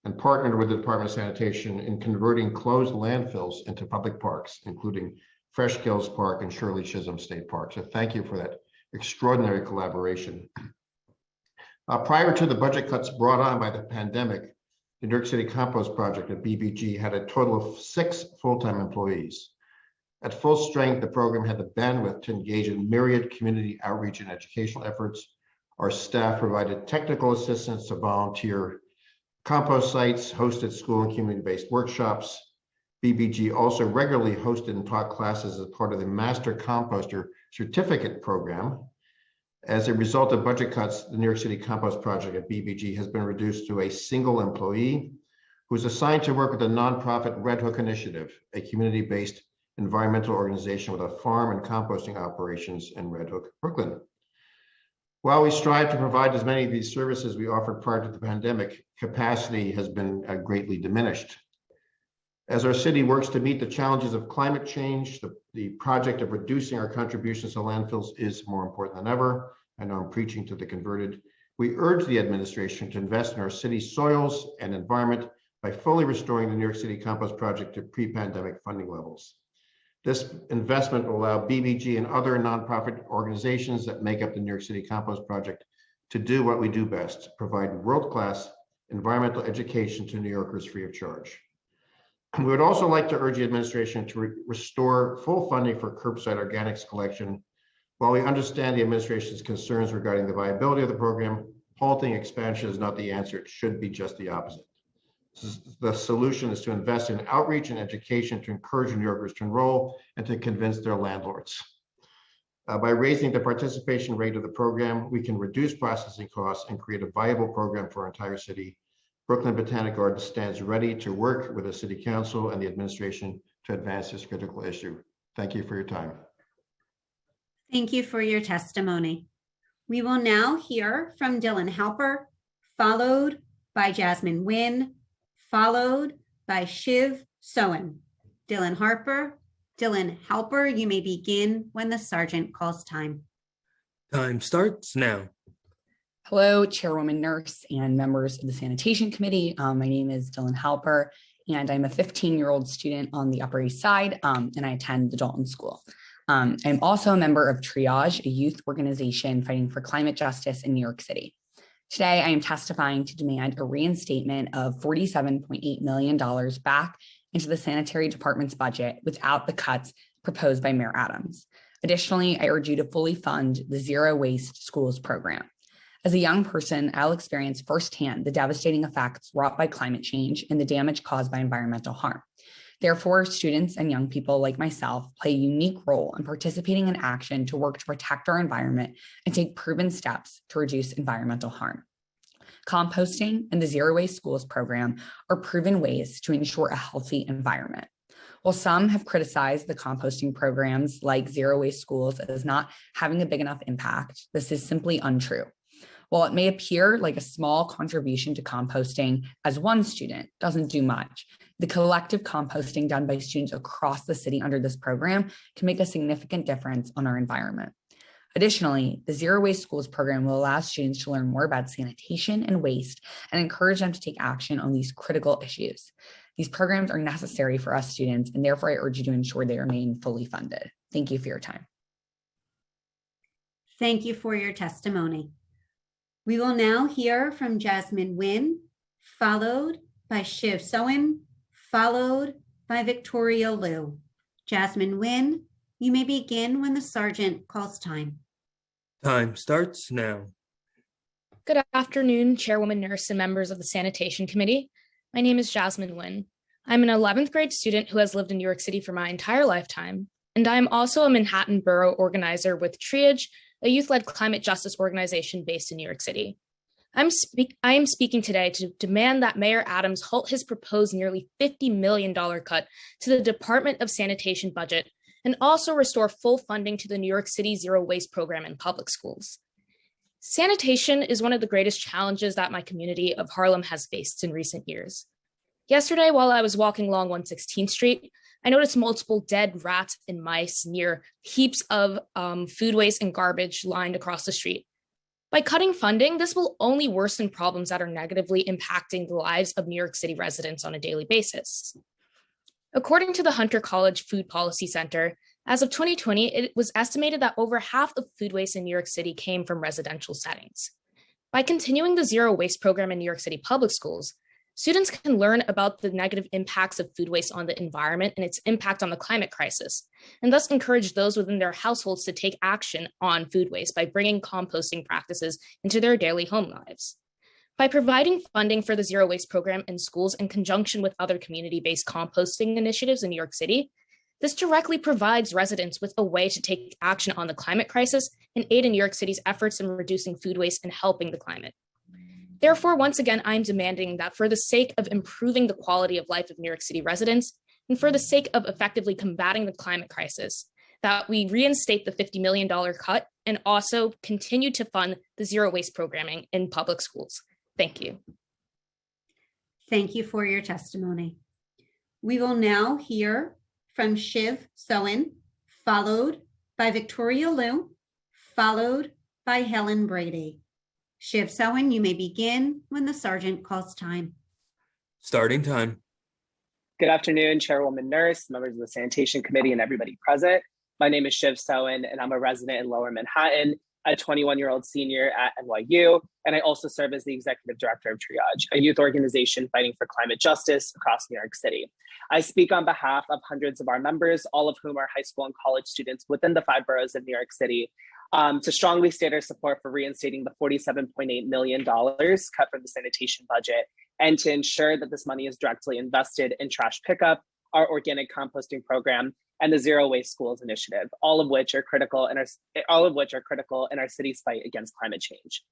V: and partnered with the Department of Sanitation in converting closed landfills into public parks, including Fresh Kills Park and Shirley Chisholm State Park. So thank you for that extraordinary collaboration. Prior to the budget cuts brought on by the pandemic, the New York City Compost Project at BBG had a total of 6 full-time employees. At full strength, the program had the bandwidth to engage in myriad community outreach and educational efforts. Our staff provided technical assistance to volunteer compost sites, hosted school and community-based workshops. BBG also regularly hosted and taught classes as part of the Master Composter Certificate Program. As a result of budget cuts, the New York City Compost Project at BBG has been reduced to a single employee who is assigned to work with the nonprofit Red Hook Initiative, a community-based environmental organization with a farm and composting operations in Red Hook, Brooklyn. While we strive to provide as many of these services we offered prior to the pandemic, capacity has been greatly diminished. As our city works to meet the challenges of climate change, the project of reducing our contributions to landfills is more important than ever. I know I'm preaching to the converted. We urge the administration to invest in our city's soils and environment by fully restoring the New York City Compost Project to pre-pandemic funding levels. This investment will allow BBG and other nonprofit organizations that make up the New York City Compost Project to do what we do best, provide world-class environmental education to New Yorkers free of charge. We would also like to urge the administration to restore full funding for curbside organics collection. While we understand the administration's concerns regarding the viability of the program, halting expansion is not the answer. It should be just the opposite. The solution is to invest in outreach and education to encourage New Yorkers to enroll and to convince their landlords. By raising the participation rate of the program, we can reduce processing costs and create a viable program for our entire city. Brooklyn Botanic Garden stands ready to work with the City Council and the administration to advance this critical issue. Thank you for your time.
D: Thank you for your testimony. We will now hear from Dylan Halper, followed by Jasmine Nguyen, followed by Shiv Soen. Dylan Halper, you may begin when the sergeant calls time.
H: Time starts now.
F: Hello, Chairwoman Nurse and members of the Sanitation Committee. My name is Dylan Halper, and I'm a 15-year-old student on the Upper East Side, and I attend the Dalton School. I'm also a member of Triage, a youth organization fighting for climate justice in New York City. Today, I am testifying to demand a reinstatement of $47.8 million back into the sanitary department's budget without the cuts proposed by Mayor Adams. Additionally, I urge you to fully fund the Zero Waste Schools program. As a young person, I'll experience firsthand the devastating effects wrought by climate change and the damage caused by environmental harm. Therefore, students and young people like myself play a unique role in participating in action to work to protect our environment and take proven steps to reduce environmental harm. Composting and the Zero Waste Schools program are proven ways to ensure a healthy environment. While some have criticized the composting programs like Zero Waste Schools as not having a big enough impact, this is simply untrue. While it may appear like a small contribution to composting as one student doesn't do much, the collective composting done by students across the city under this program can make a significant difference on our environment. Additionally, the Zero Waste Schools program will allow students to learn more about sanitation and waste and encourage them to take action on these critical issues. These programs are necessary for us students, and therefore I urge you to ensure they remain fully funded. Thank you for your time.
D: Thank you for your testimony. We will now hear from Jasmine Nguyen, followed by Shiv Soen, followed by Victoria Liu. Jasmine Nguyen, you may begin when the sergeant calls time.
H: Time starts now.
I: Good afternoon, Chairwoman Nurse and members of the Sanitation Committee. My name is Jasmine Nguyen. I'm an 11th grade student who has lived in New York City for my entire lifetime, and I'm also a Manhattan Borough organizer with Triage, a youth-led climate justice organization based in New York City. I am speaking today to demand that Mayor Adams halt his proposed nearly $50 million cut to the Department of Sanitation budget and also restore full funding to the New York City Zero Waste program in public schools. Sanitation is one of the greatest challenges that my community of Harlem has faced in recent years. Yesterday, while I was walking along 116th Street, I noticed multiple dead rats and mice near heaps of food waste and garbage lined across the street. By cutting funding, this will only worsen problems that are negatively impacting the lives of New York City residents on a daily basis. According to the Hunter College Food Policy Center, as of 2020, it was estimated that over half of food waste in New York City came from residential settings. By continuing the Zero Waste program in New York City public schools, students can learn about the negative impacts of food waste on the environment and its impact on the climate crisis, and thus encourage those within their households to take action on food waste by bringing composting practices into their daily home lives. By providing funding for the Zero Waste program in schools in conjunction with other community-based composting initiatives in New York City, this directly provides residents with a way to take action on the climate crisis and aid in New York City's efforts in reducing food waste and helping the climate. Therefore, once again, I'm demanding that for the sake of improving the quality of life of New York City residents, and for the sake of effectively combating the climate crisis, that we reinstate the $50 million cut and also continue to fund the Zero Waste programming in public schools. Thank you.
D: Thank you for your testimony. We will now hear from Shiv Soen, followed by Victoria Liu, followed by Helen Brady. Shiv Soen, you may begin when the sergeant calls time.
H: Starting time.
L: Good afternoon, Chairwoman Nurse, members of the Sanitation Committee, and everybody present. My name is Shiv Soen, and I'm a resident in Lower Manhattan, a 21-year-old senior at NYU, and I also serve as the Executive Director of Triage, a youth organization fighting for climate justice across New York City. I speak on behalf of hundreds of our members, all of whom are high school and college students within the 5 boroughs of New York City, to strongly state our support for reinstating the $47.8 million cut from the sanitation budget, and to ensure that this money is directly invested in trash pickup, our organic composting program, and the Zero Waste Schools initiative, all of which are critical in our city's fight against climate change.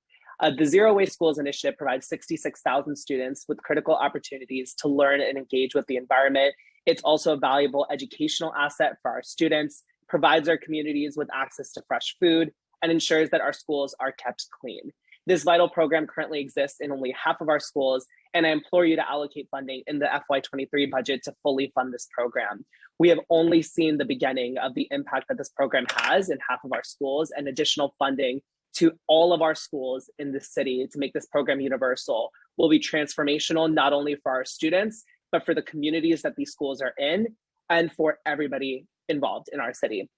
L: The Zero Waste Schools initiative provides 66,000 students with critical opportunities to learn and engage with the environment. It's also a valuable educational asset for our students, provides our communities with access to fresh food, and ensures that our schools are kept clean. This vital program currently exists in only half of our schools, and I implore you to allocate funding in the FY23 budget to fully fund this program. We have only seen the beginning of the impact that this program has in half of our schools, and additional funding to all of our schools in the city to make this program universal will be transformational, not only for our students, but for the communities that these schools are in and for everybody involved in our city.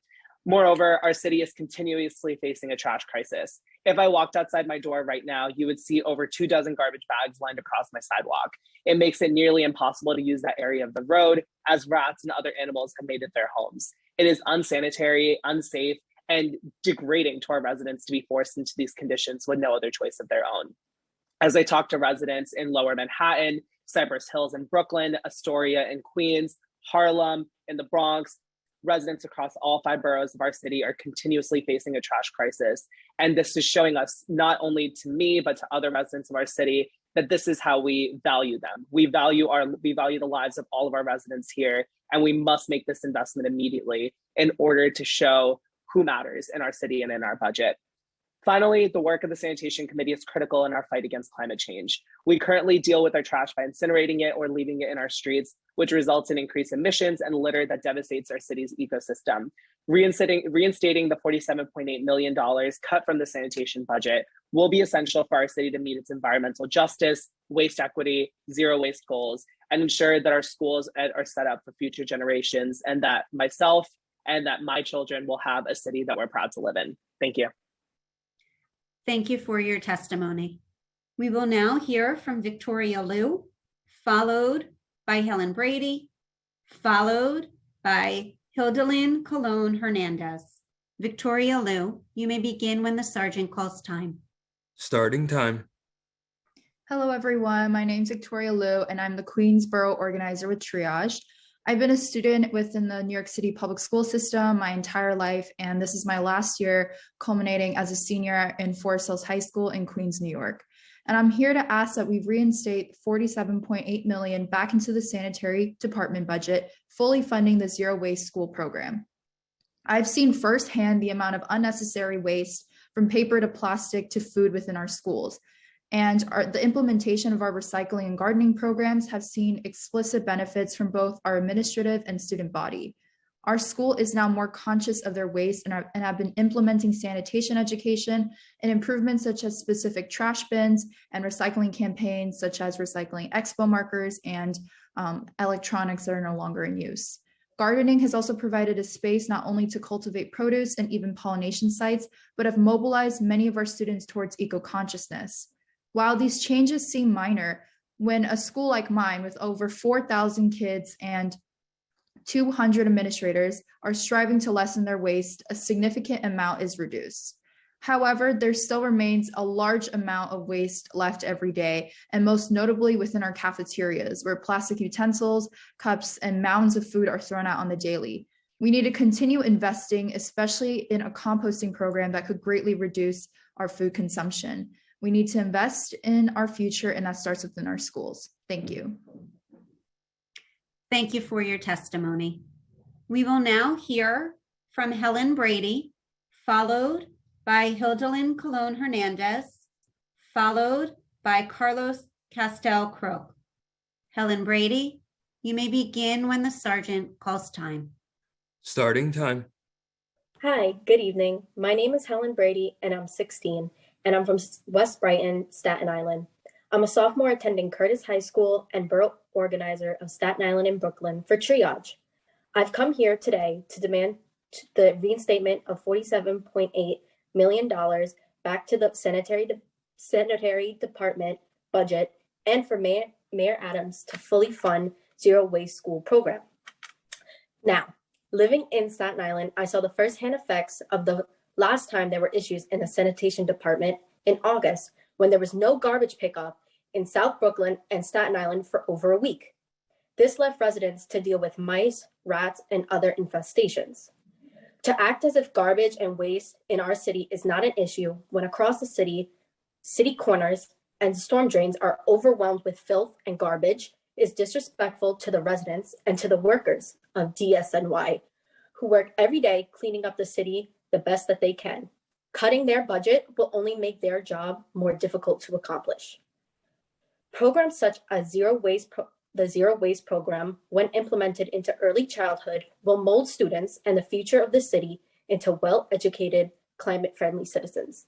L: Moreover, our city is continuously facing a trash crisis. If I walked outside my door right now, you would see over 24 garbage bags lined across my sidewalk. It makes it nearly impossible to use that area of the road, as rats and other animals have made it their homes. It is unsanitary, unsafe, and degrading to our residents to be forced into these conditions with no other choice of their own. As I talk to residents in Lower Manhattan, Cypress Hills in Brooklyn, Astoria in Queens, Harlem, in the Bronx, residents across all 5 boroughs of our city are continuously facing a trash crisis. And this is showing us, not only to me, but to other residents of our city, that this is how we value them. We value the lives of all of our residents here, and we must make this investment immediately in order to show who matters in our city and in our budget. Finally, the work of the Sanitation Committee is critical in our fight against climate change. We currently deal with our trash by incinerating it or leaving it in our streets, which results in increased emissions and litter that devastates our city's ecosystem. Reinstating the $47.8 million cut from the sanitation budget will be essential for our city to meet its environmental justice, waste equity, zero waste goals, and ensure that our schools are set up for future generations, and that myself and that my children will have a city that we're proud to live in. Thank you.
D: Thank you for your testimony. We will now hear from Victoria Liu, followed by Helen Brady, followed by Hildalyn Colon Hernandez. Victoria Liu, you may begin when the sergeant calls time.
H: Starting time.
M: Hello, everyone. My name's Victoria Liu, and I'm the Queensboro organizer with Triage. I've been a student within the New York City public school system my entire life, and this is my last year culminating as a senior in Forest Hills High School in Queens, New York. And I'm here to ask that we reinstate $47.8 million back into the sanitary department budget, fully funding the Zero Waste School program. I've seen firsthand the amount of unnecessary waste from paper to plastic to food within our schools. And the implementation of our recycling and gardening programs have seen explicit benefits from both our administrative and student body. Our school is now more conscious of their waste and have been implementing sanitation education and improvements such as specific trash bins and recycling campaigns such as recycling expo markers and electronics that are no longer in use. Gardening has also provided a space not only to cultivate produce and even pollination sites, but have mobilized many of our students towards eco-consciousness. While these changes seem minor, when a school like mine with over 4,000 kids and 200 administrators are striving to lessen their waste, a significant amount is reduced. However, there still remains a large amount of waste left every day, and most notably within our cafeterias, where plastic utensils, cups, and mounds of food are thrown out on the daily. We need to continue investing, especially in a composting program that could greatly reduce our food consumption. We need to invest in our future, and that starts within our schools. Thank you.
D: Thank you for your testimony. We will now hear from Helen Brady, followed by Hildalyn Colon Hernandez, followed by Carlos Castel Croak. Helen Brady, you may begin when the sergeant calls time.
H: Starting time.
N: Hi, good evening. My name is Helen Brady and I'm 16 and I'm from West Brighton, Staten Island. I'm a sophomore attending Curtis High School and borough organizer of Staten Island and Brooklyn for triage. I've come here today to demand the reinstatement of $47.8 million back to the sanitary department budget and for Mayor Adams to fully fund Zero Waste School program. Now, living in Staten Island, I saw the firsthand effects of the last time there were issues in the sanitation department in August when there was no garbage pickup in South Brooklyn and Staten Island for over a week. This left residents to deal with mice, rats, and other infestations. To act as if garbage and waste in our city is not an issue when across the city corners and storm drains are overwhelmed with filth and garbage is disrespectful to the residents and to the workers of DSNY who work every day cleaning up the city the best that they can. Cutting their budget will only make their job more difficult to accomplish. Programs such as the Zero Waste program, when implemented into early childhood, will mold students and the future of the city into well-educated, climate-friendly citizens,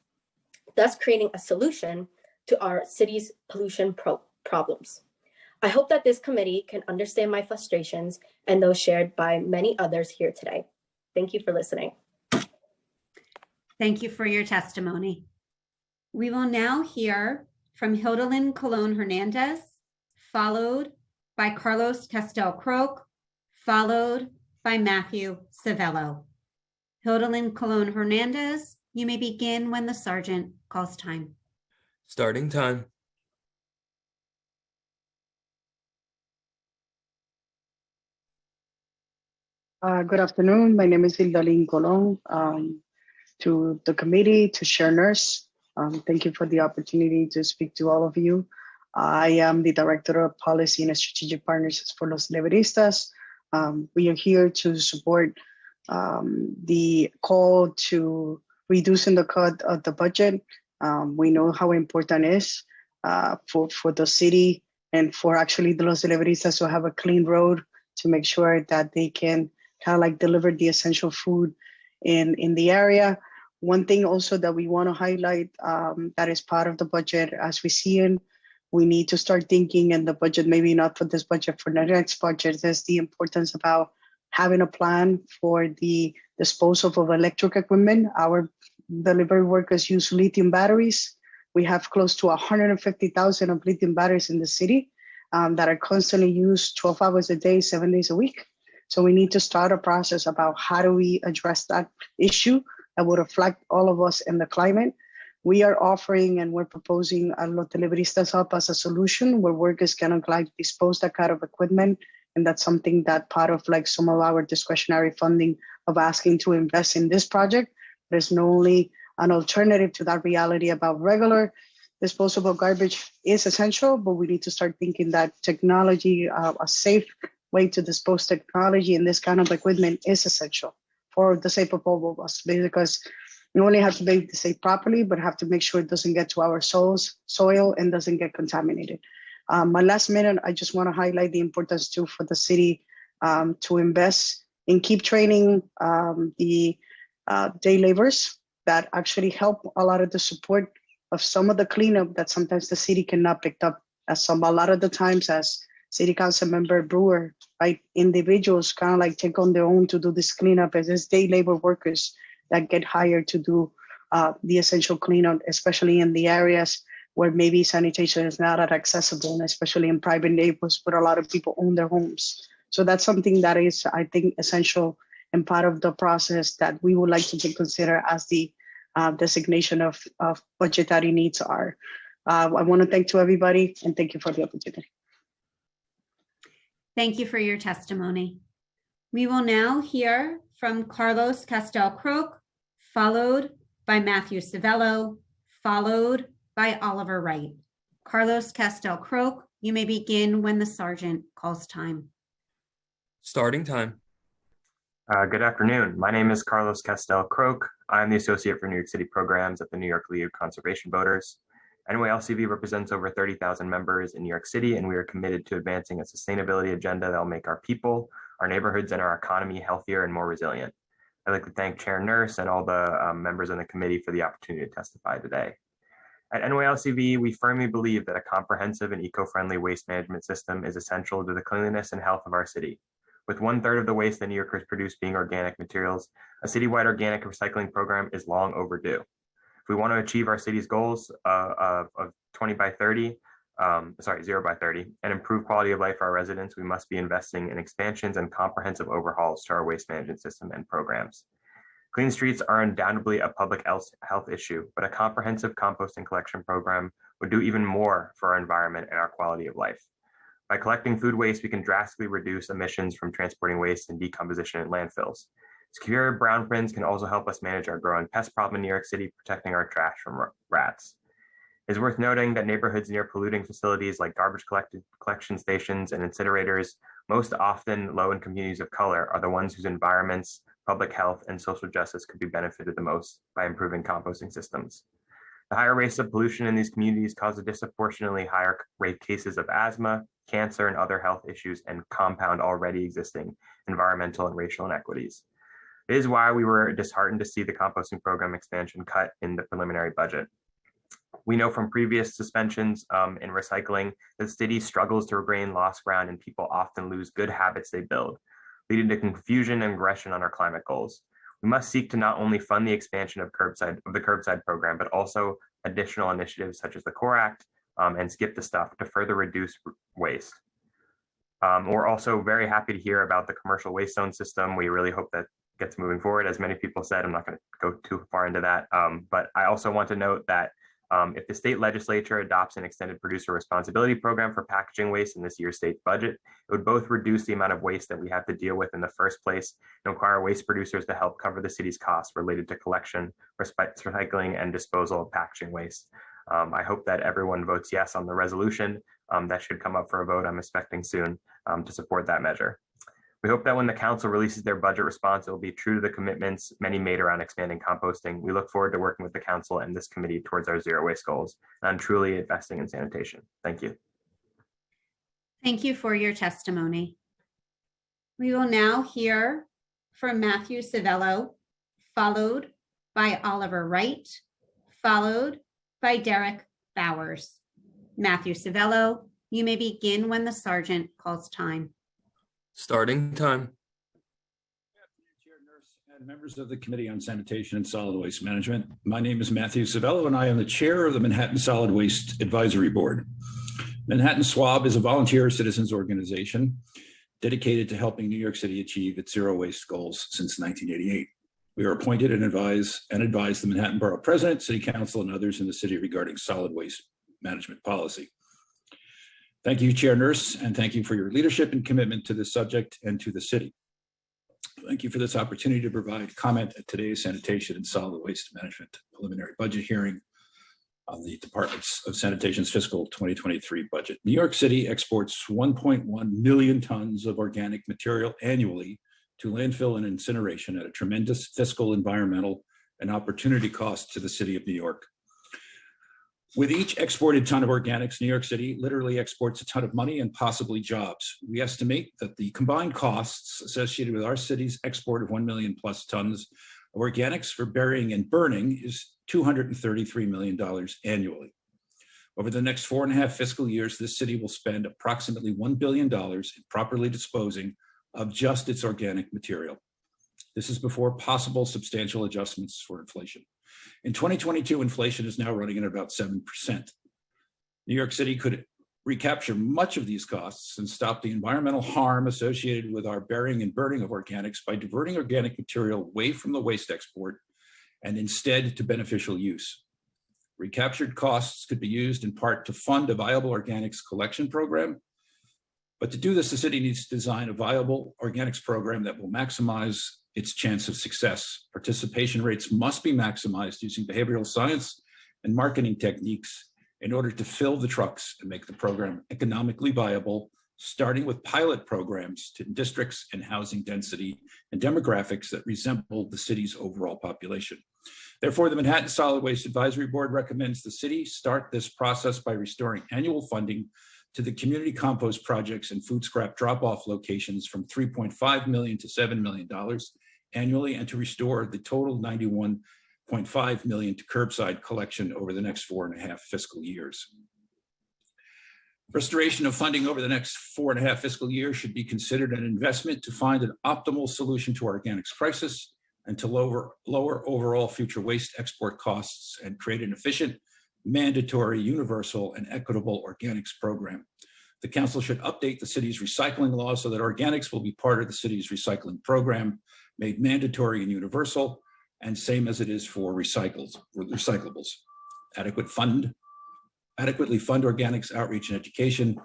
N: thus creating a solution to our city's pollution problems. I hope that this committee can understand my frustrations and those shared by many others here today. Thank you for listening.
D: Thank you for your testimony. We will now hear from Hildalyn Colon Hernandez, followed by Carlos Castel Croak, followed by Matthew Savello. Hildalyn Colon Hernandez, you may begin when the sergeant calls time.
H: Starting time.
W: Good afternoon. My name is Hildalyn Colon. To the committee, to Chair Nurse, thank you for the opportunity to speak to all of you. I am the Director of Policy and Strategic Partnerships for Los Libristas. We are here to support the call to reducing the cut of the budget. We know how important it is for the city and for actually the Los Libristas to have a clean road to make sure that they can kind of like deliver the essential food in the area. One thing also that we want to highlight that is part of the budget as we see it, we need to start thinking in the budget, maybe not for this budget, for the next budget, is the importance about having a plan for the disposal of electric equipment. Our delivery workers use lithium batteries. We have close to 150,000 of lithium batteries in the city that are constantly used 12 hours a day, 7 days a week. So we need to start a process about how do we address that issue that would reflect all of us in the climate. We are offering and we're proposing a Los Libristas Hub as a solution where workers can like dispose that kind of equipment And that's something that part of like some of our discretionary funding of asking to invest in this project. There's no only an alternative to that reality about regular disposable garbage is essential, but we need to start thinking that technology, a safe way to dispose technology and this kind of equipment is essential for the sake of all of us, because we only have to make the safe properly, but have to make sure it doesn't get to our soil and doesn't get contaminated. My last minute, I just want to highlight the importance too for the city to invest in keep training the day laborers that actually help a lot of the support of some of the cleanup that sometimes the city cannot pick up. A lot of the times as City Council Member Brewer, right, individuals kind of like take on their own to do this cleanup as this day labor workers that get hired to do the essential cleanup, especially in the areas where maybe sanitation is not as accessible, and especially in private neighborhoods where a lot of people own their homes. So that's something that is, I think, essential and part of the process that we would like to consider as the designation of budgetary needs are. I want to thank to everybody and thank you for the opportunity.
D: Thank you for your testimony. We will now hear from Carlos Castel-Croce, followed by Matthew Civello, followed by Oliver Wright. Carlos Castel-Croce, you may begin when the sergeant calls time.
H: Starting time.
B: Good afternoon. My name is Carlos Castel-Croce. I'm the Associate for New York City Programs at the New York League of Conservation Voters. NYLCV represents over 30,000 members in New York City, and we are committed to advancing a sustainability agenda that will make our people, our neighborhoods, and our economy healthier and more resilient. I'd like to thank Chair Nurse and all the members on the committee for the opportunity to testify today. At NYLCV, we firmly believe that a comprehensive and eco-friendly waste management system is essential to the cleanliness and health of our city. With 1/3 of the waste that New Yorkers produce being organic materials, a citywide organic recycling program is long overdue. If we want to achieve our city's goals of 0 by 30, and improve quality of life for our residents, we must be investing in expansions and comprehensive overhauls to our waste management system and programs. Clean streets are undoubtedly a public health issue, but a comprehensive composting collection program would do even more for our environment and our quality of life. By collecting food waste, we can drastically reduce emissions from transporting waste and decomposition in landfills. Secure brown bins can also help us manage our growing pest problem in New York City, protecting our trash from rats. It is worth noting that neighborhoods near polluting facilities like garbage collection stations and incinerators, most often low in communities of color, are the ones whose environments, public health, and social justice could be benefited the most by improving composting systems. The higher rates of pollution in these communities cause a disproportionately higher rate cases of asthma, cancer, and other health issues, and compound already existing environmental and racial inequities. It is why we were disheartened to see the composting program expansion cut in the preliminary budget. We know from previous suspensions in recycling that the city struggles to regain lost ground, and people often lose good habits they build, leading to confusion and aggression on our climate goals. We must seek to not only fund the expansion of the curbside program, but also additional initiatives such as the CORE Act and Skip the Stuff to further reduce waste. We're also very happy to hear about the commercial waste zone system. We really hope that gets moving forward. As many people said, I'm not going to go too far into that, but I also want to note that if the state legislature adopts an extended producer responsibility program for packaging waste in this year's state budget, it would both reduce the amount of waste that we have to deal with in the first place and require waste producers to help cover the city's costs related to collection, recycling, and disposal of packaging waste. I hope that everyone votes yes on the resolution that should come up for a vote, I'm expecting soon, to support that measure. We hope that when the council releases their budget response, it will be true to the commitments many made around expanding composting. We look forward to working with the council and this committee towards our zero waste goals and truly investing in sanitation. Thank you.
D: Thank you for your testimony. We will now hear from Matthew Civello, followed by Oliver Wright, followed by Derek Bowers. Matthew Civello, you may begin when the sergeant calls time.
H: Starting time.
J: Chair Nurse and members of the Committee on Sanitation and Solid Waste Management. My name is Matthew Civello, and I am the chair of the Manhattan Solid Waste Advisory Board. Manhattan SWAB is a volunteer citizens organization dedicated to helping New York City achieve its zero waste goals since 1988. We are appointed and advise the Manhattan Borough President, City Council, and others in the city regarding solid waste management policy. Thank you, Chair Nurse, and thank you for your leadership and commitment to this subject and to the city. Thank you for this opportunity to provide comment at today's Sanitation and Solid Waste Management preliminary budget hearing on the Departments of Sanitation's fiscal 2023 budget. New York City exports 1.1 million tons of organic material annually to landfill and incineration at a tremendous fiscal, environmental, and opportunity cost to the city of New York. With each exported ton of organics, New York City literally exports a ton of money and possibly jobs. We estimate that the combined costs associated with our city's export of 1 million plus tons of organics for burying and burning is $233 million annually. Over the next 4.5 fiscal years, this city will spend approximately $1 billion in properly disposing of just its organic material. This is before possible substantial adjustments for inflation. In 2022, inflation is now running at about 7%. New York City could recapture much of these costs and stop the environmental harm associated with our burying and burning of organics by diverting organic material away from the waste export and instead to beneficial use. Recaptured costs could be used in part to fund a viable organics collection program. But to do this, the city needs to design a viable organics program that will maximize its chance of success. Participation rates must be maximized using behavioral science and marketing techniques in order to fill the trucks and make the program economically viable, starting with pilot programs to districts and housing density and demographics that resemble the city's overall population. Therefore, the Manhattan Solid Waste Advisory Board recommends the city start this process by restoring annual funding to the community compost projects and food scrap drop-off locations from $3.5 million to $7 million annually, and to restore the total $91.5 million to curbside collection over the next 4.5 fiscal years. Restoration of funding over the next 4.5 fiscal years should be considered an investment to find an optimal solution to our organics crisis and to lower overall future waste export costs and create an efficient, mandatory, universal, and equitable organics program. The council should update the city's recycling law so that organics will be part of the city's recycling program, made mandatory and universal, and same as it is for recyclables. Adequately fund organics outreach and education.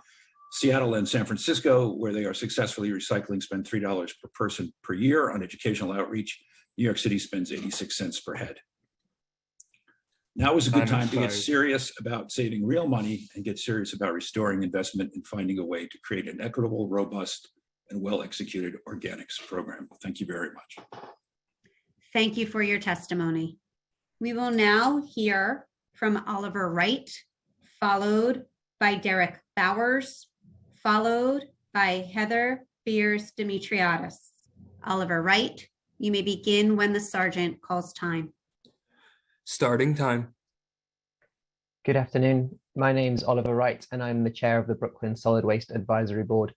J: Seattle and San Francisco, where they are successfully recycling, spend $3 per person per year on educational outreach. New York City spends 86 cents per head. Now is a good time to get serious about saving real money and get serious about restoring investment and finding a way to create an equitable, robust, and well-executed organics program. Thank you very much.
D: Thank you for your testimony. We will now hear from Oliver Wright, followed by Derek Bowers, followed by Heather Beers Dimitriadis. Oliver Wright, you may begin when the sergeant calls time.
H: Starting time.
O: Good afternoon. My name is Oliver Wright, and I'm the chair of the Brooklyn Solid Waste Advisory Board.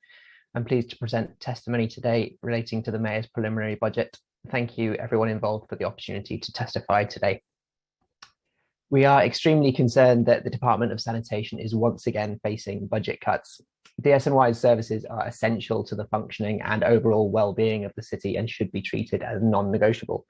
O: I'm pleased to present testimony today relating to the mayor's preliminary budget. Thank you, everyone involved, for the opportunity to testify today. We are extremely concerned that the Department of Sanitation is once again facing budget cuts. DSNY's services are essential to the functioning and overall well-being of the city and should be treated as non-negotiable.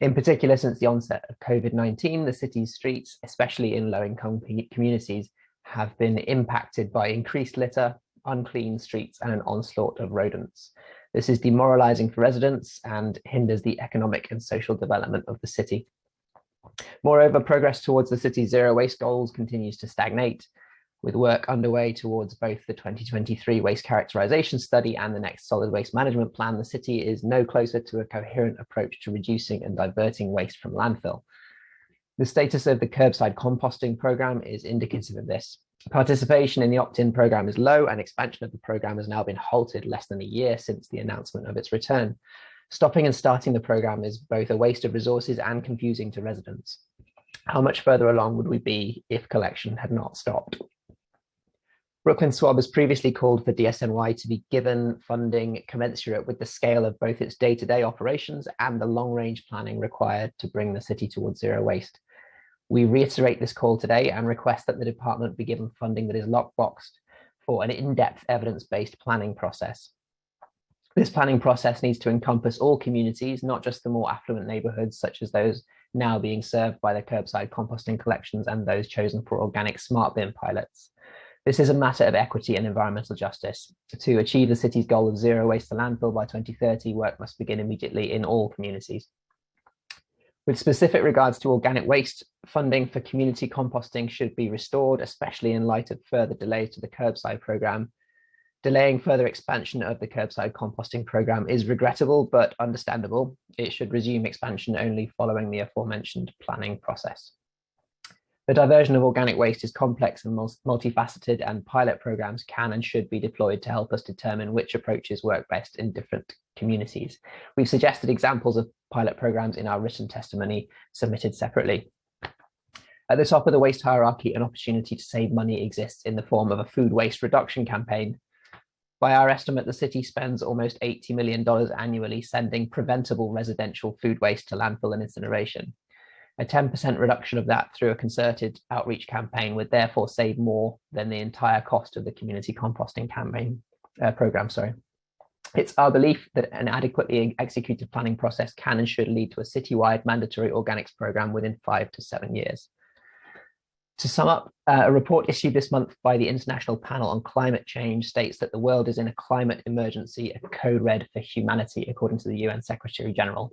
O: In particular, since the onset of COVID-19, the city's streets, especially in low-income communities, have been impacted by increased litter, unclean streets, and an onslaught of rodents. This is demoralizing for residents and hinders the economic and social development of the city. Moreover, progress towards the city's zero waste goals continues to stagnate. With work underway towards both the 2023 waste characterization study and the next solid waste management plan, the city is no closer to a coherent approach to reducing and diverting waste from landfill. The status of the curbside composting program is indicative of this. Participation in the opt-in program is low, and expansion of the program has now been halted less than a year since the announcement of its return. Stopping and starting the program is both a waste of resources and confusing to residents. How much further along would we be if collection had not stopped? Brooklyn SWAB has previously called for DSNY to be given funding commensurate with the scale of both its day-to-day operations and the long-range planning required to bring the city towards zero waste. We reiterate this call today and request that the department be given funding that is lockboxed for an in-depth evidence-based planning process. This planning process needs to encompass all communities, not just the more affluent neighborhoods, such as those now being served by the curbside composting collections and those chosen for organic smart bin pilots. This is a matter of equity and environmental justice. To achieve the city's goal of zero waste to landfill by 2030, work must begin immediately in all communities. With specific regards to organic waste, funding for community composting should be restored, especially in light of further delays to the curbside programme. Delaying further expansion of the curbside composting programme is regrettable but understandable. It should resume expansion only following the aforementioned planning process. The diversion of organic waste is complex and multifaceted, and pilot programs can and should be deployed to help us determine which approaches work best in different communities. We've suggested examples of pilot programs in our written testimony submitted separately. At the top of the waste hierarchy, an opportunity to save money exists in the form of a food waste reduction campaign. By our estimate, the city spends almost $80 million annually sending preventable residential food waste to landfill and incineration. A 10% reduction of that through a concerted outreach campaign would therefore save more than the entire cost of the community composting program. It's our belief that an adequately executed planning process can and should lead to a citywide mandatory organics program within 5 to 7 years. To sum up, a report issued this month by the International Panel on Climate Change states that the world is in a climate emergency, a code red for humanity, according to the UN Secretary General.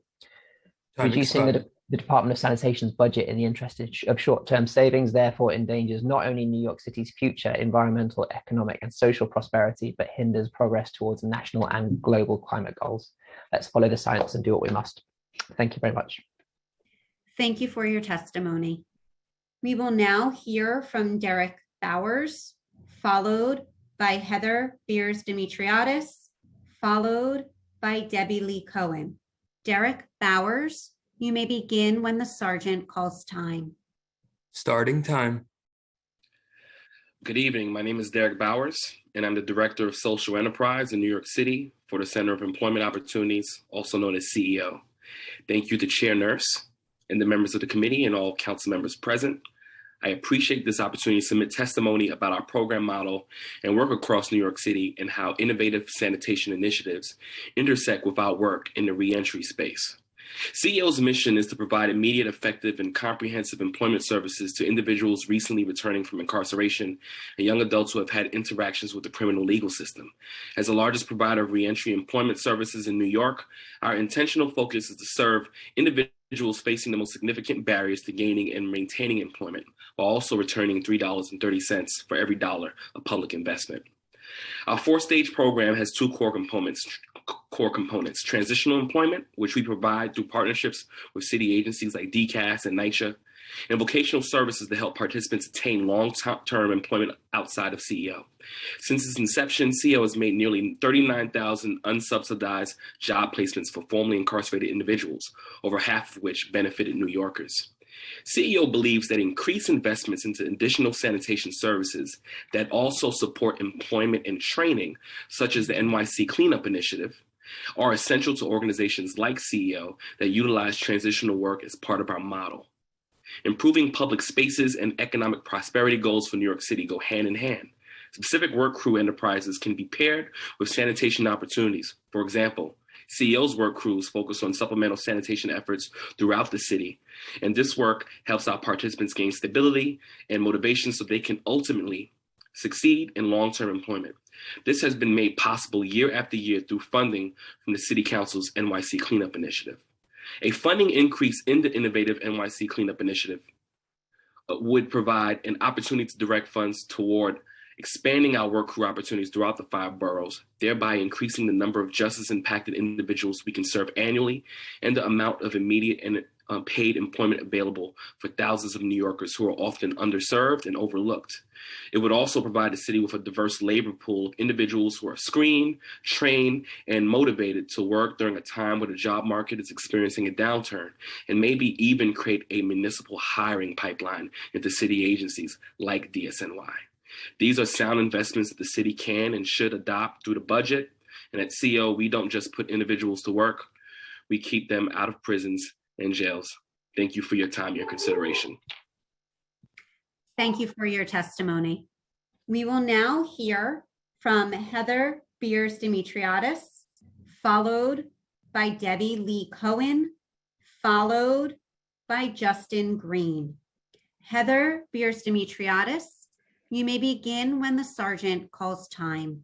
O: Reducing the Department of Sanitation's budget in the interest of short-term savings therefore endangers not only New York City's future environmental, economic, and social prosperity, but hinders progress towards national and global climate goals. Let's follow the science and do what we must. Thank you very much.
D: Thank you for your testimony. We will now hear from Derek Bowers, followed by Heather Beers-Dimitriadis, followed by Debbie Lee Cohen. Derek Bowers, you may begin when the sergeant calls time.
H: Starting time.
K: Good evening. My name is Derek Bowers, and I'm the Director of Social Enterprise in New York City for the Center of Employment Opportunities, also known as CEO. Thank you to Chair Nurse and the members of the committee and all council members present. I appreciate this opportunity to submit testimony about our program model and work across New York City and how innovative sanitation initiatives intersect with our work in the reentry space. CEO's mission is to provide immediate, effective, and comprehensive employment services to individuals recently returning from incarceration and young adults who have had interactions with the criminal legal system. As the largest provider of reentry employment services in New York, our intentional focus is to serve individuals facing the most significant barriers to gaining and maintaining employment, while also returning $3.30 for every dollar of public investment. Our 4-stage program has 2 core components, transitional employment, which we provide through partnerships with city agencies like DCAS and NYCHA, and vocational services to help participants attain long-term employment outside of CEO. Since its inception, CEO has made nearly 39,000 unsubsidized job placements for formerly incarcerated individuals, over half of which benefited New Yorkers. CEO believes that increased investments into additional sanitation services that also support employment and training, such as the NYC Cleanup Initiative, are essential to organizations like CEO that utilize transitional work as part of our model. Improving public spaces and economic prosperity goals for New York City go hand in hand. Specific work crew enterprises can be paired with sanitation opportunities. For example, CEO's work crews focus on supplemental sanitation efforts throughout the city, and this work helps our participants gain stability and motivation so they can ultimately succeed in long-term employment. This has been made possible year after year through funding from the City Council's NYC Cleanup Initiative. A funding increase in the innovative NYC Cleanup Initiative would provide an opportunity to direct funds toward expanding our work crew opportunities throughout the 5 boroughs, thereby increasing the number of justice-impacted individuals we can serve annually and the amount of immediate and paid employment available for thousands of New Yorkers who are often underserved and overlooked. It would also provide the city with a diverse labor pool of individuals who are screened, trained, and motivated to work during a time where the job market is experiencing a downturn, and maybe even create a municipal hiring pipeline into city agencies like DSNY. These are sound investments that the city can and should adopt through the budget. And at CEO, we don't just put individuals to work, we keep them out of prisons and jails. Thank you for your time, your consideration.
D: Thank you for your testimony. We will now hear from Heather Beers-Dimitriadis, followed by Debbie Lee Cohen, followed by Justin Green. Heather Beers-Dimitriadis, You may begin when the sergeant calls time.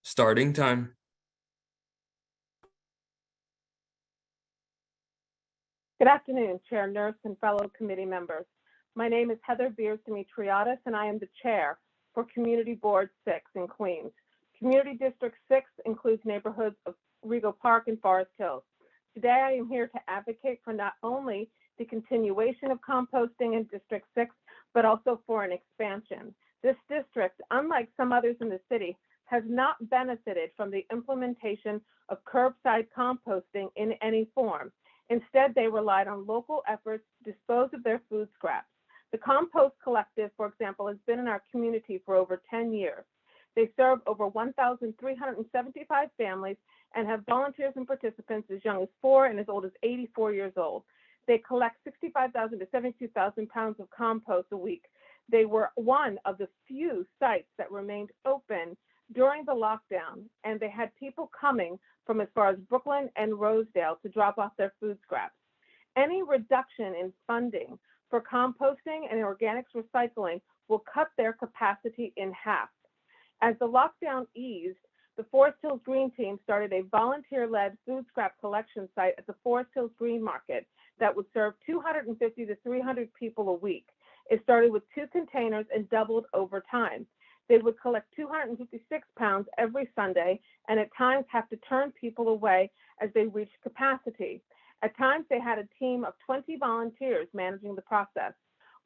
H: Starting time.
P: Good afternoon, Chair Nurse and fellow committee members. My name is Heather Beers Dimitriadis, and I am the chair for Community Board 6 in Queens. Community District 6 includes neighborhoods of Rego Park and Forest Hills. Today, I am here to advocate for not only the continuation of composting in District 6, but also for an expansion. This district, unlike some others in the city, has not benefited from the implementation of curbside composting in any form. Instead, they relied on local efforts to dispose of their food scraps. The Compost Collective, for example, has been in our community for over 10 years. They serve over 1,375 families and have volunteers and participants as young as 4 and as old as 84 years old. They collect 65,000 to 72,000 pounds of compost a week. They were one of the few sites that remained open during the lockdown, and they had people coming from as far as Brooklyn and Rosedale to drop off their food scraps. Any reduction in funding for composting and organics recycling will cut their capacity in half. As the lockdown eased, the Forest Hills Green Team started a volunteer-led food scrap collection site at the Forest Hills Green Market that would serve 250 to 300 people a week. It started with 2 containers and doubled over time. They would collect 256 pounds every Sunday and at times have to turn people away as they reached capacity. At times, they had a team of 20 volunteers managing the process.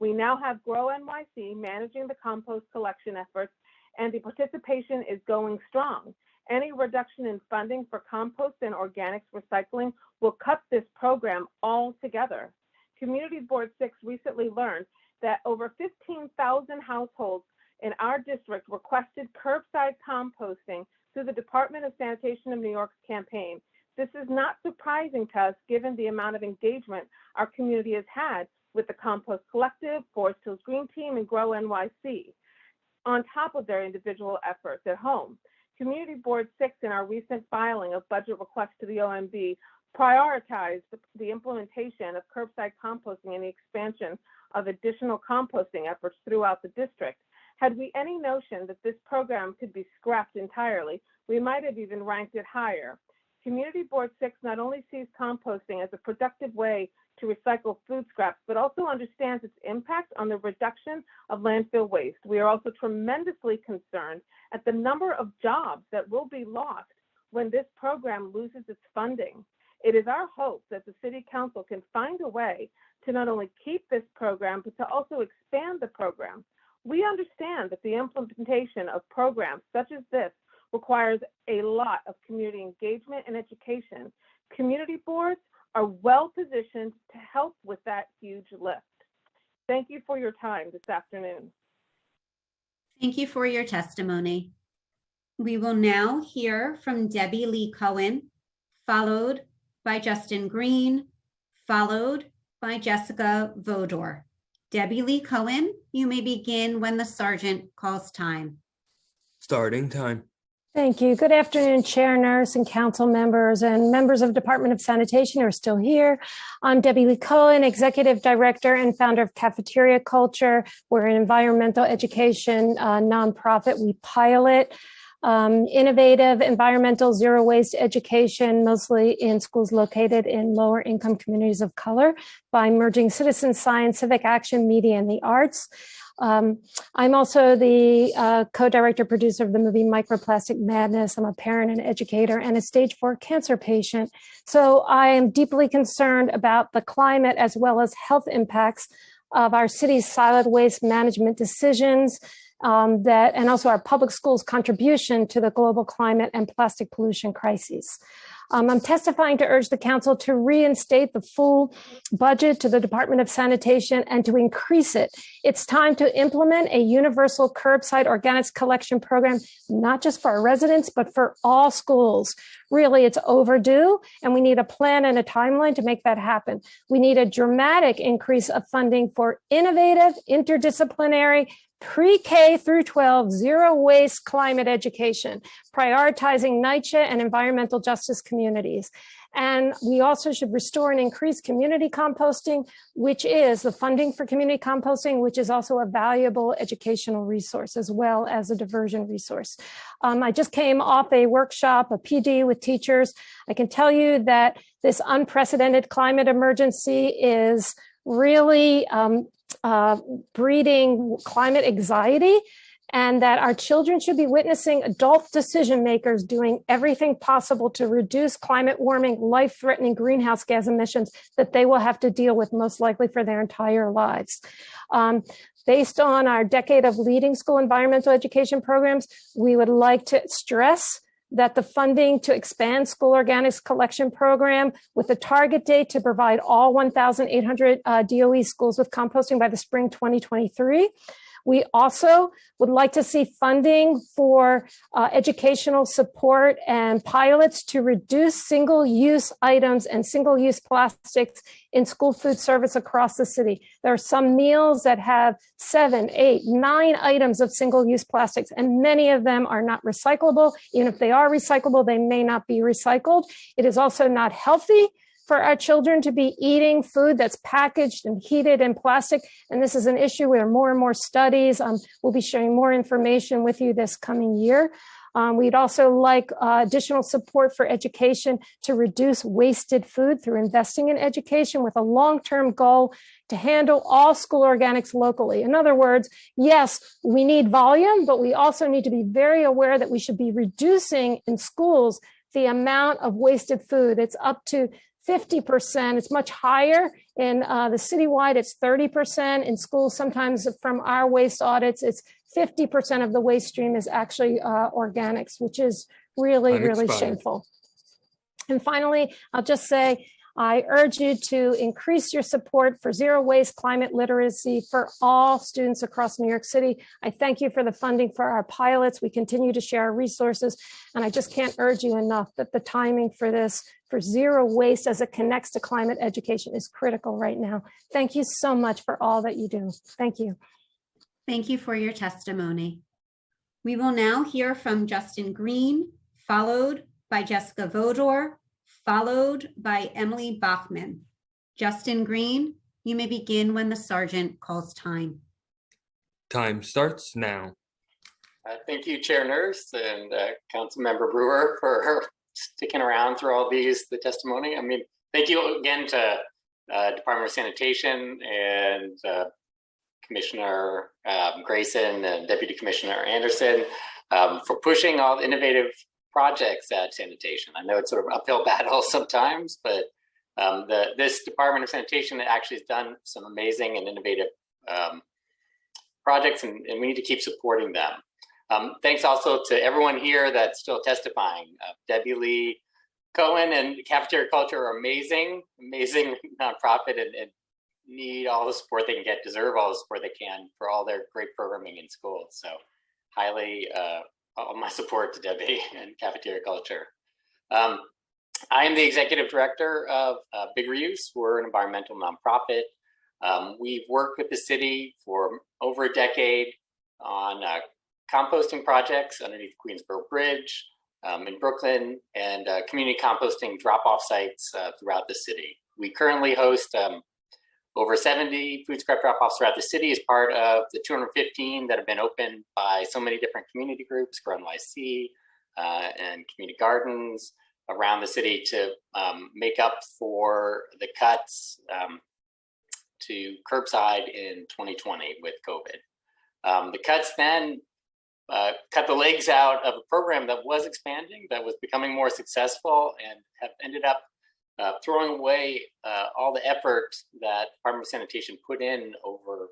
P: We now have Grow NYC managing the compost collection efforts, and the participation is going strong. Any reduction in funding for compost and organics recycling will cut this program altogether. Community Board 6 recently learned that over 15,000 households in our district requested curbside composting through the Department of Sanitation of New York's campaign. This is not surprising to us given the amount of engagement our community has had with the Compost Collective, Forest Hills Green Team, and Grow NYC, on top of their individual efforts at home. Community Board 6 in our recent filing of budget requests to the OMB prioritized the implementation of curbside composting and the expansion of additional composting efforts throughout the district. Had we any notion that this program could be scrapped entirely, we might have even ranked it higher. Community Board 6 not only sees composting as a productive way to recycle food scraps, but also understands its impact on the reduction of landfill waste. We are also tremendously concerned at the number of jobs that will be lost when this program loses its funding. It is our hope that the City Council can find a way to not only keep this program, but to also expand the program. We understand that the implementation of programs such as this requires a lot of community engagement and education. Community boards are well positioned to help with that huge lift. Thank you for your time this afternoon.
D: Thank you for your testimony. We will now hear from Debbie Lee Cohen, followed by Justin Green, followed by Jessica Vodor. Debbie Lee Cohen, you may begin when the sergeant calls time.
H: Starting time.
Q: Thank you. Good afternoon, Chair, Nurse, and Council members and members of Department of Sanitation who are still here. I'm Debbie Lee Cohen, Executive Director and founder of Cafeteria Culture. We're an environmental education nonprofit. We pilot innovative environmental zero waste education, mostly in schools located in lower income communities of color, by merging citizen science, civic action, media, and the arts. I'm also the co-director producer of the movie Microplastic Madness. I'm a parent and educator and a stage 4 cancer patient. So I am deeply concerned about the climate as well as health impacts of our city's solid waste management decisions, and also our public schools' contribution to the global climate and plastic pollution crises. I'm testifying to urge the council to reinstate the full budget to the Department of Sanitation and to increase it. It's time to implement a universal curbside organics collection program, not just for our residents, but for all schools. Really, it's overdue, and we need a plan and a timeline to make that happen. We need a dramatic increase of funding for innovative, interdisciplinary, pre-K through 12, zero waste climate education, prioritizing NYCHA and environmental justice communities. And we also should restore and increase community composting, which is the funding for community composting, which is also a valuable educational resource as well as a diversion resource. I just came off a workshop, a PD with teachers. I can tell you that this unprecedented climate emergency is really breeding climate anxiety, and that our children should be witnessing adult decision makers doing everything possible to reduce climate warming, life-threatening greenhouse gas emissions that they will have to deal with most likely for their entire lives. Based on our decade of leading school environmental education programs, we would like to stress that the funding to expand school organics collection program with a target date to provide all 1,800 DOE schools with composting by the spring 2023. We also would like to see funding for educational support and pilots to reduce single-use items and single-use plastics in school food service across the city. There are some meals that have 7, 8, 9 items of single-use plastics, and many of them are not recyclable. Even if they are recyclable, they may not be recycled. It is also not healthy for our children to be eating food that's packaged and heated in plastic. And this is an issue where more and more studies, we'll be sharing more information with you this coming year. We'd also like additional support for education to reduce wasted food through investing in education with a long-term goal to handle all school organics locally. In other words, yes, we need volume, but we also need to be very aware that we should be reducing in schools the amount of wasted food. It's up to 50%. It's much higher in the citywide. It's 30% in schools. Sometimes from our waste audits, it's 50% of the waste stream is actually organics, which is really, really shameful. And finally, I'll just say, I urge you to increase your support for zero waste climate literacy for all students across New York City. I thank you for the funding for our pilots. We continue to share our resources, and I just can't urge you enough that the timing for this, for zero waste as it connects to climate education, is critical right now. Thank you so much for all that you do. Thank you.
D: Thank you for your testimony. We will now hear from Justin Green, followed by Jessica Vodor, followed by Emily Bachman. Justin Green, you may begin when the sergeant calls time.
H: Time starts now.
E: Thank you, Chair Nurse and Councilmember Brewer, for sticking around through all the testimony. I mean, thank you again to Department of Sanitation and Commissioner Grayson and Deputy Commissioner Anderson for pushing all the innovative projects at sanitation. I know it's sort of an uphill battle sometimes, but this Department of Sanitation actually has done some amazing and innovative projects, and we need to keep supporting them. Thanks also to everyone here that's still testifying. Debbie Lee Cohen and Cafeteria Culture are amazing nonprofit and need all the support they can get, deserve all the support they can for all their great programming in schools. So highly, all my support to Debbie and Cafeteria Culture. I am the executive director of Big Reuse. We're an environmental nonprofit. We've worked with the city for over a decade on composting projects underneath Queensboro Bridge in Brooklyn, and community composting drop-off sites throughout the city. We currently host over 70 food scrap drop-offs throughout the city as part of the 215 that have been opened by so many different community groups, Grow NYC and community gardens around the city to make up for the cuts to curbside in 2020 with COVID. The cuts then cut the legs out of a program that was expanding, that was becoming more successful, and have ended up throwing away all the effort that Department of Sanitation put in over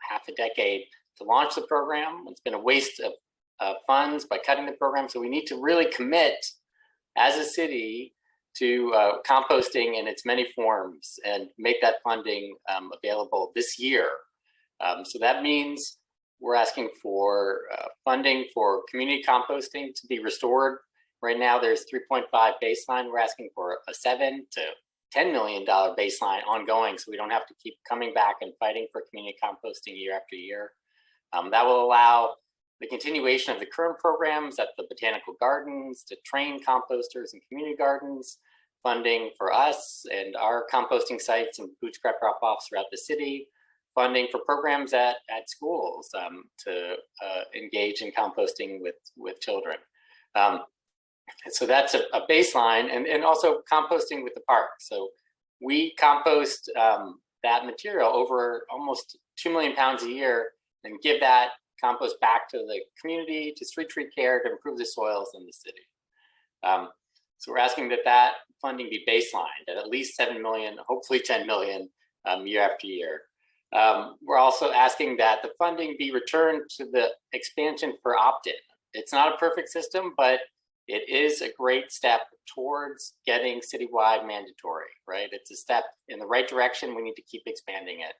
E: half a decade to launch the program. It's been a waste of funds by cutting the program. So we need to really commit as a city to composting in its many forms and make that funding available this year. So that means we're asking for funding for community composting to be restored. Right now, there's 3.5 baseline. We're asking for a $7 to $10 million baseline ongoing, so we don't have to keep coming back and fighting for community composting year after year. That will allow the continuation of the current programs at the botanical gardens to train composters and community gardens, funding for us and our composting sites and food scrap drop-offs throughout the city, funding for programs at schools to engage in composting with children. So that's a baseline, and also composting with the park. So we compost that material over almost 2 million pounds a year and give that compost back to the community, to street tree care, to improve the soils in the city. So we're asking that funding be baselined at least 7 million, hopefully 10 million year after year. We're also asking that the funding be returned to the expansion for opt-in. It's not a perfect system, but it is a great step towards getting citywide mandatory, right? It's a step in the right direction. We need to keep expanding it.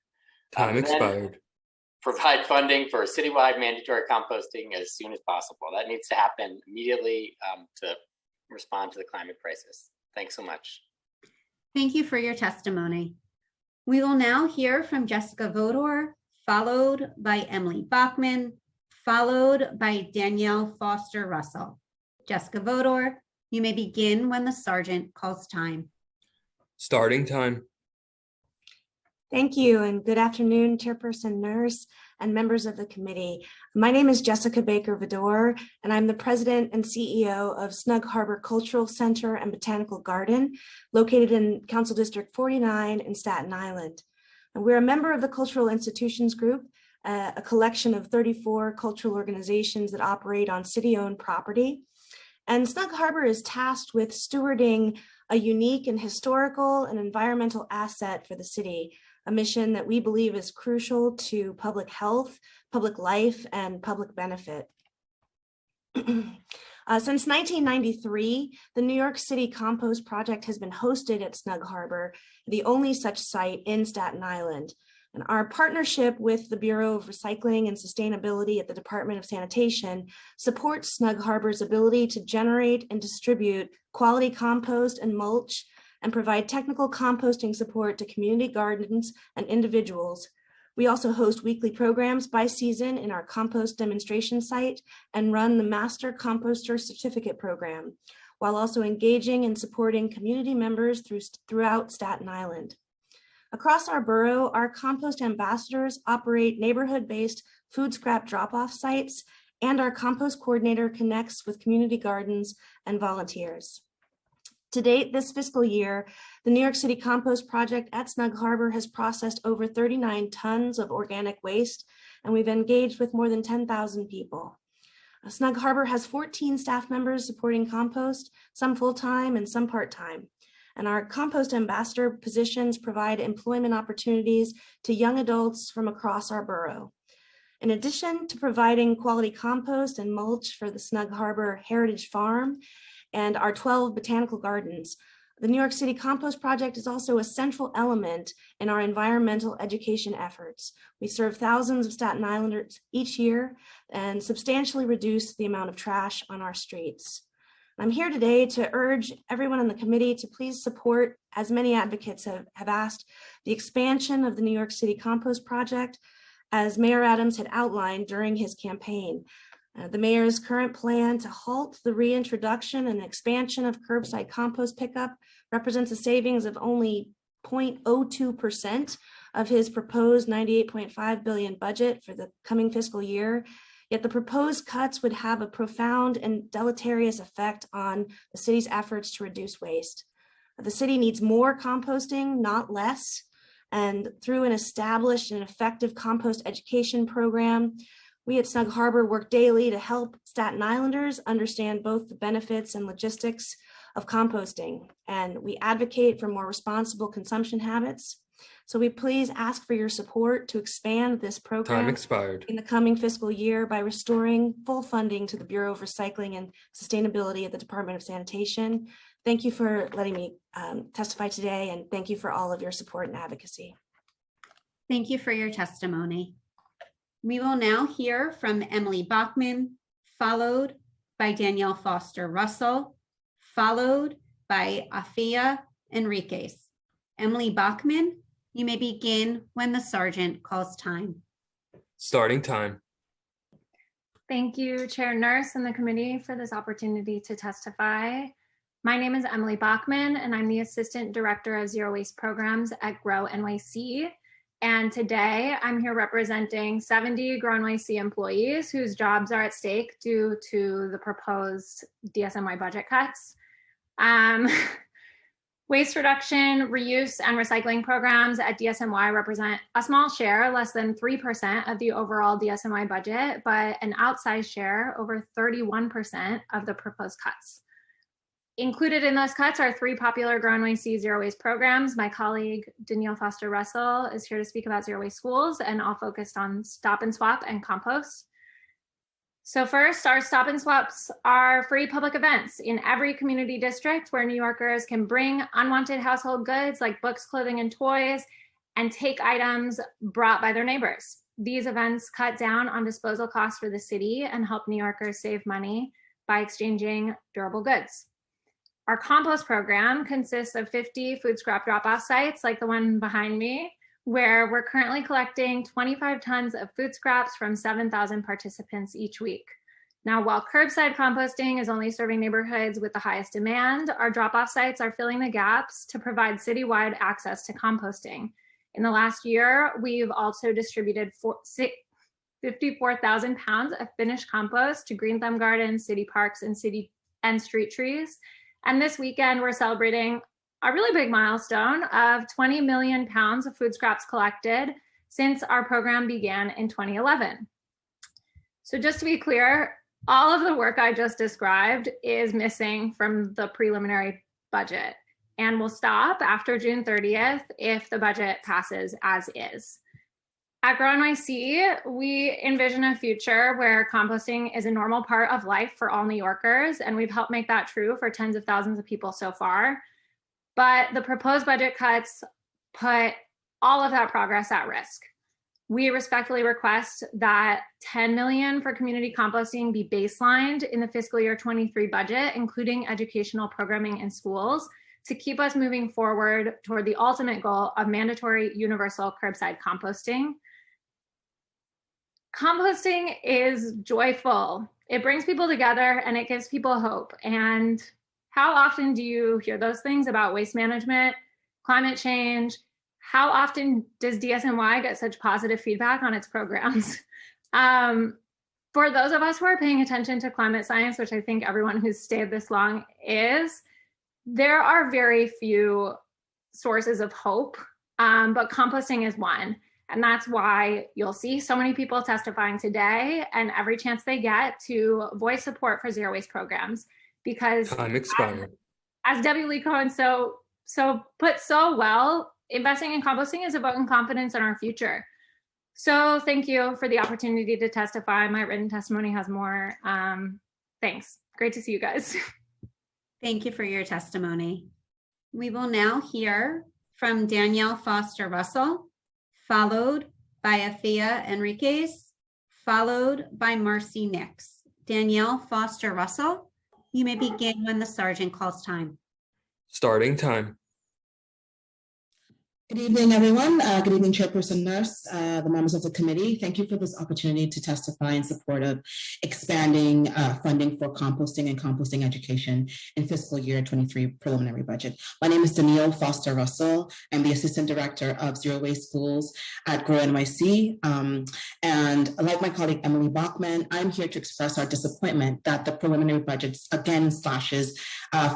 H: Time expired.
E: Provide funding for citywide mandatory composting as soon as possible. That needs to happen immediately to respond to the climate crisis. Thanks so much.
D: Thank you for your testimony. We will now hear from Jessica Vodor, followed by Emily Bachman, followed by Danielle Foster Russell. Jessica Vodor, you may begin when the sergeant calls time.
H: Starting time.
C: Thank you, and good afternoon, Chairperson Nurse and members of the committee. My name is Jessica Baker Vidor, and I'm the president and CEO of Snug Harbor Cultural Center and Botanical Garden, located in Council District 49 in Staten Island. And we're a member of the Cultural Institutions Group, a collection of 34 cultural organizations that operate on city-owned property. And Snug Harbor is tasked with stewarding a unique and historical and environmental asset for the city, a mission that we believe is crucial to public health, public life, and public benefit. Since 1993, the New York City Compost Project has been hosted at Snug Harbor, the only such site in Staten Island. And our partnership with the Bureau of Recycling and Sustainability at the Department of Sanitation supports Snug Harbor's ability to generate and distribute quality compost and mulch and provide technical composting support to community gardens and individuals. We also host weekly programs by season in our compost demonstration site and run the Master Composter Certificate Program, while also engaging and supporting community members throughout Staten Island. Across our borough, our compost ambassadors operate neighborhood-based food scrap drop-off sites, and our compost coordinator connects with community gardens and volunteers. To date, this fiscal year, the New York City Compost Project at Snug Harbor has processed over 39 tons of organic waste, and we've engaged with more than 10,000 people. Snug Harbor has 14 staff members supporting compost, some full-time and some part-time. And our compost ambassador positions provide employment opportunities to young adults from across our borough. In addition to providing quality compost and mulch for the Snug Harbor Heritage Farm and our 12 botanical gardens, the New York City Compost Project is also a central element in our environmental education efforts. We serve thousands of Staten Islanders each year and substantially reduce the amount of trash on our streets. I'm here today to urge everyone on the committee to please support, as many advocates have asked, the expansion of the New York City Compost Project, as Mayor Adams had outlined during his campaign. The mayor's current plan to halt the reintroduction and expansion of curbside compost pickup represents a savings of only 0.02% of his proposed $98.5 billion budget for the coming fiscal year. Yet the proposed cuts would have a profound and deleterious effect on the city's efforts to reduce waste. The city needs more composting, not less. And through an established and effective compost education program, we at Snug Harbor work daily to help Staten Islanders understand both the benefits and logistics of composting. And we advocate for more responsible consumption habits. So we please ask for your support to expand this program
H: Time expired.
C: in the coming fiscal year by restoring full funding to the Bureau of Recycling and Sustainability at the Department of Sanitation. Thank you for letting me testify today, and thank you for all of your support and advocacy.
D: Thank you for your testimony. We will now hear from Emily Bachman, followed by Danielle Foster Russell, followed by Afia Enriquez. Emily Bachman, you may begin when the sergeant calls time.
H: Starting time.
G: Thank you, Chair Nurse and the committee for this opportunity to testify. My name is Emily Bachman, and I'm the Assistant Director of Zero Waste Programs at GROW NYC. And today I'm here representing 70 GROW NYC employees whose jobs are at stake due to the proposed DSNY budget cuts. Waste reduction, reuse, and recycling programs at DSNY represent a small share, less than 3% of the overall DSNY budget, but an outsized share, over 31% of the proposed cuts. Included in those cuts are 3 popular GROW NYC zero waste programs. My colleague Danielle Foster Russell is here to speak about zero waste schools, and I'll focus on Stop and Swap and compost. So first, our Stop and Swaps are free public events in every community district where New Yorkers can bring unwanted household goods like books, clothing, and toys, and take items brought by their neighbors. These events cut down on disposal costs for the city and help New Yorkers save money by exchanging durable goods. Our compost program consists of 50 food scrap drop-off sites like the one behind me, where we're currently collecting 25 tons of food scraps from 7,000 participants each week. Now, while curbside composting is only serving neighborhoods with the highest demand, our drop-off sites are filling the gaps to provide citywide access to composting. In the last year, we've also distributed 54,000 pounds of finished compost to Green Thumb Gardens, city parks, and street trees. And this weekend, we're celebrating a really big milestone of 20 million pounds of food scraps collected since our program began in 2011. So just to be clear, all of the work I just described is missing from the preliminary budget and will stop after June 30th if the budget passes as is. At GROW NYC, we envision a future where composting is a normal part of life for all New Yorkers, and we've helped make that true for tens of thousands of people so far. But the proposed budget cuts put all of that progress at risk. We respectfully request that $10 million for community composting be baselined in the fiscal year 23 budget, including educational programming in schools, to keep us moving forward toward the ultimate goal of mandatory universal curbside composting. Composting is joyful. It brings people together and it gives people hope. And how often do you hear those things about waste management, climate change? How often does DSNY get such positive feedback on its programs? For those of us who are paying attention to climate science, which I think everyone who's stayed this long is, there are very few sources of hope, but composting is one. And that's why you'll see so many people testifying today and every chance they get to voice support for zero waste programs. Because
H: time expired.
G: As Debbie Lee Cohen so put so well, investing in composting is a vote in confidence in our future. So thank you for the opportunity to testify. My written testimony has more. Thanks. Great to see you guys.
D: Thank you for your testimony. We will now hear from Danielle Foster Russell, followed by Afia Enriquez, followed by Marcy Nix. Danielle Foster Russell, you may begin when the sergeant calls time.
H: Starting time.
R: Good evening, everyone. Good evening, Chairperson Nurse, the members of the committee. Thank you for this opportunity to testify in support of expanding funding for composting and composting education in fiscal year 23 preliminary budget. My name is Danielle Foster Russell. I'm the Assistant Director of Zero Waste Schools at GROW NYC. And like my colleague Emily Bachman, I'm here to express our disappointment that the preliminary budget again slashes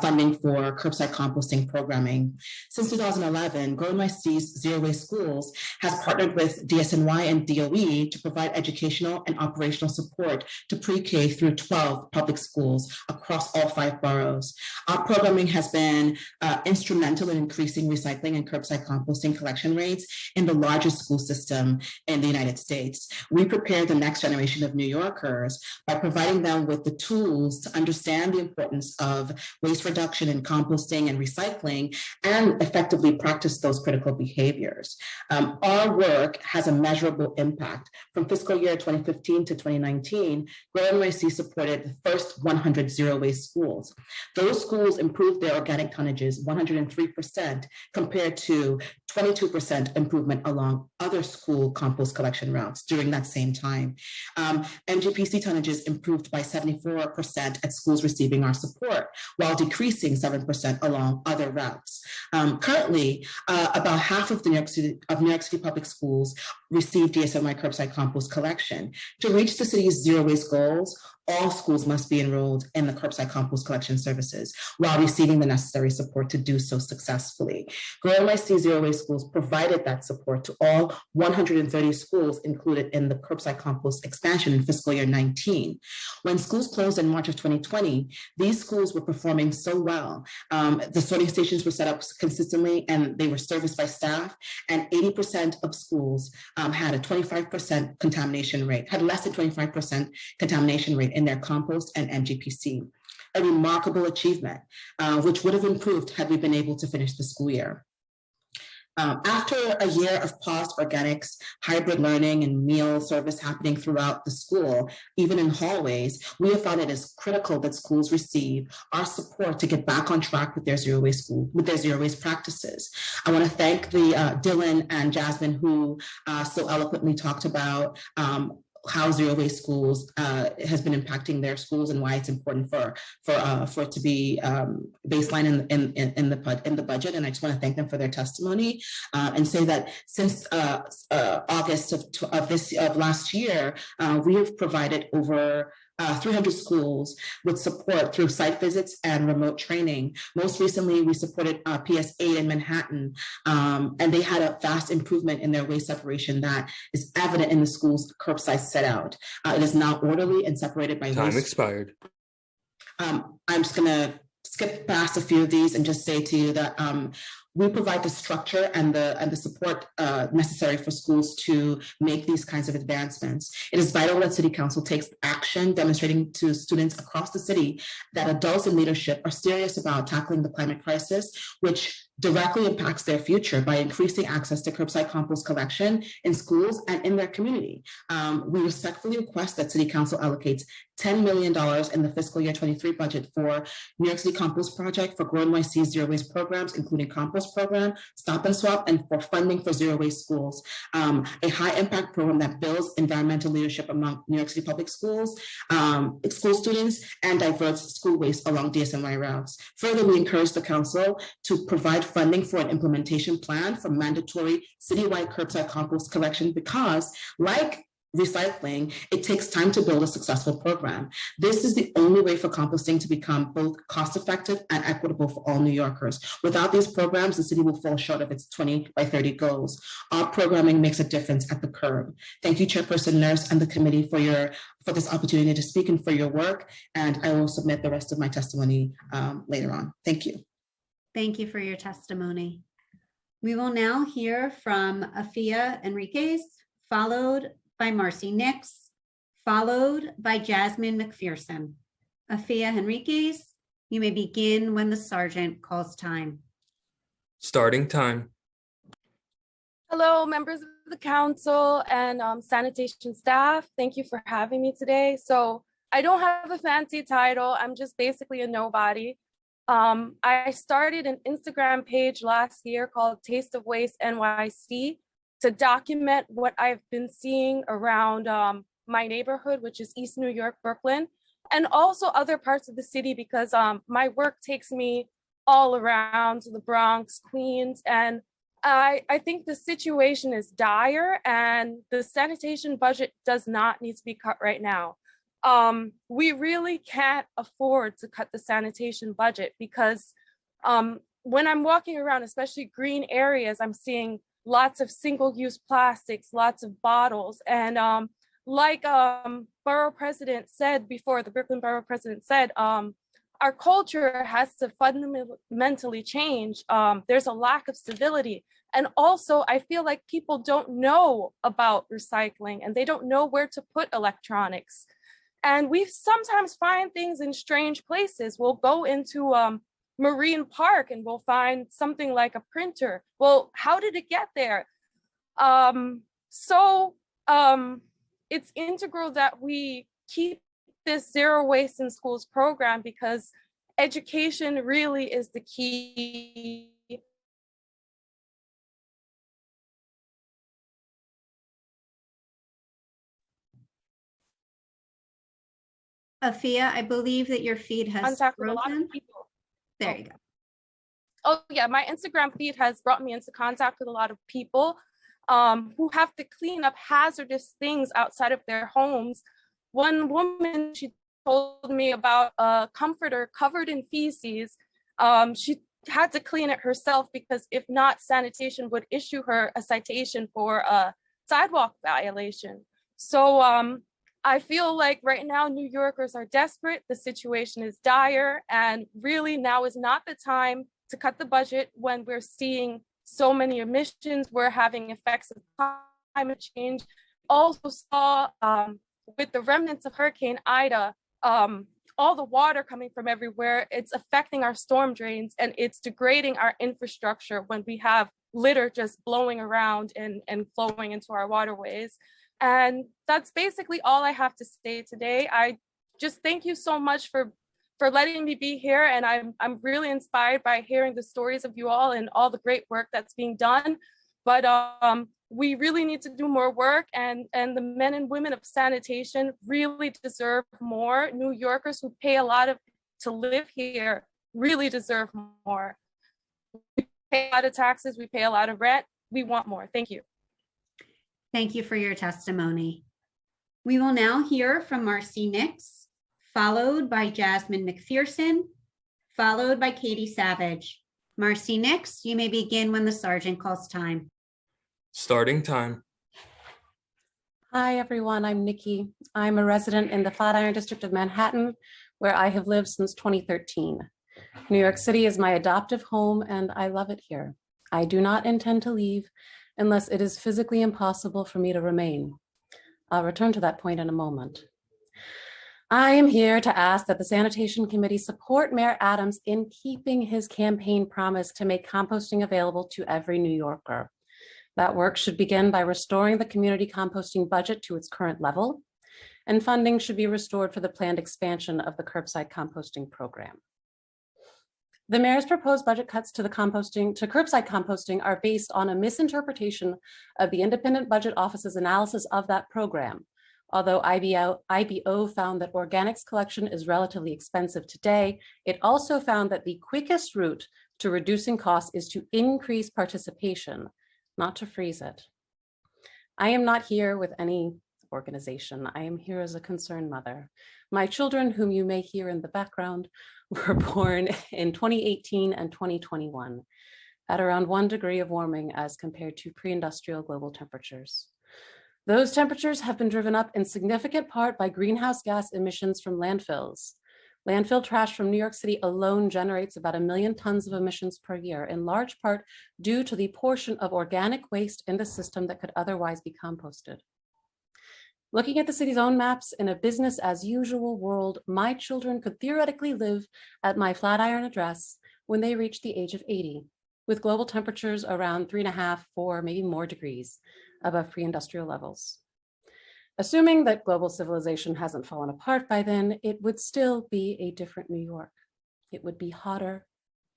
R: funding for curbside composting programming. Since 2011, GROW NYC Zero Waste Schools has partnered with DSNY and DOE to provide educational and operational support to pre-K through 12 public schools across all 5 boroughs. Our programming has been instrumental in increasing recycling and curbside composting collection rates in the largest school system in the United States. We prepare the next generation of New Yorkers by providing them with the tools to understand the importance of waste reduction and composting and recycling and effectively practice those critical behaviors. Our work has a measurable impact. From fiscal year 2015 to 2019, GROW NYC supported the first 100 zero waste schools. Those schools improved their organic tonnages 103% compared to 22% improvement along other school compost collection routes during that same time. MGPC tonnages improved by 74% at schools receiving our support, while decreasing 7% along other routes. Currently, about half of New York City public schools receive DSNY curbside compost collection. To reach the city's zero waste goals, all schools must be enrolled in the curbside compost collection services while receiving the necessary support to do so successfully. Grow NYC Zero Waste Schools provided that support to all 130 schools included in the curbside compost expansion in fiscal year 19. When schools closed in March of 2020, these schools were performing so well. The sorting stations were set up consistently and they were serviced by staff, and 80% of schools had a 25% contamination rate, had less than 25% contamination rate in their compost and MGPC, a remarkable achievement, which would have improved had we been able to finish the school year. After a year of paused organics, hybrid learning, and meal service happening throughout the school, even in hallways, we have found it is critical that schools receive our support to get back on track with their zero waste practices. I want to thank Dylan and Jasmine, who so eloquently talked about how zero waste schools has been impacting their schools and why it's important for it to be baseline in the budget. And I just want to thank them for their testimony and say that since August of last year, we have provided over 300 schools with support through site visits and remote training. Most recently, we supported PS8 in Manhattan, and they had a vast improvement in their waste separation that is evident in the school's curbside set out. It is now orderly and separated by
H: Time
R: waste.
H: expired.
R: I'm just going to skip past a few of these and just say to you that we provide the structure and the support necessary for schools to make these kinds of advancements. It is vital that City Council takes action, demonstrating to students across the city that adults in leadership are serious about tackling the climate crisis, which directly impacts their future by increasing access to curbside compost collection in schools and in their community. We respectfully request that City Council allocates $10 million in the fiscal year 23 budget for New York City Compost Project, for Grow NYC Zero Waste programs, including Compost Program, Stop and Swap, and for funding for zero waste schools, a high impact program that builds environmental leadership among New York City public schools, school students, and diverts school waste along DSNY routes. Further, we encourage the council to provide funding for an implementation plan for mandatory citywide curbside compost collection because, like recycling, it takes time to build a successful program. This is the only way for composting to become both cost-effective and equitable for all New Yorkers. Without these programs, the city will fall short of its 20 by 30 goals. Our programming makes a difference at the curb. Thank you, Chairperson Nurse and the committee for this opportunity to speak and for your work. And I will submit the rest of my testimony later on. Thank you.
D: Thank you for your testimony. We will now hear from Afia Enriquez, followed by Marcy Nix, followed by Jasmine McPherson. Afia Enriquez, you may begin when the sergeant calls time.
H: Starting time.
S: Hello, members of the council and sanitation staff. Thank you for having me today. So I don't have a fancy title. I'm just basically a nobody. I started an Instagram page last year called Taste of Waste NYC to document what I've been seeing around my neighborhood, which is East New York, Brooklyn, and also other parts of the city because my work takes me all around to the Bronx, Queens, and I think the situation is dire and the sanitation budget does not need to be cut right now. We really can't afford to cut the sanitation budget because when I'm walking around, especially green areas, I'm seeing lots of single-use plastics, lots of bottles. And like Borough President said before, the Brooklyn Borough President said, our culture has to fundamentally change. There's a lack of civility. And also, I feel like people don't know about recycling and they don't know where to put electronics. And we sometimes find things in strange places. We'll go into Marine Park and we'll find something like a printer. Well, how did it get there? It's integral that we keep this zero waste in schools program because education really is the key
D: Afia, I believe that your feed has
S: contact with a lot
D: frozen.
S: of people.
D: There you go.
S: Oh yeah, my Instagram feed has brought me into contact with a lot of people who have to clean up hazardous things outside of their homes. One woman, she told me about a comforter covered in feces. She had to clean it herself because if not, sanitation would issue her a citation for a sidewalk violation. So I feel like right now New Yorkers are desperate. The situation is dire, and really now is not the time to cut the budget when we're seeing so many emissions. We're having effects of climate change. Also saw with the remnants of Hurricane Ida, all the water coming from everywhere, it's affecting our storm drains and it's degrading our infrastructure when we have litter just blowing around and flowing into our waterways. And that's basically all I have to say today. I just thank you so much for letting me be here. And I'm really inspired by hearing the stories of you all and all the great work that's being done. But we really need to do more work, and the men and women of sanitation really deserve more. New Yorkers who pay a lot to live here really deserve more. We pay a lot of taxes, we pay a lot of rent, we want more. Thank you.
D: Thank you for your testimony. We will now hear from Marcy Nix, followed by Jasmine McPherson, followed by Katie Savage. Marcy Nix, you may begin when the sergeant calls time.
H: Starting time.
A: Hi, everyone. I'm Nikki. I'm a resident in the Flatiron District of Manhattan, where I have lived since 2013. New York City is my adoptive home, and I love it here. I do not intend to leave unless it is physically impossible for me to remain. I'll return to that point in a moment. I am here to ask that the Sanitation Committee support Mayor Adams in keeping his campaign promise to make composting available to every New Yorker. That work should begin by restoring the community composting budget to its current level, and funding should be restored for the planned expansion of the curbside composting program. The mayor's proposed budget cuts to curbside composting are based on a misinterpretation of the Independent Budget Office's analysis of that program. Although IBO found that organics collection is relatively expensive today, it also found that the quickest route to reducing costs is to increase participation, not to freeze it. I am not here with any organization. I am here as a concerned mother. My children, whom you may hear in the background, were born in 2018 and 2021 at around 1 degree of warming as compared to pre-industrial global temperatures. Those temperatures have been driven up in significant part by greenhouse gas emissions from landfills. Landfill trash from New York City alone generates about 1 million tons of emissions per year, in large part due to the portion of organic waste in the system that could otherwise be composted. Looking at the city's own maps in a business as usual world, my children could theoretically live at my Flatiron address when they reach the age of 80, with global temperatures around 3.5, 4, maybe more degrees above pre-industrial levels. Assuming that global civilization hasn't fallen apart by then, it would still be a different New York. It would be hotter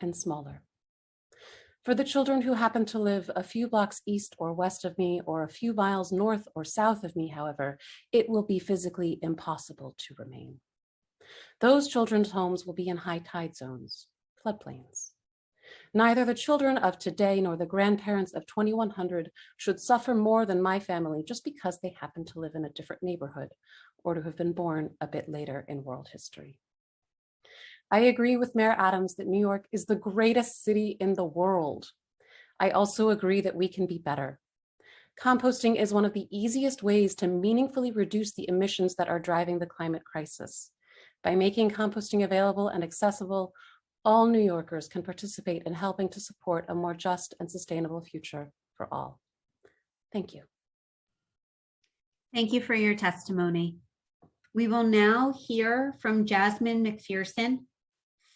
A: and smaller. For the children who happen to live a few blocks east or west of me, or a few miles north or south of me, however, it will be physically impossible to remain. Those children's homes will be in high tide zones, floodplains. Neither the children of today nor the grandparents of 2100 should suffer more than my family just because they happen to live in a different neighborhood or to have been born a bit later in world history. I agree with Mayor Adams that New York is the greatest city in the world. I also agree that we can be better. Composting is one of the easiest ways to meaningfully reduce the emissions that are driving the climate crisis. By making composting available and accessible, all New Yorkers can participate in helping to support a more just and sustainable future for all. Thank you.
D: Thank you for your testimony. We will now hear from Jasmine McPherson,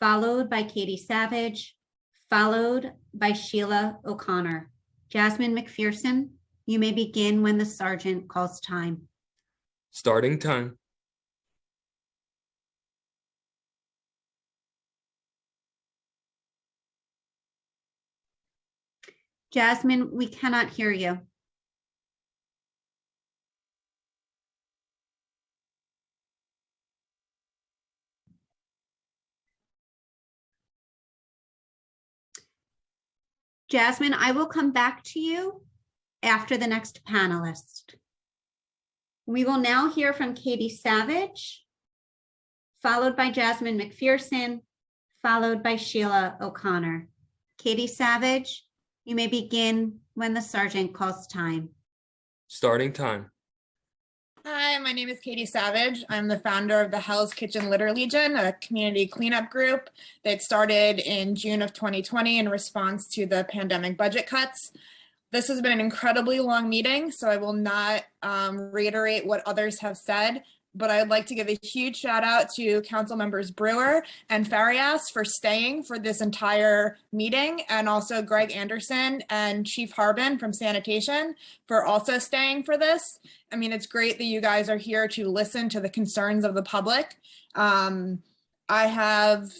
D: followed by Katie Savage, followed by Sheila O'Connor. Jasmine McPherson, you may begin when the sergeant calls time.
H: Starting time.
D: Jasmine, we cannot hear you. Jasmine, I will come back to you after the next panelist. We will now hear from Katie Savage, followed by Jasmine McPherson, followed by Sheila O'Connor. Katie Savage, you may begin when the sergeant calls time.
H: Starting time.
T: Hi, my name is Katie Savage. I'm the founder of the Hell's Kitchen Litter Legion, a community cleanup group that started in June of 2020 in response to the pandemic budget cuts. This has been an incredibly long meeting, so I will not reiterate what others have said, but I'd like to give a huge shout out to Council Members Brewer and Farias for staying for this entire meeting, and also Greg Anderson and Chief Harbin from Sanitation for also staying for this. I mean, it's great that you guys are here to listen to the concerns of the public. I have,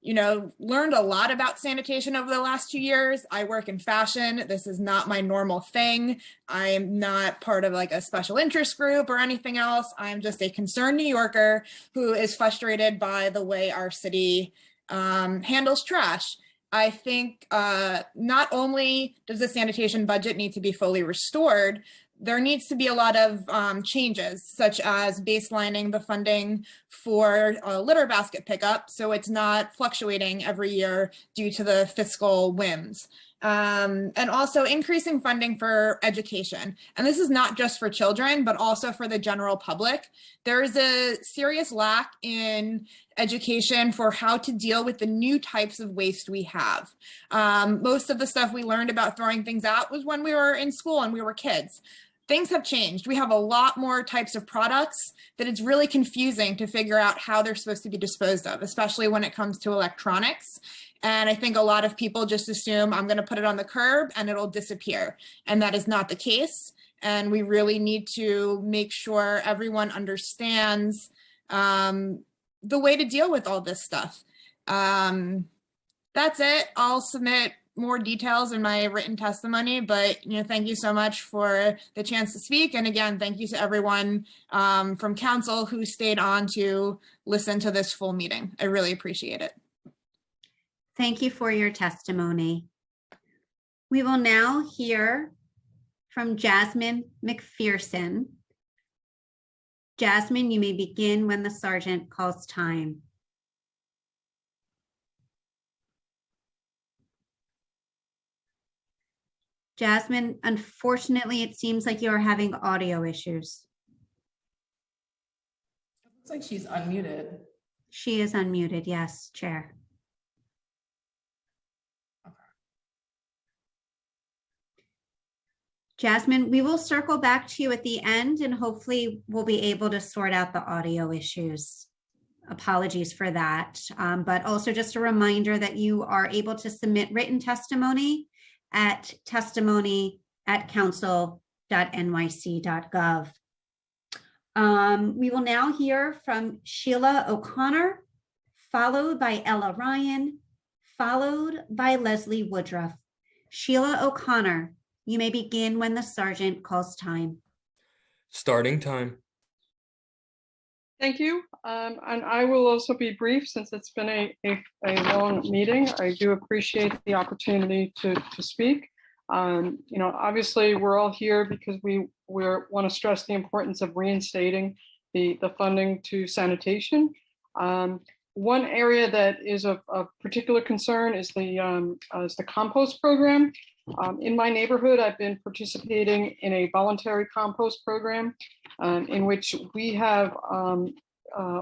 T: learned a lot about sanitation over the last 2 years. I work in fashion. This is not my normal thing. I am not part of like a special interest group or anything else. I'm just a concerned New Yorker who is frustrated by the way our city handles trash. I think not only does the sanitation budget need to be fully restored, there needs to be a lot of changes, such as baselining the funding for litter basket pickup, so it's not fluctuating every year due to the fiscal whims. And also increasing funding for education. And this is not just for children, but also for the general public. There is a serious lack in education for how to deal with the new types of waste we have. Most of the stuff we learned about throwing things out was when we were in school and we were kids. Things have changed. We have a lot more types of products that it's really confusing to figure out how they're supposed to be disposed of, especially when it comes to electronics. And I think a lot of people just assume I'm going to put it on the curb and it'll disappear. And that is not the case. And we really need to make sure everyone understands the way to deal with all this stuff. That's it. I'll submit more details in my written testimony, but thank you so much for the chance to speak. And again, thank you to everyone from council who stayed on to listen to this full meeting. I really appreciate it.
D: Thank you for your testimony. We will now hear from Jasmine McPherson. Jasmine, you may begin when the sergeant calls time. Jasmine, unfortunately, it seems like you are having audio issues.
U: It looks like she's unmuted.
D: She is unmuted, yes, Chair.
U: Okay.
D: Jasmine, we will circle back to you at the end and hopefully we'll be able to sort out the audio issues. Apologies for that. But also just a reminder that you are able to submit written testimony at testimony@council.nyc.gov. We will now hear from Sheila O'Connor, followed by Ella Ryan, followed by Leslie Woodruff. Sheila O'Connor, you may begin when the sergeant calls time.
H: Starting time.
V: Thank you. And I will also be brief since it's been a long meeting. I do appreciate the opportunity to speak. Obviously we're all here because we want to stress the importance of reinstating the funding to sanitation. One area that is of particular concern is the compost program. In my neighborhood, I've been participating in a voluntary compost program in which we have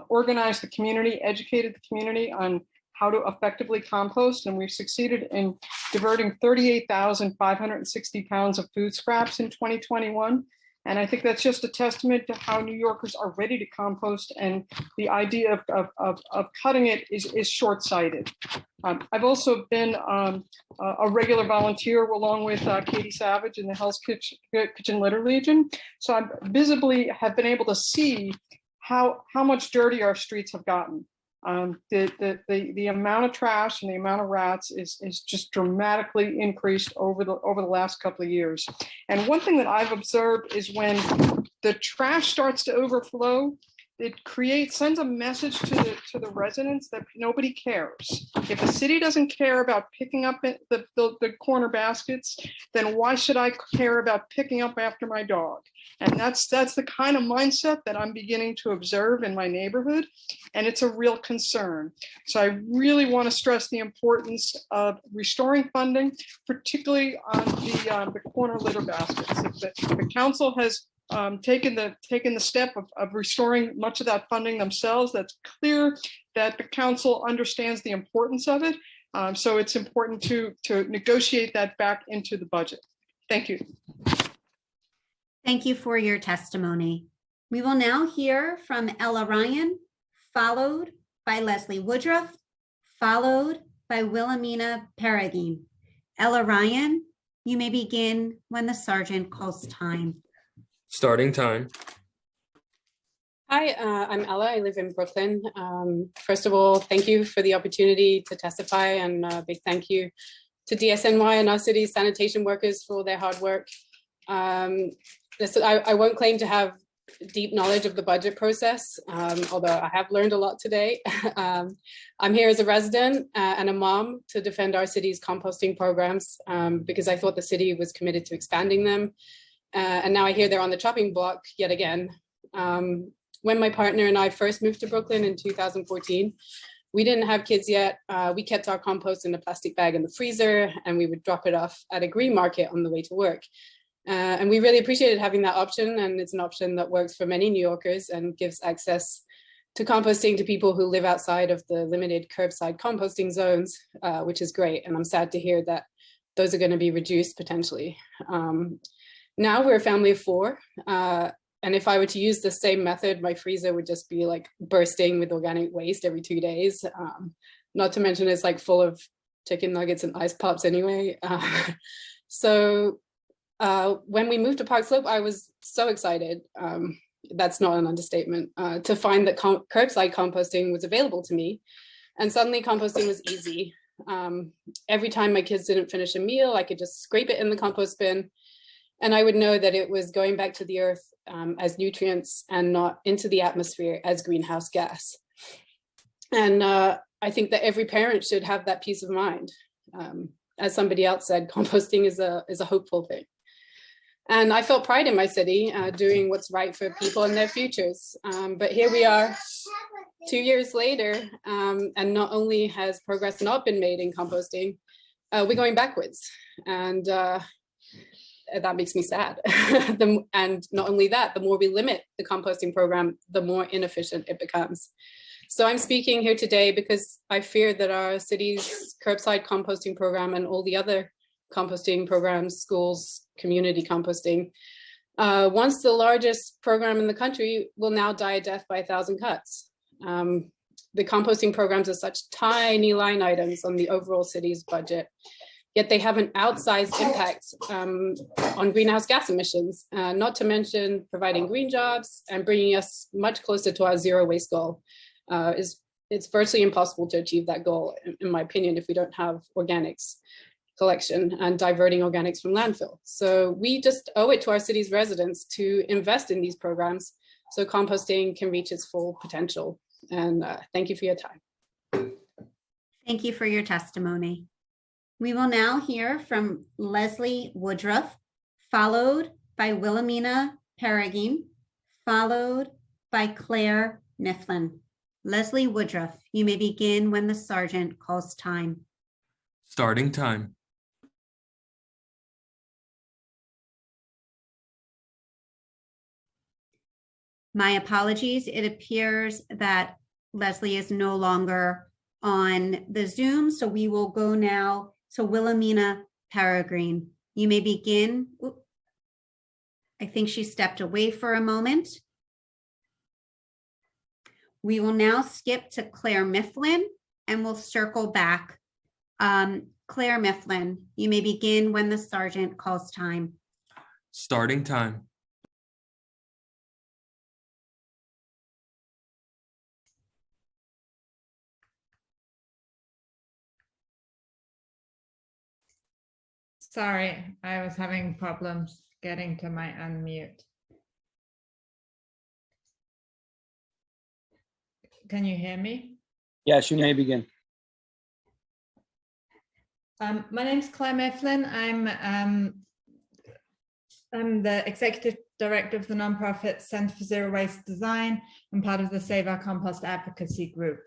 V: organized the community, educated the community on how to effectively compost, and we've succeeded in diverting 38,560 pounds of food scraps in 2021. And I think that's just a testament to how New Yorkers are ready to compost, and the idea of cutting it is short-sighted. I've also been a regular volunteer along with Katie Savage in the Hell's Kitchen Litter Legion. So I visibly have been able to see how much dirty our streets have gotten. The amount of trash and the amount of rats is just dramatically increased over the last couple of years. And one thing that I've observed is when the trash starts to overflow, sends a message to the residents that nobody cares. If the city doesn't care about picking up the corner baskets, then why should I care about picking up after my dog? And that's the kind of mindset that I'm beginning to observe in my neighborhood, and it's a real concern. So I really want to stress the importance of restoring funding, particularly on the corner litter baskets. The council has taken the step of restoring much of that funding themselves. That's clear that the council understands the importance of it. So it's important to negotiate that back into the budget. Thank you.
D: Thank you for your testimony. We will now hear from Ella Ryan, followed by Leslie Woodruff, followed by Wilhelmina Perrigin. Ella Ryan, you may begin when the sergeant calls time.
H: Starting time.
A: Hi, I'm Ella. I live in Brooklyn. First of all, thank you for the opportunity to testify, and a big thank you to DSNY and our city's sanitation workers for all their hard work. I won't claim to have deep knowledge of the budget process, although I have learned a lot today. I'm here as a resident and a mom to defend our city's composting programs because I thought the city was committed to expanding them. And now I hear they're on the chopping block yet again. When my partner and I first moved to Brooklyn in 2014, we didn't have kids yet. We kept our compost in a plastic bag in the freezer, and we would drop it off at a green market on the way to work. And we really appreciated having that option, and it's an option that works for many New Yorkers and gives access to composting to people who live outside of the limited curbside composting zones, which is great. And I'm sad to hear that those are going to be reduced potentially. Now we're a family of 4. And if I were to use the same method, my freezer would just be like bursting with organic waste every 2 days. Not to mention it's like full of chicken nuggets and ice pops anyway. So when we moved to Park Slope, I was so excited. That's not an understatement, to find that curbside composting was available to me. And suddenly composting was easy. Every time my kids didn't finish a meal, I could just scrape it in the compost bin. And I would know that it was going back to the earth as nutrients and not into the atmosphere as greenhouse gas. And I think that every parent should have that peace of mind. As somebody else said, composting is a hopeful thing. And I felt pride in my city doing what's right for people and their futures. But here we are 2 years later, and not only has progress not been made in composting, we're going backwards. And that makes me sad. And not only that, the more we limit the composting program, the more inefficient it becomes. So I'm speaking here today because I fear that our city's curbside composting program and all the other composting programs, schools, community composting, once the largest program in the country, will now die a death by 1,000 cuts. The composting programs are such tiny line items on the overall city's budget, yet they have an outsized impact on greenhouse gas emissions, not to mention providing green jobs and bringing us much closer to our zero waste goal. It's virtually impossible to achieve that goal, in my opinion, if we don't have organics collection and diverting organics from landfill. So we just owe it to our city's residents to invest in these programs so composting can reach its full potential. And thank you for your time.
D: Thank you for your testimony. We will now hear from Leslie Woodruff, followed by Wilhelmina Perrigin, followed by Claire Mifflin. Leslie Woodruff, you may begin when the sergeant calls time.
H: Starting time.
D: My apologies. It appears that Leslie is no longer on the Zoom, so we will go now to Wilhelmina Perrigin. You may begin. I think she stepped away for a moment. We will now skip to Claire Mifflin and we'll circle back. Claire Mifflin, you may begin when the sergeant calls time.
H: Starting time.
F: Sorry, I was having problems getting to my unmute. Can you hear me?
I: Yes, you may begin.
F: My name's Claire Mifflin. I'm the executive director of the nonprofit Center for Zero Waste Design and part of the Save Our Compost advocacy group.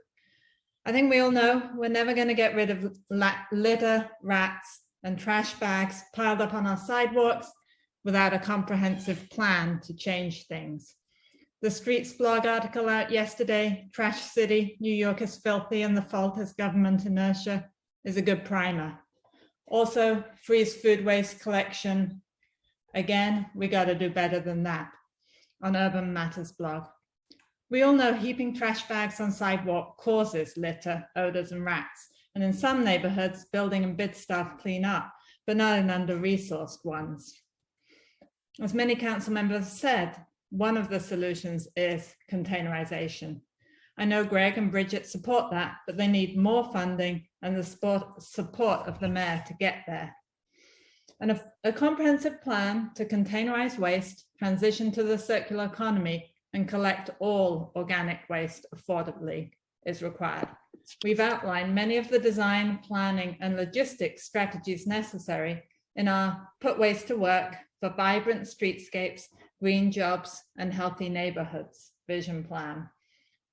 F: I think we all know we're never going to get rid of litter, rats, and trash bags piled up on our sidewalks without a comprehensive plan to change things. The Streets blog article out yesterday, Trash City, New York is filthy and the fault is government inertia, is a good primer. Also, freeze food waste collection. Again, we got to do better than that on Urban Matters blog. We all know heaping trash bags on sidewalk causes litter, odors, and rats. And in some neighborhoods, building and bid staff clean up, but not in under-resourced ones. As many council members said, one of the solutions is containerization. I know Greg and Bridget support that, but they need more funding and the support of the mayor to get there. And a comprehensive plan to containerize waste, transition to the circular economy, and collect all organic waste affordably is required. We've outlined many of the design, planning, and logistics strategies necessary in our Put Waste to Work for Vibrant Streetscapes, Green Jobs, and Healthy Neighborhoods vision plan.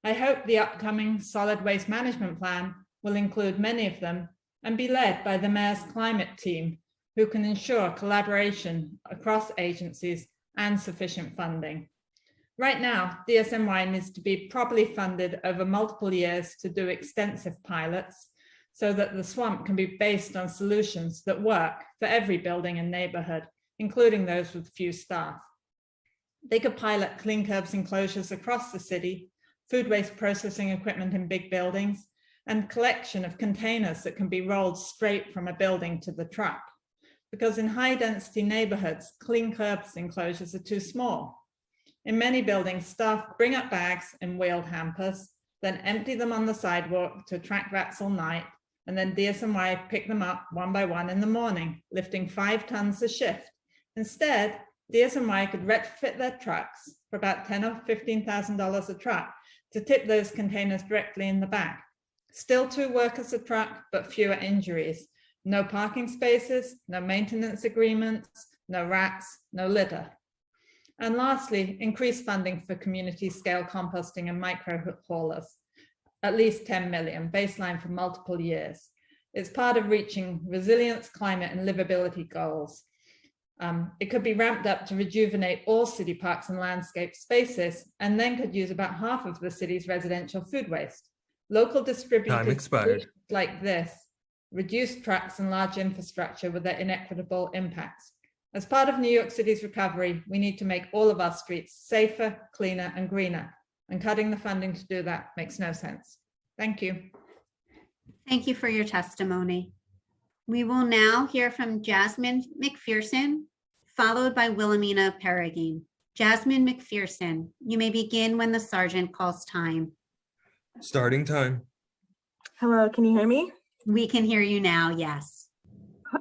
F: I hope the upcoming Solid Waste Management Plan will include many of them and be led by the Mayor's climate team, who can ensure collaboration across agencies and sufficient funding. Right now, DSMY needs to be properly funded over multiple years to do extensive pilots so that the swamp can be based on solutions that work for every building and neighborhood, including those with few staff. They could pilot clean curbs enclosures across the city, food waste processing equipment in big buildings, and collection of containers that can be rolled straight from a building to the truck. Because in high density neighborhoods, clean curbs enclosures are too small. In many buildings, staff bring up bags in wheeled hampers, then empty them on the sidewalk to attract rats all night, and then DSMY pick them up one by one in the morning, lifting 5 tons a shift. Instead, DSMY could retrofit their trucks for about $10,000 or $15,000 a truck to tip those containers directly in the back. Still 2 workers a truck, but fewer injuries. No parking spaces, no maintenance agreements, no rats, no litter. And lastly, increased funding for community scale composting and micro haulers, at least 10 million, baseline for multiple years. It's part of reaching resilience, climate, and livability goals. It could be ramped up to rejuvenate all city parks and landscape spaces, and then could use about half of the city's residential food waste. Local distributors like this reduce trucks and large infrastructure with their inequitable impacts. As part of New York City's recovery, we need to make all of our streets safer, cleaner, and greener. And cutting the funding to do that makes no sense. Thank you.
D: Thank you for your testimony. We will now hear from Jasmine McPherson, followed by Wilhelmina Perrigine. Jasmine McPherson, you may begin when the sergeant calls time.
H: Starting time.
L: Hello, can you hear me?
D: We can hear you now, yes.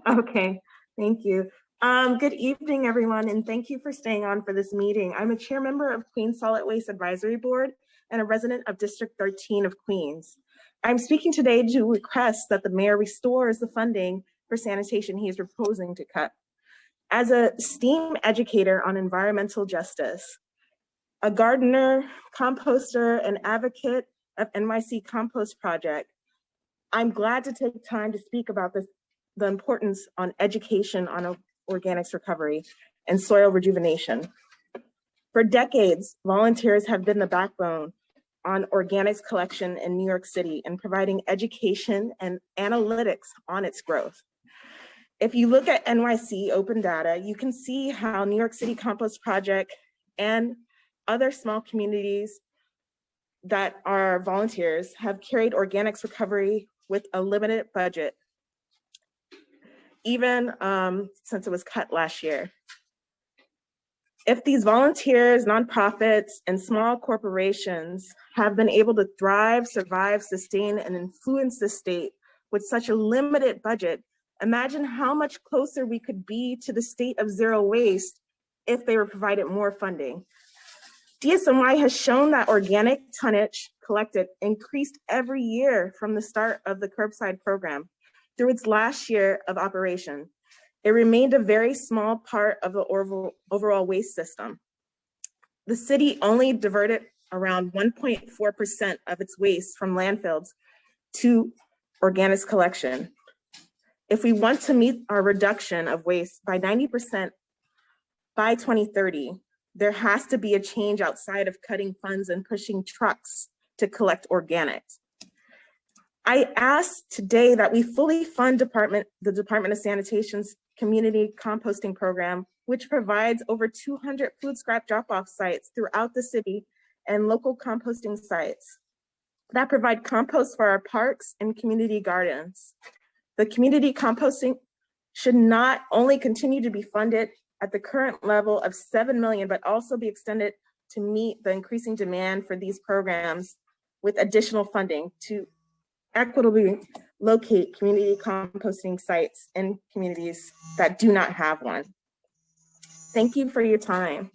L: Okay, thank you. Good evening, everyone, and thank you for staying on for this meeting. I'm a chair member of Queens Solid Waste Advisory Board and a resident of District 13 of Queens. I'm speaking today to request that the mayor restores the funding for sanitation he is proposing to cut. As a STEAM educator on environmental justice, a gardener, composter, and advocate of NYC Compost Project, I'm glad to take time to speak about the importance on education on organics recovery and soil rejuvenation. For decades, volunteers have been the backbone on organics collection in New York City and providing education and analytics on its growth. If you look at NYC open data, you can see how New York City Compost Project and other small communities that are volunteers have carried organics recovery with a limited budget, even since it was cut last year. If these volunteers, nonprofits, and small corporations have been able to thrive, survive, sustain, and influence the state with such a limited budget, imagine how much closer we could be to the state of zero waste if they were provided more funding. DSMY has shown that organic tonnage collected increased every year from the start of the curbside program through its last year of operation. It remained a very small part of the overall waste system. The city only diverted around 1.4% of its waste from landfills to organics collection. If we want to meet our reduction of waste by 90% by 2030, there has to be a change outside of cutting funds and pushing trucks to collect organics. I ask today that we fully fund the Department of Sanitation's community composting program, which provides over 200 food scrap drop-off sites throughout the city and local composting sites that provide compost for our parks and community gardens. The community composting should not only continue to be funded at the current level of $7 million, but also be extended to meet the increasing demand for these programs with additional funding to equitably locate community composting sites in communities that do not have one. Thank you for your time.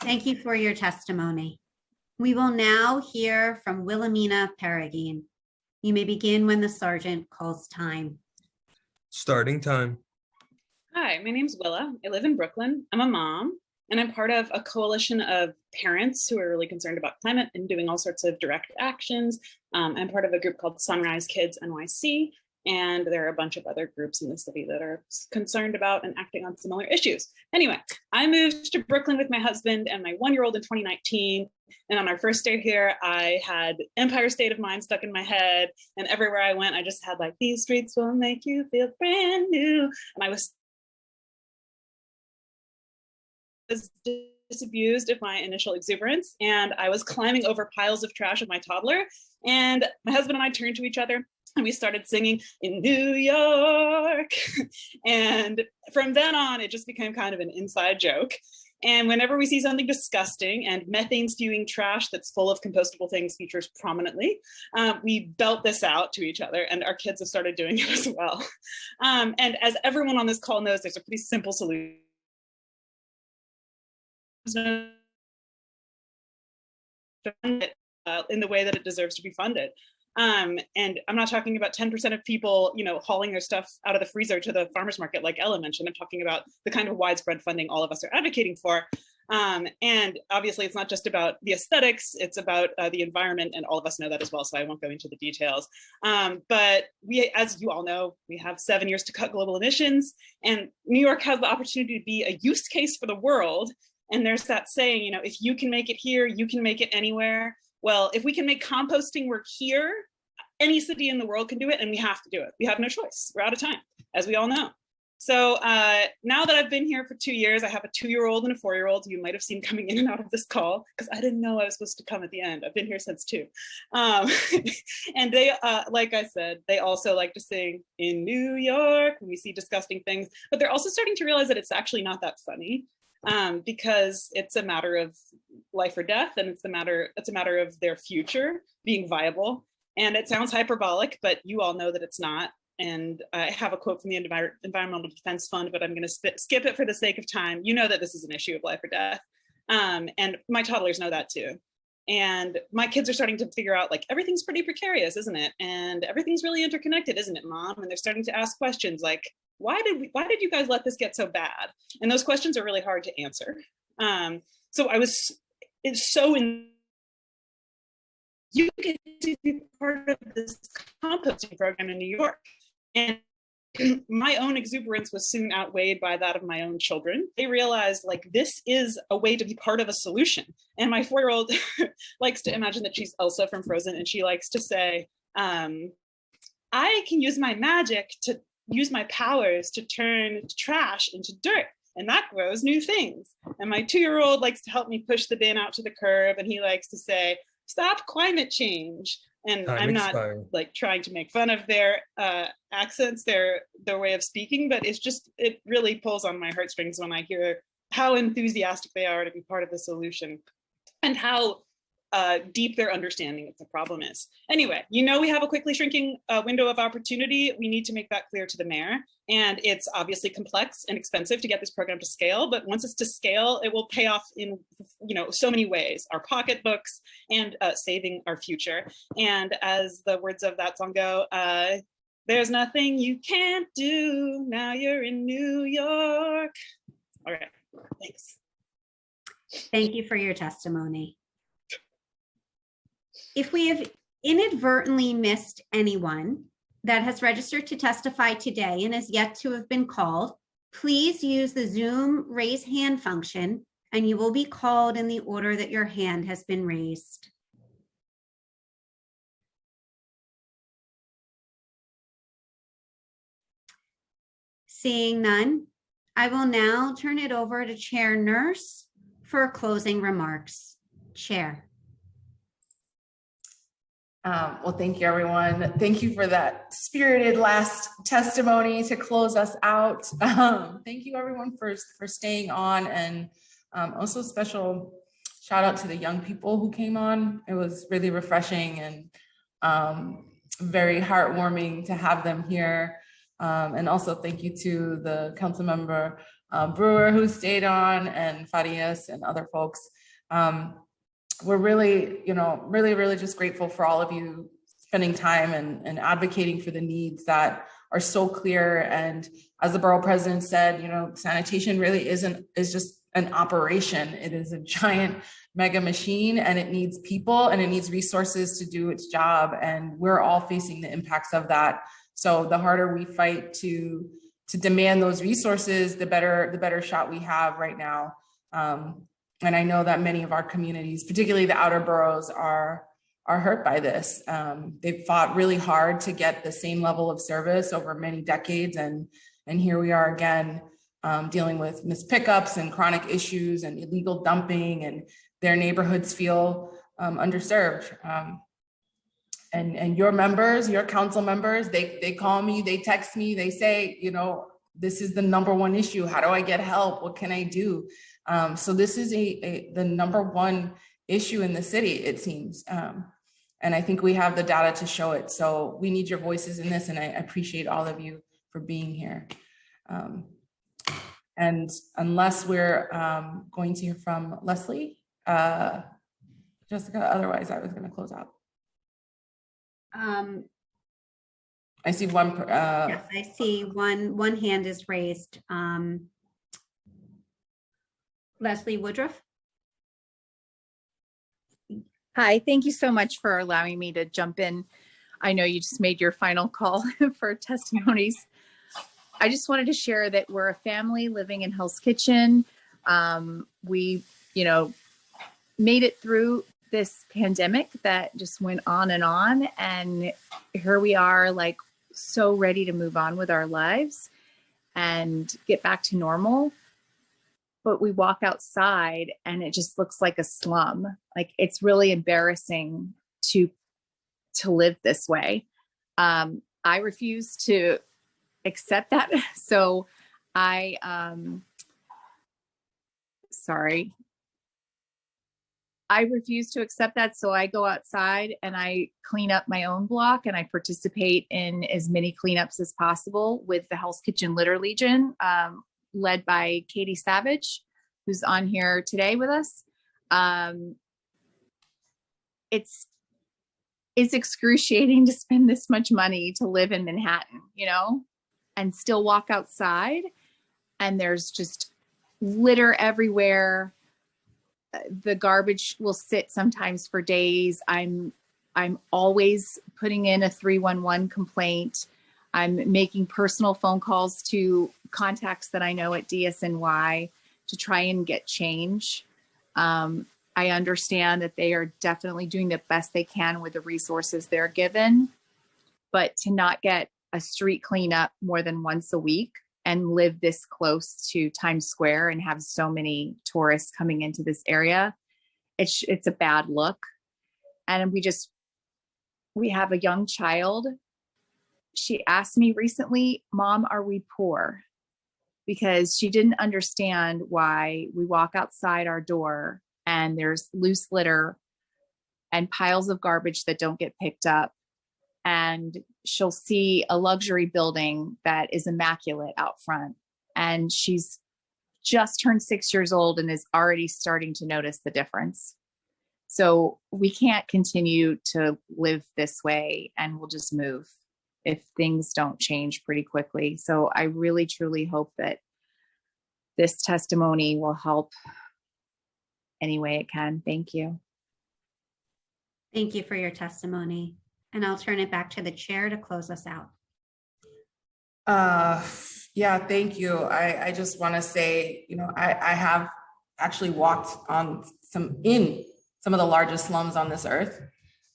D: Thank you for your testimony. We will now hear from Wilhelmina Perrigine. You may begin when the sergeant calls time.
H: Starting time.
I: Hi, my name's Willa. I live in Brooklyn. I'm a mom, and I'm part of a coalition of parents who are really concerned about climate and doing all sorts of direct actions. I'm part of a group called Sunrise Kids NYC, and there are a bunch of other groups in the city that are concerned about and acting on similar issues. Anyway, I moved to Brooklyn with my husband and my 1-year-old in 2019. And on our first day here, I had Empire State of Mind stuck in my head. And everywhere I went, I just had like, these streets will make you feel brand new. And I was disabused of my initial exuberance. And I was climbing over piles of trash with my toddler. And my husband and I turned to each other and we started singing in New York. And from then on, it just became kind of an inside joke. And whenever we see something disgusting and methane spewing trash that's full of compostable things features prominently, we belt this out to each other, and our kids have started doing it as well. And as everyone on this call knows, there's a pretty simple solution. In the way that it deserves to be funded. And I'm not talking about 10% of people, hauling their stuff out of the freezer to the farmer's market, like Ella mentioned. I'm talking about the kind of widespread funding all of us are advocating for. And obviously, it's not just about the aesthetics, it's about the environment, and all of us know that as well, so I won't go into the details. But we, as you all know, we have 7 years to cut global emissions, and New York has the opportunity to be a use case for the world. And there's that saying, if you can make it here, you can make it anywhere. Well, if we can make composting work here, any city in the world can do it, and we have to do it. We have no choice. We're out of time, as we all know. So now that I've been here for 2 years, I have a 2-year-old and a 4-year-old you might have seen coming in and out of this call, because I didn't know I was supposed to come at the end. I've been here since 2. And they, like I said, they also like to sing in New York when we see disgusting things, but they're also starting to realize that it's actually not that funny. Because it's a matter of life or death, and it's a matter of their future being viable. And it sounds hyperbolic, but you all know that it's not. And I have a quote from the Environmental Defense Fund, but I'm going to skip it for the sake of time. You know that this is an issue of life or death. And my toddlers know that too. And my kids are starting to figure out, like, everything's pretty precarious, isn't it? And everything's really interconnected, isn't it, Mom? And they're starting to ask questions like, why did you guys let this get so bad? And those questions are really hard to answer. So you get to be part of this composting program in New York. And my own exuberance was soon outweighed by that of my own children. They realized, like, this is a way to be part of a solution. And my 4-year-old likes to imagine that she's Elsa from Frozen, and she likes to say, I can use my magic to use my powers to turn trash into dirt, and that grows new things. And my 2-year-old likes to help me push the bin out to the curb, and he likes to say, stop climate change. And I'm not like trying to make fun of their accents, their way of speaking, but it really pulls on my heartstrings when I hear how enthusiastic they are to be part of the solution, and how deep their understanding of the problem is. Anyway, we have a quickly shrinking window of opportunity. We need to make that clear to the mayor. And it's obviously complex and expensive to get this program to scale, but once it's to scale, it will pay off in so many ways, our pocketbooks and saving our future. And as the words of that song go, there's nothing you can't do, now you're in New York. All right, thanks.
D: Thank you for your testimony. If we have inadvertently missed anyone that has registered to testify today and is yet to have been called, please use the Zoom raise hand function and you will be called in the order that your hand has been raised. Seeing none, I will now turn it over to Chair Nurse for closing remarks. Chair.
M: Well, thank you, everyone. Thank you for that spirited last testimony to close us out. Thank you, everyone, for staying on, and also special shout out to the young people who came on. It was really refreshing and very heartwarming to have them here. And also thank you to the council member Brewer who stayed on, and Farias and other folks. We're really, really just grateful for all of you spending time and advocating for the needs that are so clear. And as the borough president said, sanitation really is just an operation. It is a giant mega machine, and it needs people and it needs resources to do its job. And we're all facing the impacts of that. So the harder we fight to demand those resources, the better shot we have right now. And I know that many of our communities, particularly the outer boroughs, are hurt by this. They've fought really hard to get the same level of service over many decades, and here we are again dealing with missed pickups and chronic issues and illegal dumping, and their neighborhoods feel underserved. And your members, your council members, they call me, they text me, they say, this is the number one issue. How do I get help? What can I do? So this is the number one issue in the city, it seems. And I think we have the data to show it. So we need your voices in this, and I appreciate all of you for being here. And unless we're going to hear from Leslie, Jessica, otherwise I was going to close out. I see one.
D: Yes, I see one hand is raised. Leslie Woodruff.
N: Hi, thank you so much for allowing me to jump in. I know you just made your final call for testimonies. I just wanted to share that we're a family living in Hell's Kitchen. We, made it through this pandemic that just went on, and here we are, like, so ready to move on with our lives and get back to normal. But we walk outside and it just looks like a slum. Like, it's really embarrassing to live this way. I refuse to accept that. So I refuse to accept that. So I go outside and I clean up my own block, and I participate in as many cleanups as possible with the Hell's Kitchen Litter Legion, led by Katie Savage, who's on here today with us. It's excruciating to spend this much money to live in Manhattan, and still walk outside and there's just litter everywhere. The garbage will sit sometimes for days. I'm always putting in a 311 complaint. I'm making personal phone calls to contacts that I know at DSNY to try and get change. I understand that they are definitely doing the best they can with the resources they're given, but to not get a street cleanup more than once a week and live this close to Times Square and have so many tourists coming into this area, it's a bad look. And we have a young child. She asked me recently, Mom, are we poor? Because she didn't understand why we walk outside our door and there's loose litter and piles of garbage that don't get picked up. And she'll see a luxury building that is immaculate out front. And she's just turned 6 years old and is already starting to notice the difference. So we can't continue to live this way, and we'll just move if things don't change pretty quickly. So I really, truly hope that this testimony will help any way it can. Thank you.
D: Thank you for your testimony. And I'll turn it back to the chair to close us out.
M: Yeah, thank you. I just want to say, I have actually walked on some of the largest slums on this earth.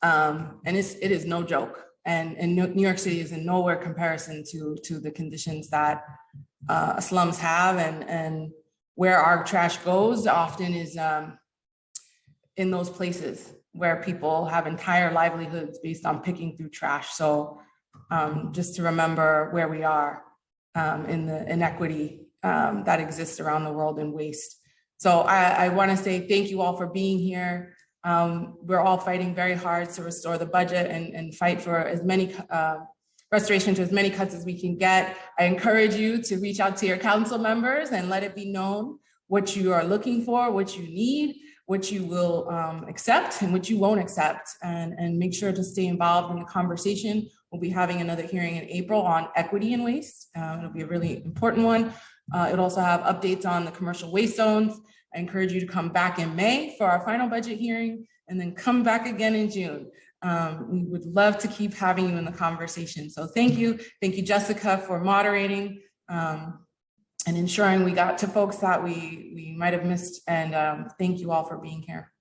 M: And it is no joke. And New York City is in nowhere comparison to the conditions that slums have, and where our trash goes often is in those places where people have entire livelihoods based on picking through trash. So just to remember where we are in the inequity that exists around the world in waste. So I want to say thank you all for being here. We're all fighting very hard to restore the budget and fight for as many restoration to as many cuts as we can get. I encourage you to reach out to your council members and let it be known what you are looking for, what you need, what you will accept and what you won't accept, and make sure to stay involved in the conversation. We'll be having another hearing in April on equity in waste. It'll be a really important one. It'll also have updates on the commercial waste zones. I encourage you to come back in May for our final budget hearing, and then come back again in June. We would love to keep having you in the conversation. So thank you. Thank you, Jessica, for moderating and ensuring we got to folks that we might have missed. And thank you all for being here.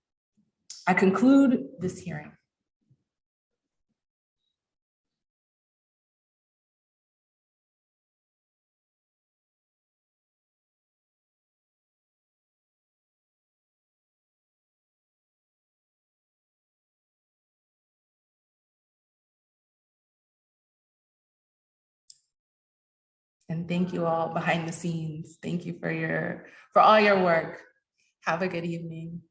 M: I conclude this hearing. And thank you all behind the scenes. Thank you for all your work. Have a good evening.